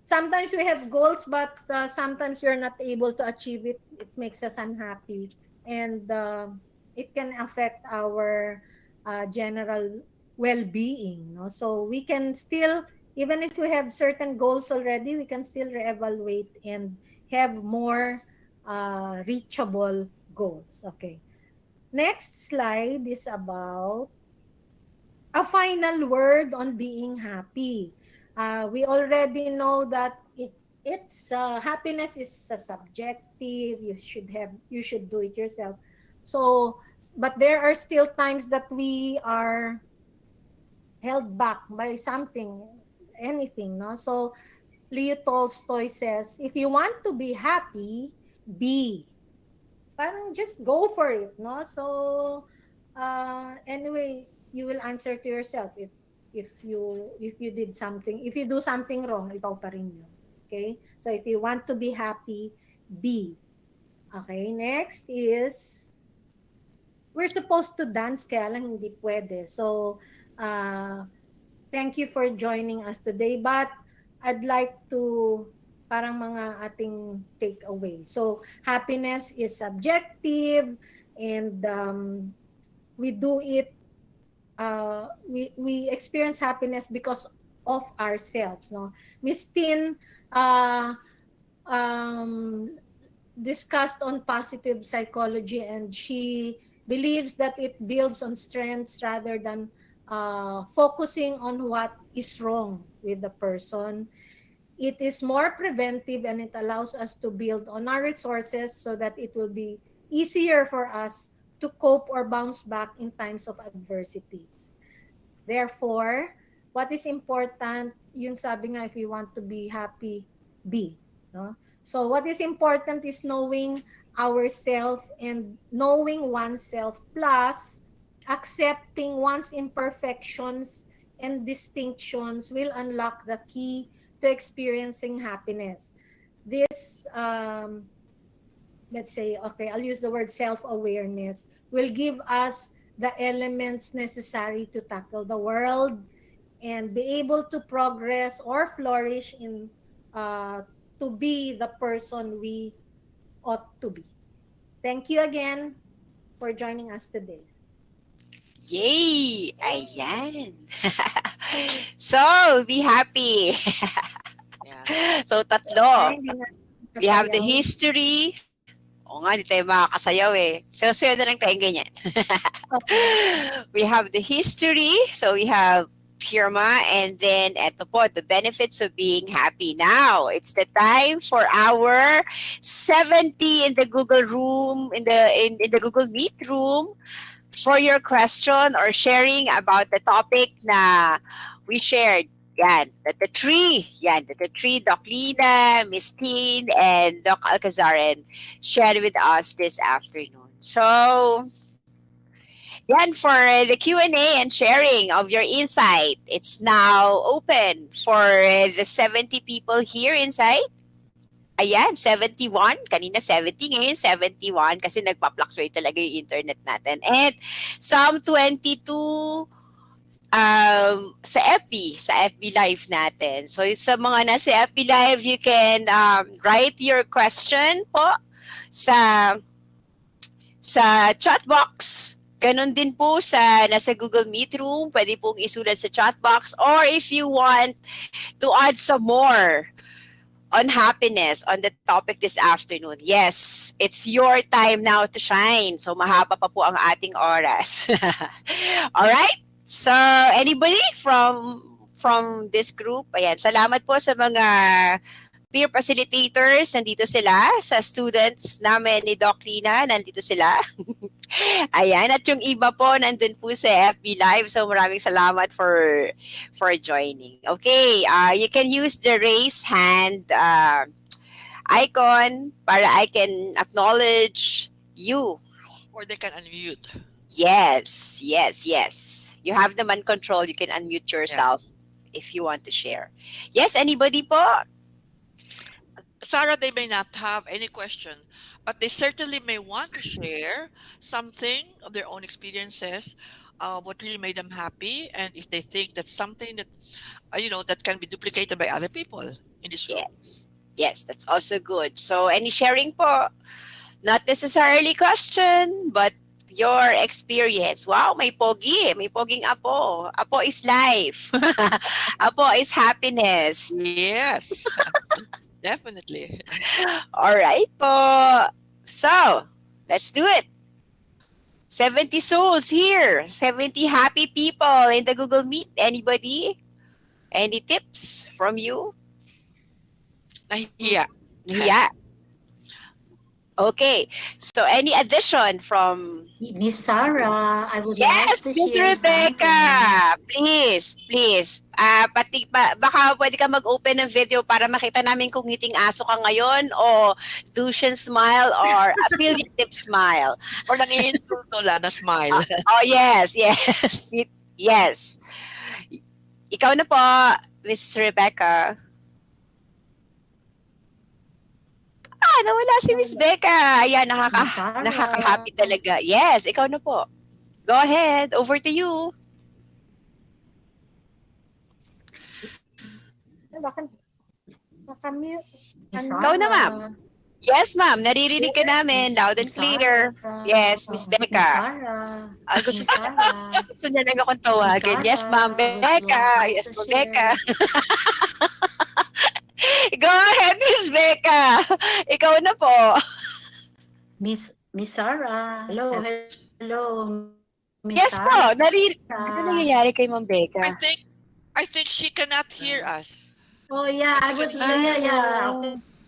Sometimes we have goals, but sometimes we're not able to achieve it. It makes us unhappy, and it can affect our general well-being. No? So we can still, even if we have certain goals already, we can still reevaluate and have more reachable goals. Okay. Next slide is about a final word on being happy. We already know that it's happiness is subjective. You should do it yourself. So, but there are still times that we are held back by something, anything, no? So Leo Tolstoy says, if you want to be happy, be. Parang just go for it, no? So anyway, you will answer to yourself if you did something, if you do something wrong, ikaw pa rin yun. Okay? So if you want to be happy, be. Okay, next is we're supposed to dance kaya lang hindi pwede. So thank you for joining us today, but I'd like to parang mga ating takeaway. So happiness is subjective, and we do it we experience happiness because of ourselves, no? Miss Tin um, discussed on positive psychology, and she believes that it builds on strengths rather than focusing on what is wrong with the person. It is more preventive, and it allows us to build on our resources so that it will be easier for us to cope or bounce back in times of adversities. Therefore, what is important, yung sabi nga, if you want to be happy, be. No? So what is important is knowing ourself and knowing oneself, plus accepting one's imperfections and distinctions will unlock the key to experiencing happiness. This, let's say, okay, I'll use the word self-awareness, will give us the elements necessary to tackle the world and be able to progress or flourish in to be the person we ought to be. Thank you again for joining us today. Yay! Ayan. So, be happy. So, tatlo. We have the history. O nga, di tayo makakasayaw eh. So na lang tayong ganyan. We have the history. So, we have Pirma, and then eto po, the benefits of being happy. Now, it's the time for our 70 in the Google room, in the Google Meet room, for your question or sharing about the topic na we shared. Yan, the three, Doc Lina, Miss Teen, and Doc Alcazaren shared with us this afternoon. So, yan, for the Q&A and sharing of your insight, it's now open for the 70 people here inside. Ayan, 71. Kanina 70, ngayon 71 kasi nagpa-fluctuate talaga yung internet natin. And some 22 sa FB Live natin. So sa mga nasa FB Live, you can write your question po sa chat box. Ganon din po sa nasa Google Meet room, pwede pong isulat sa chat box. Or if you want to add some more on happiness on the topic this afternoon. Yes, it's your time now to shine. So mahaba pa po ang ating oras. All right? So anybody from this group? Ayan, salamat po sa mga peer facilitators, nandito sila. Sa students namin ni Doc Lina, nandito sila. Ayan, at yung iba po, nandun po sa FB Live. So maraming salamat for joining. Okay, you can use the raise hand icon para I can acknowledge you. Or they can unmute. Yes, yes, yes. You have the man control. You can unmute yourself if you want to share. Yes, anybody po? Sarah, they may not have any question, but they certainly may want to share something of their own experiences, what really made them happy, and if they think that's something that, that can be duplicated by other people in this room. Yes. Yes, that's also good. So, any sharing po? Not necessarily question, but your experience. Wow, may pogi. May poging apo. Apo is life. Apo is happiness. Yes, definitely. All right po. So, let's do it. 70 souls here. 70 happy people in the Google Meet. Anybody? Any tips from you? Nahiya. Yeah. Okay. So any addition from Miss Sarah, I would Yes, like to Miss share Rebecca. something. Please. Baka pwede ka mag-open ng video para makita namin kung ngiting aso ka ngayon o Dushan smile or affiliative smile. Or nangiinsulto lang na smile. Oh, yes. Yes. Ikaw na po, Miss Rebecca. Nawala si Miss Becca. Ayan, nakaka-happy talaga. Yes, ikaw na po. Go ahead. Over to you. Nakamute. Ikaw na, ma'am. Yes, ma'am. Naririnig ka namin. Loud and clear. Yes, Miss Becca. Gusto niya lang akong tawagan. Yes, ma'am. Becca. Yes, po, Becca. Go ahead, Miss Becca. Ikaw na po. Miss Sarah. Hello. Miss Yes po. Sarah. Ano nangyayari kay Ma'am Becca? I think she cannot hear us. Oh yeah, I would.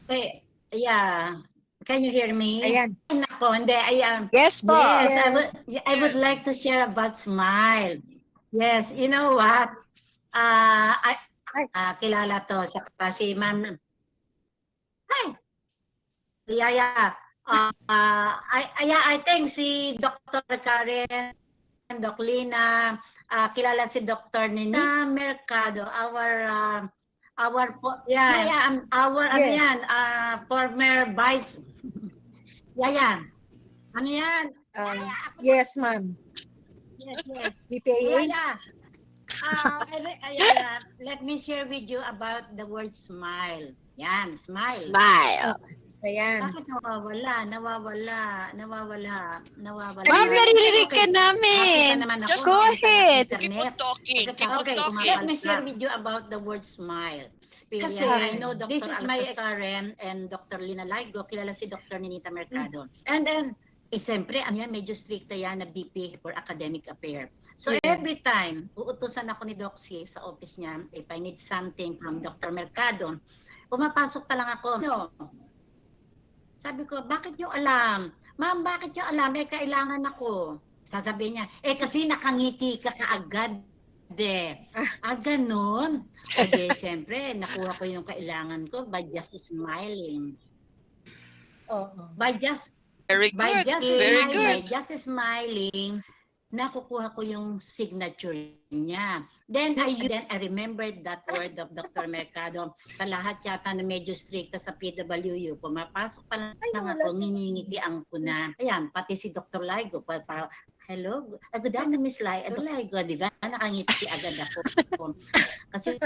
Okay. Yeah. Can you hear me? Ayan. Nako, hindi. Ayan. Yes po. Yes, Yes. I would like to share about smile. Yes, you know what? Kilala to sa si Ma'am. Hi. Yeah. I think si Dr. Karen, Doc Lina, kilala si Dr. Nina Mercado, our former vice. Ano yan? Yes, ma'am. Yes. BPA. Let me share with you about the word smile. Yan, smile. Smile. Ayan. Bakit nawawala? Ma'am, naririnig ka namin. Just go ahead. Keep on talking. Okay, let me share with you about the word smile. Kasi I know Dr. This is my SRM and Dr. Lina Laigo, kilala si Dr. Ninita Mercado. And then, siyempre, medyo stricta yan na BP for academic affair. So every time, uutusan ako ni Doc C sa office niya, if I need something from Dr. Mercado, pumapasok pa lang ako. Sabi ko, bakit nyo alam? Ma'am, bakit nyo alam? Kailangan ako. Sasabihin niya, kasi nakangiti ka kaagad. Ganon. Siyempre, nakuha ko yung kailangan ko by just smiling. By just smiling, nakukuha ko yung signature niya. Then I remembered that word of Dr. Mercado. Sa lahat yata na medyo stricta sa PWU, pumapasok pa lang ako, nginingitian ko na. Ayan, pati si Dr. Laigo, hello, good afternoon, Miss Dr. Laigo, di ba? Nakangiti agad ako. Kasi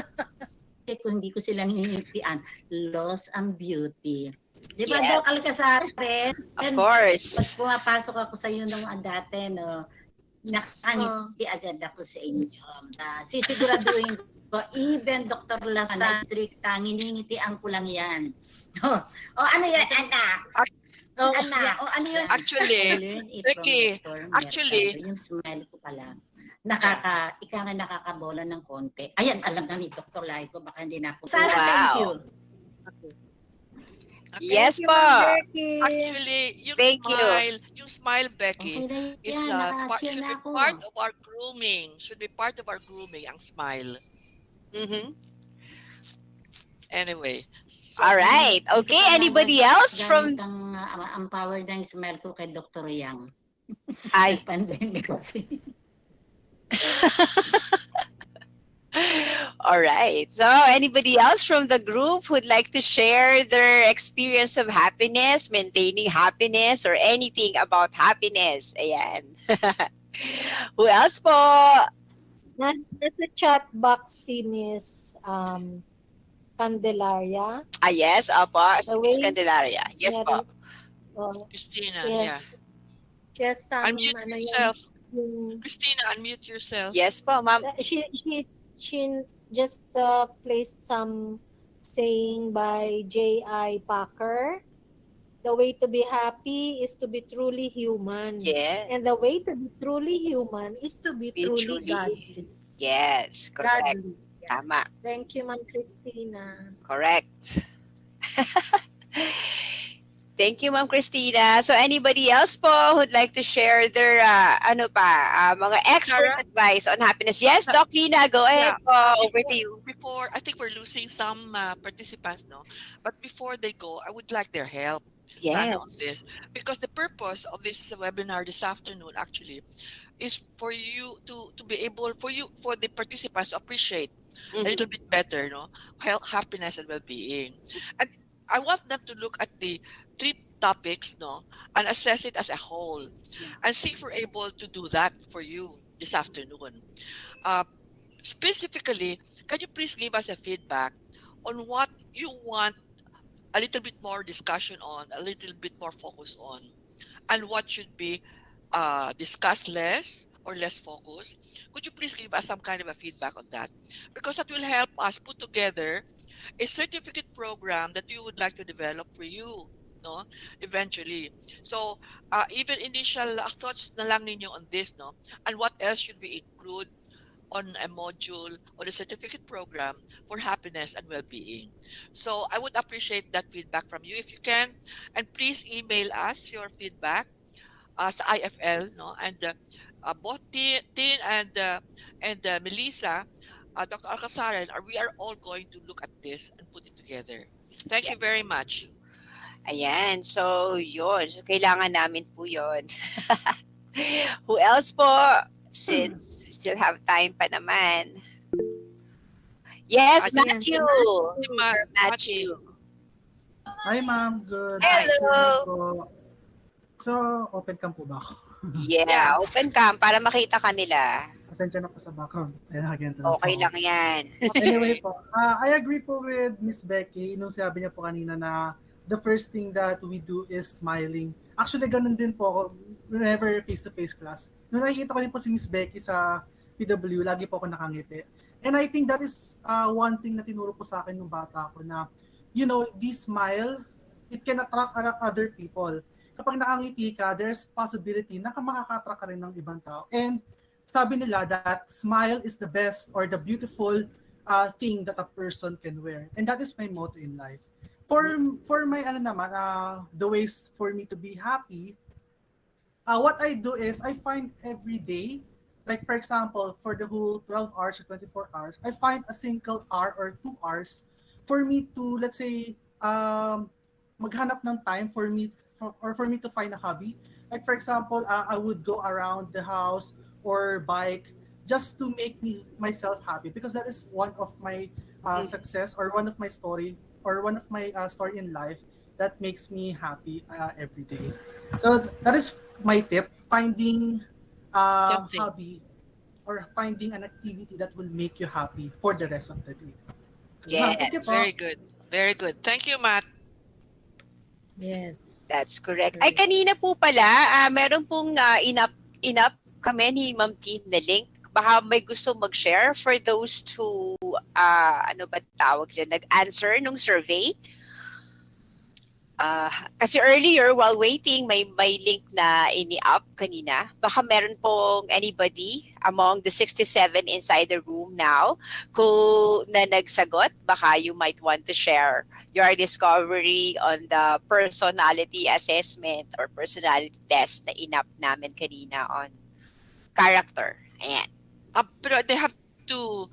kung hindi ko silang ngingitian, loss ang beauty. Di ba, Doc Alcasares? Of course. Pag pumapasok ako sa iyo nung dati, nakangiti agad ako sa inyo. Sisiguraduhin ko, even Dr. Lasana, stricta, nginingitian ko lang yan. Ano yan, anak? Ano yun? Actually, Ricky, yung smile ko pala. Ika nga nakakabola ng konti. Ayan, alam na ni Dr. Laigo, baka hindi na ako. Sarah, thank you. Yes Thank you, Ma'am po. Becky. Actually, Thank you. yung smile, Becky, Okay na is yan, naka-share should be na part ako. of our grooming. Should be part of our grooming, ang smile. Mm-hmm. Anyway, All so right. Hindi ko Okay. pa Anybody else gamit from? ang power ng smile ko kay Dr. Yang. Ay. Nag-pandemic kasi. All right. So, anybody else from the group who'd like to share their experience of happiness, maintaining happiness, or anything about happiness? Ayan. Who else po? Nasa chat box si Miss Candelaria. Yes, opo. The Miss way Candelaria. Yes po. Christina, yes. Just some unmute yourself. Christina, unmute yourself. Yes po, ma'am. She just placed some saying by J.I. Packer. The way to be happy is to be truly human. Yes. And the way to be truly human is to be truly godly. Yes, correct. Godly. Yeah. Tama. Thank you, Ma'am Christina. Correct. Thank you, Ma'am Christina. So anybody else po who'd like to share their mga expert Sarah? advice on happiness? Yes, Doc Lina, go ahead po. Over to you. Before, I think we're losing some participants, no? But before they go, I would like their help. Sana on this. Yes. Because the purpose of this webinar this afternoon actually is for you to be able, for the participants to appreciate a little bit better, no? Health, happiness, and well-being. And I want them to look at the 3 topics, no, and assess it as a whole, and see if we're able to do that for you this afternoon. Specifically, can you please give us a feedback on what you want a little bit more discussion on, a little bit more focus on, and what should be discussed less or less focused? Could you please give us some kind of a feedback on that? Because that will help us put together a certificate program that you would like to develop for you, no, eventually. So even initial thoughts na lang ninyo on this, no, and what else should we include on a module or a certificate program for happiness and well-being. So I would appreciate that feedback from you if you can, and please email us your feedback sa IFL, no, and both Tin and Melissa, Dr. Alcasaran, we are all going to look at this and put it together. Thank you very much. Ayan. So, yun. So, kailangan namin po yun. Who else po? Since we still have time pa naman. Yes, Matthew. Sir Matthew. Hi, ma'am. Good Hello. afternoon po. So, open cam po ba ako? Yeah, open cam para makita ka nila. Pasensya na po sa background. Ayan, ganito Okay lang yan. Anyway po, I agree po with Miss Becky nung sabi niya po kanina na the first thing that we do is smiling. Actually, ganun din po ako whenever face-to-face class. Nung nakikita ko din po si Miss Becky sa PWU, lagi po ako nakangiti. And I think that is one thing na tinuro po sa akin nung bata ako na, you know, this smile, it can attract other people. Kapag nakangiti ka, there's possibility na makaka-attract ka rin ng ibang tao. And sabi nila that smile is the best or the beautiful thing that a person can wear. And that is my motto in life. For my the ways for me to be happy, what I do is I find every day, like for example, for the whole 12 hours or 24 hours, I find a single hour or 2 hours for me to, let's say, maghanap ng time for me to find a hobby. Like for example, I would go around the house or bike just to make myself happy, because that is one of my success or one of my story in life that makes me happy every day. So that is my tip: finding a hobby or finding an activity that will make you happy for the rest of the day. Yes. Very good. Very good. Thank you, Matt. Yes. That's correct. Ay, kanina po pala, meron pong in-up kami ni Ma'am Tin na link. Baka may gusto mag-share for those who, ano ba tawag dyan, nag-answer nung survey. Kasi earlier, while waiting, may link na ini-up kanina. Baka meron pong anybody among the 67 inside the room now who na nagsagot. Baka you might want to share your discovery on the personality assessment or personality test na in-up namin kanina on character. Ayan. Pero they have to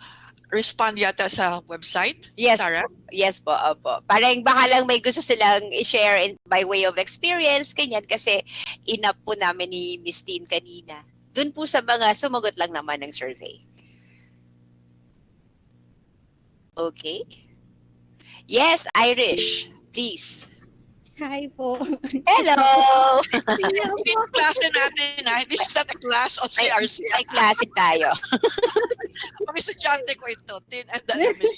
respond yata sa website, Yes Sarah? po. Yes po, opo. Parang baka lang may gusto silang i-share by way of experience, ganyan, kasi inap po namin ni Miss Teen kanina. Doon po sa mga sumagot lang naman ng survey. Okay. Yes, Irish. Please. Hi po. Hello! Hello Hindi po. yung klase natin, ha? This is not a class of CRC. May klase tayo. Mga estudyante ko ito, Tin and Melissa.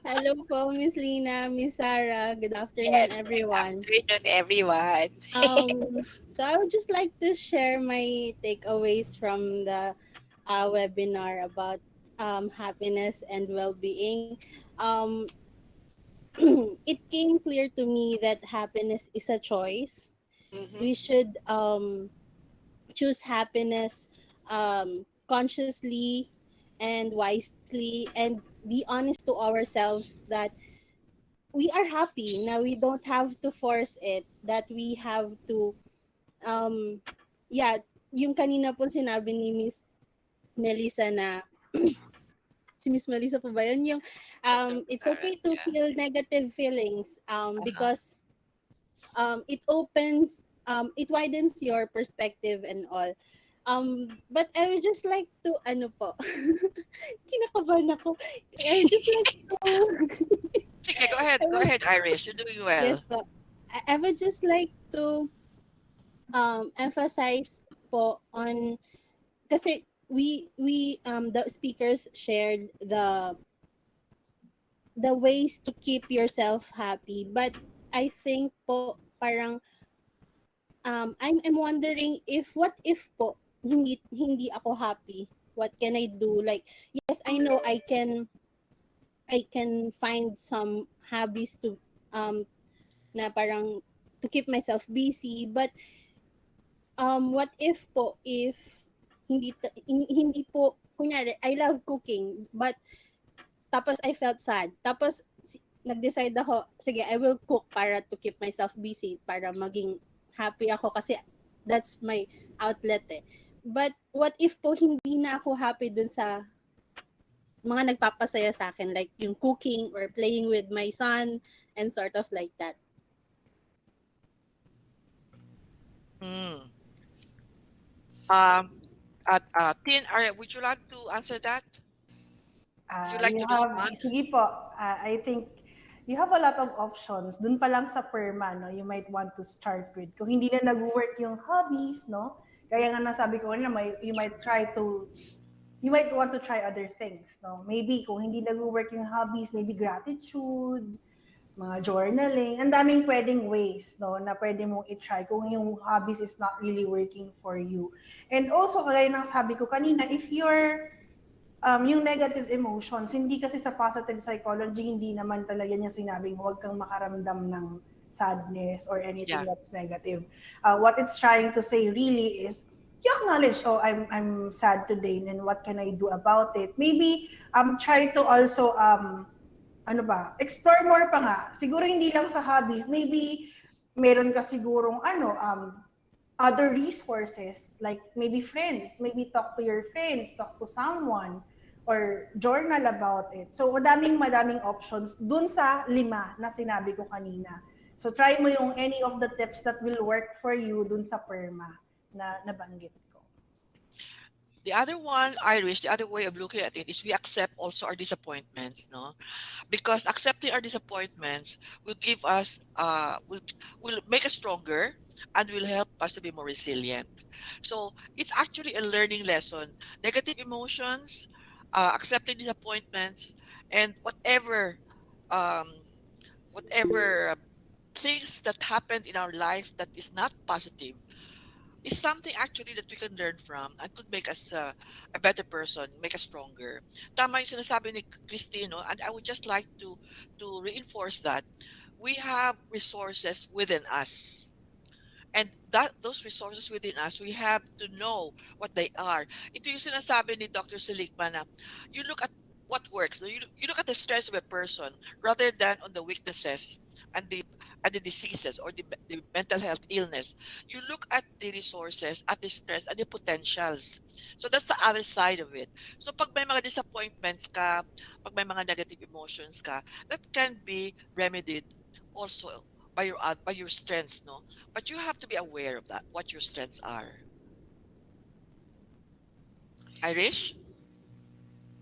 Hello po, Miss Lina, Miss Sarah. Good afternoon, Yes, good everyone. afternoon, everyone. So I would just like to share my takeaways from the webinar about happiness and well-being. Um, it came clear to me that happiness is a choice. We should choose happiness consciously and wisely, and be honest to ourselves that we are happy. Now we don't have to force it, that we have to um yeah, yung kanina po sinabi ni Miss Melissa na si Miss Melissa po ba yun? Yung it's okay to feel negative feelings because it opens it widens your perspective and all. But I would just like to ano po. Kinakabahan ako. I would just like to Sige, go ahead. Go ahead, Irish. You're doing well. yes po. I would just like to emphasize po on kasi we the speakers shared the ways to keep yourself happy, but I think po parang I'm wondering if what if po hindi ako happy, what can I do? Like yes, I know I can find some hobbies to na parang to keep myself busy, but what if po if hindi po kunyari I love cooking, but tapos I felt sad, tapos nag-decide ako sige I will cook para to keep myself busy, para maging happy ako kasi that's my outlet eh. But what if po hindi na ako happy dun sa mga nagpapasaya sa akin, like yung cooking or playing with my son and sort of like that. Tin, would you like to answer that? Would you like You to have, respond? sige po, I think you have a lot of options. Dun pa lang sa PERMA, no, you might want to start with. Kung hindi na nag-work yung hobbies, no, kaya nga nasabi ko na you might want to try other things, no. Maybe kung hindi nag-work yung hobbies, maybe gratitude, mga journaling, ang daming pwedeng ways, no, na pwede mong i-try kung yung hobbies is not really working for you. And also, kagaya ng sabi ko kanina, if you're yung negative emotions, hindi kasi sa positive psychology, hindi naman talaga niya sinabing huwag kang makaramdam ng sadness or anything that's negative. What it's trying to say really is, you acknowledge, oh, I'm sad today, and what can I do about it? Maybe try to also explore more pa nga. Siguro hindi lang sa hobbies, maybe meron ka sigurong other resources, like maybe friends, maybe talk to your friends, talk to someone, or journal about it. So, madaming options dun sa 5 na sinabi ko kanina. So, try mo yung any of the tips that will work for you dun sa PERMA na nabanggit ko. The other one, Irish, the other way of looking at it is we accept also our disappointments, no? Because accepting our disappointments will give us, will make us stronger and will help us to be more resilient. So it's actually a learning lesson. Negative emotions, accepting disappointments, and whatever things that happened in our life that is not positive is something actually that we can learn from and could make us a better person, make us stronger. Tama yung sinasabi ni Christine, no? And I would just like to reinforce that we have resources within us. And that those resources within us, we have to know what they are. Ito yung sinasabi ni Dr. Seligman na you look at what works. No? You look at the strengths of a person rather than on the weaknesses and the diseases or the mental health illness. You look at the resources, at the strengths, and the potentials. So that's the other side of it. So pag may mga disappointments ka, pag may mga negative emotions ka, that can be remedied also by your strengths, no? But you have to be aware of that, what your strengths are. Irish?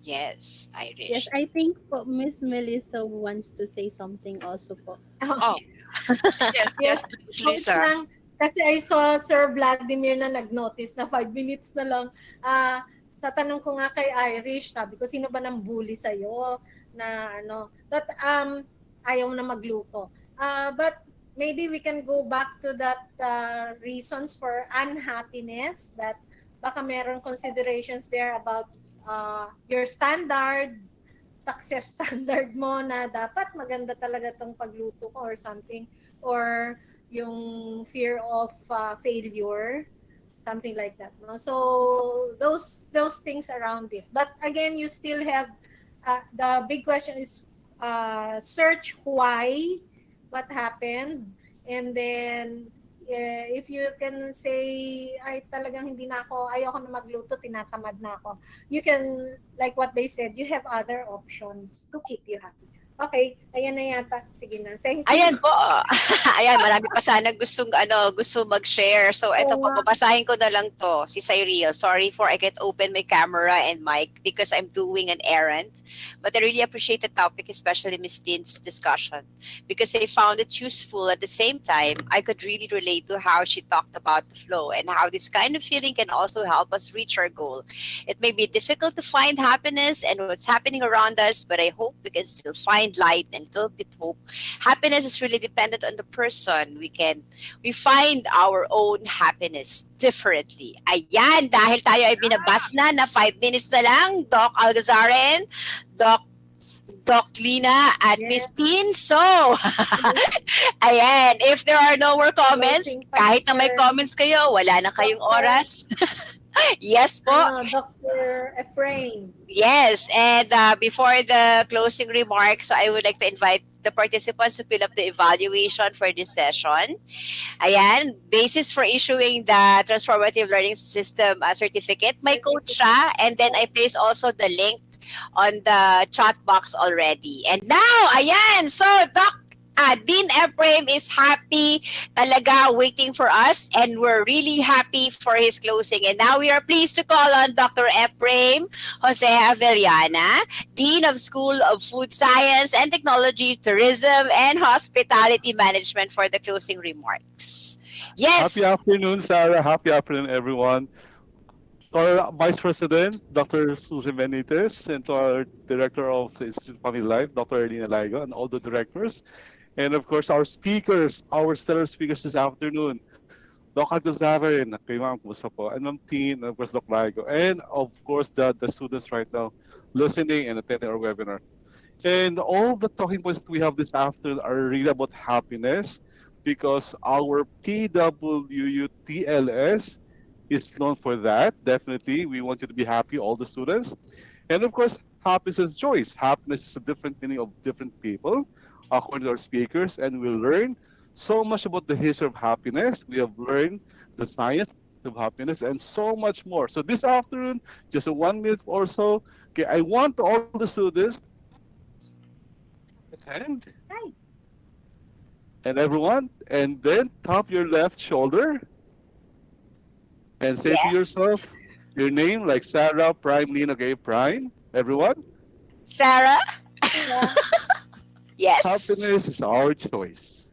Yes, Yes, Irish. I think po Miss Melissa wants to say something also po. Oh, yes, Yes, please, wait Lisa. lang. Kasi I saw Sir Vladimir na nag-notice na 5 minutes na lang. Tatanong ko nga kay Irish, sabi ko, sino ba nang bully sa'yo na ano? But ayaw na magluto. But maybe we can go back to that reasons for unhappiness, that baka meron considerations there about your standards, success standard mo na dapat maganda talaga tong pagluto ko or something, or yung fear of failure, something like that, no? So those things around it, but again you still have the big question is search why, what happened, and then if you can say ay talagang hindi na ako, ayoko na magluto, tinatamad na ako, you can, like what they said, you have other options to keep you happy. Okay, ayan na yata. Sige na. Thank you. Ayan po. Ayan, marami pa sana gusto mag-share. So ito po, babasahin ko na lang to. Si Cyril, sorry for I can't open my camera and mic because I'm doing an errand. But I really appreciate the topic, especially Miss Tin's discussion, because I found it useful. At the same time, I could really relate to how she talked about the flow and how this kind of feeling can also help us reach our goal. It may be difficult to find happiness and what's happening around us, but I hope we can still find light and a little bit hope. Happiness is really dependent on the person. We find our own happiness differently. Ayan, dahil tayo ay binabas na 5 minutes na lang, Doc Algazaren, Doc Lina at Miss Tin. So, ayan, if there are no more comments, kahit na may comments kayo, wala na kayong oras. Yes po. Dr. Ephraim. Yes, and before the closing remarks, I would like to invite the participants to fill up the evaluation for this session. Ayan, basis for issuing the Transformative Learning System certificate. May code siya, and then I place also the link on the chat box already. And now, ayan, so Dean Ephraim is happy talaga waiting for us, and we're really happy for his closing. And now we are pleased to call on Dr. Ephraim Jose Avellana, Dean of School of Food Science and Technology, Tourism and Hospitality Management for the closing remarks. Yes. Happy afternoon, Sarah. Happy afternoon, everyone. To our Vice President, Dr. Susan Benitez, and to our Director of the Institute of Family Life, Dr. Erlina Laigo, and all the directors. And of course, our speakers, our stellar speakers this afternoon, Doc Alcazaren, kay Ma'am, kumusta po? And Ma'am Tin, and of course, Doc Laigo. And of course, the students right now listening and attending our webinar. And all the talking points that we have this afternoon are really about happiness, because our PWU TLS is known for that. Definitely, we want you to be happy, all the students. And of course, happiness is choice. Happiness is a different meaning of different people, according to our speakers. And we learn so much about the history of happiness. We have learned the science of happiness and so much more. So this afternoon, just a 1 minute or so, okay, I want all the students attend. Hi. And everyone, and then tap your left shoulder and say to yourself your name, like Sarah, Prime, Lina, okay, Prime, everyone. Sarah? Yes. Happiness is our choice.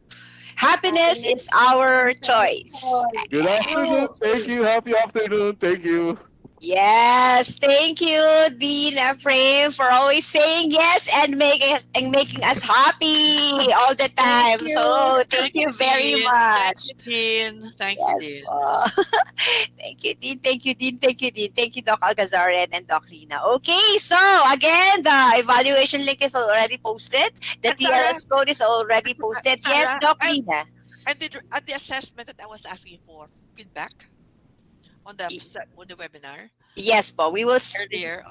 Happiness is our choice. Good afternoon. Thank you. Happy afternoon. Thank you. Yes, thank you, Dean Ephraim, for always saying yes and making us happy all the Thank time. you. So thank Thank you you, very Dean. Thank much. you, Dean. Thank you, Yes. Dean. Thank you, Dean. Thank you, Dean. Thank you, Dean. Thank you, Doc Algazarian and Doc Rina. Okay, so again, the evaluation link is already posted. The And Sarah, TLS code is already posted. Yes, Sarah, Doc Rina. I did at the assessment that I was asking for feedback on the on the webinar Yes po, we will earlier.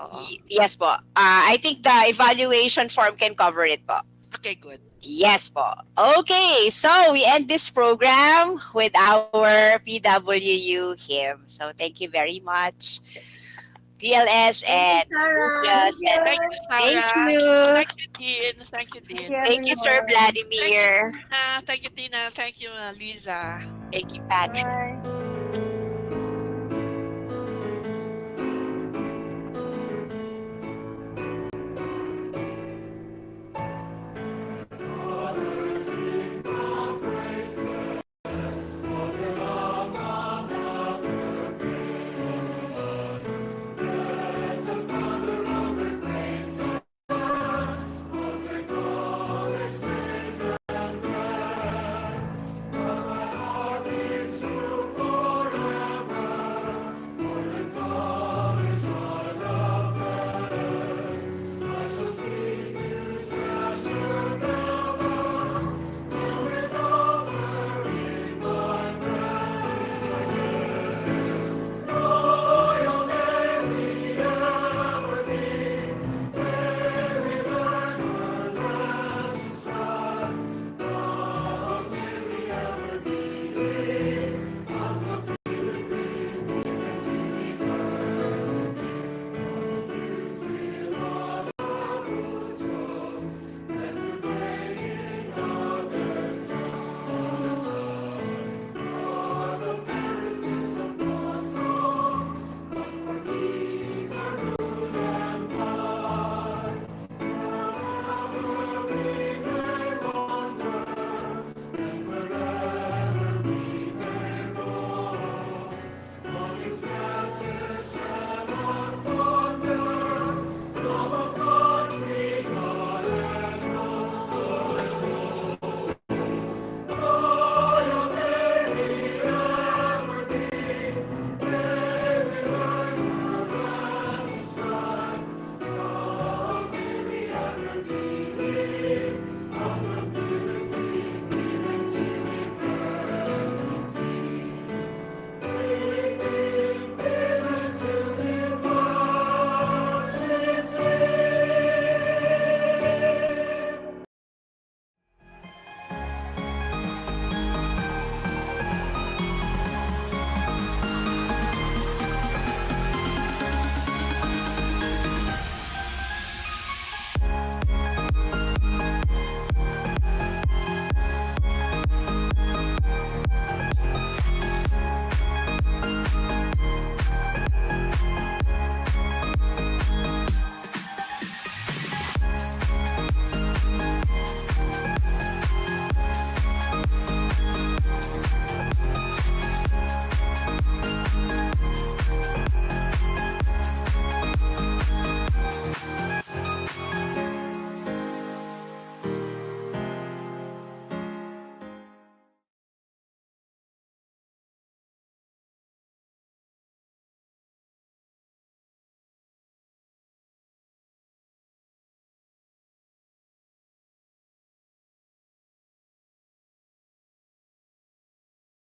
yes po. I think the evaluation form can cover it po. Okay, good. Yes po. Okay, so we end this program with our PWU hymn. So thank you very much, TLS Thank you, and Sarah. Lucius. And Thank you, thank Sarah. you. Thank you, Dean. Thank you, Thank Dean. you, Thank you, Sir everyone. Thank you, Vladimir. Tina. Thank you, Tina. Thank you, Lisa. Thank you, Patrick. Bye.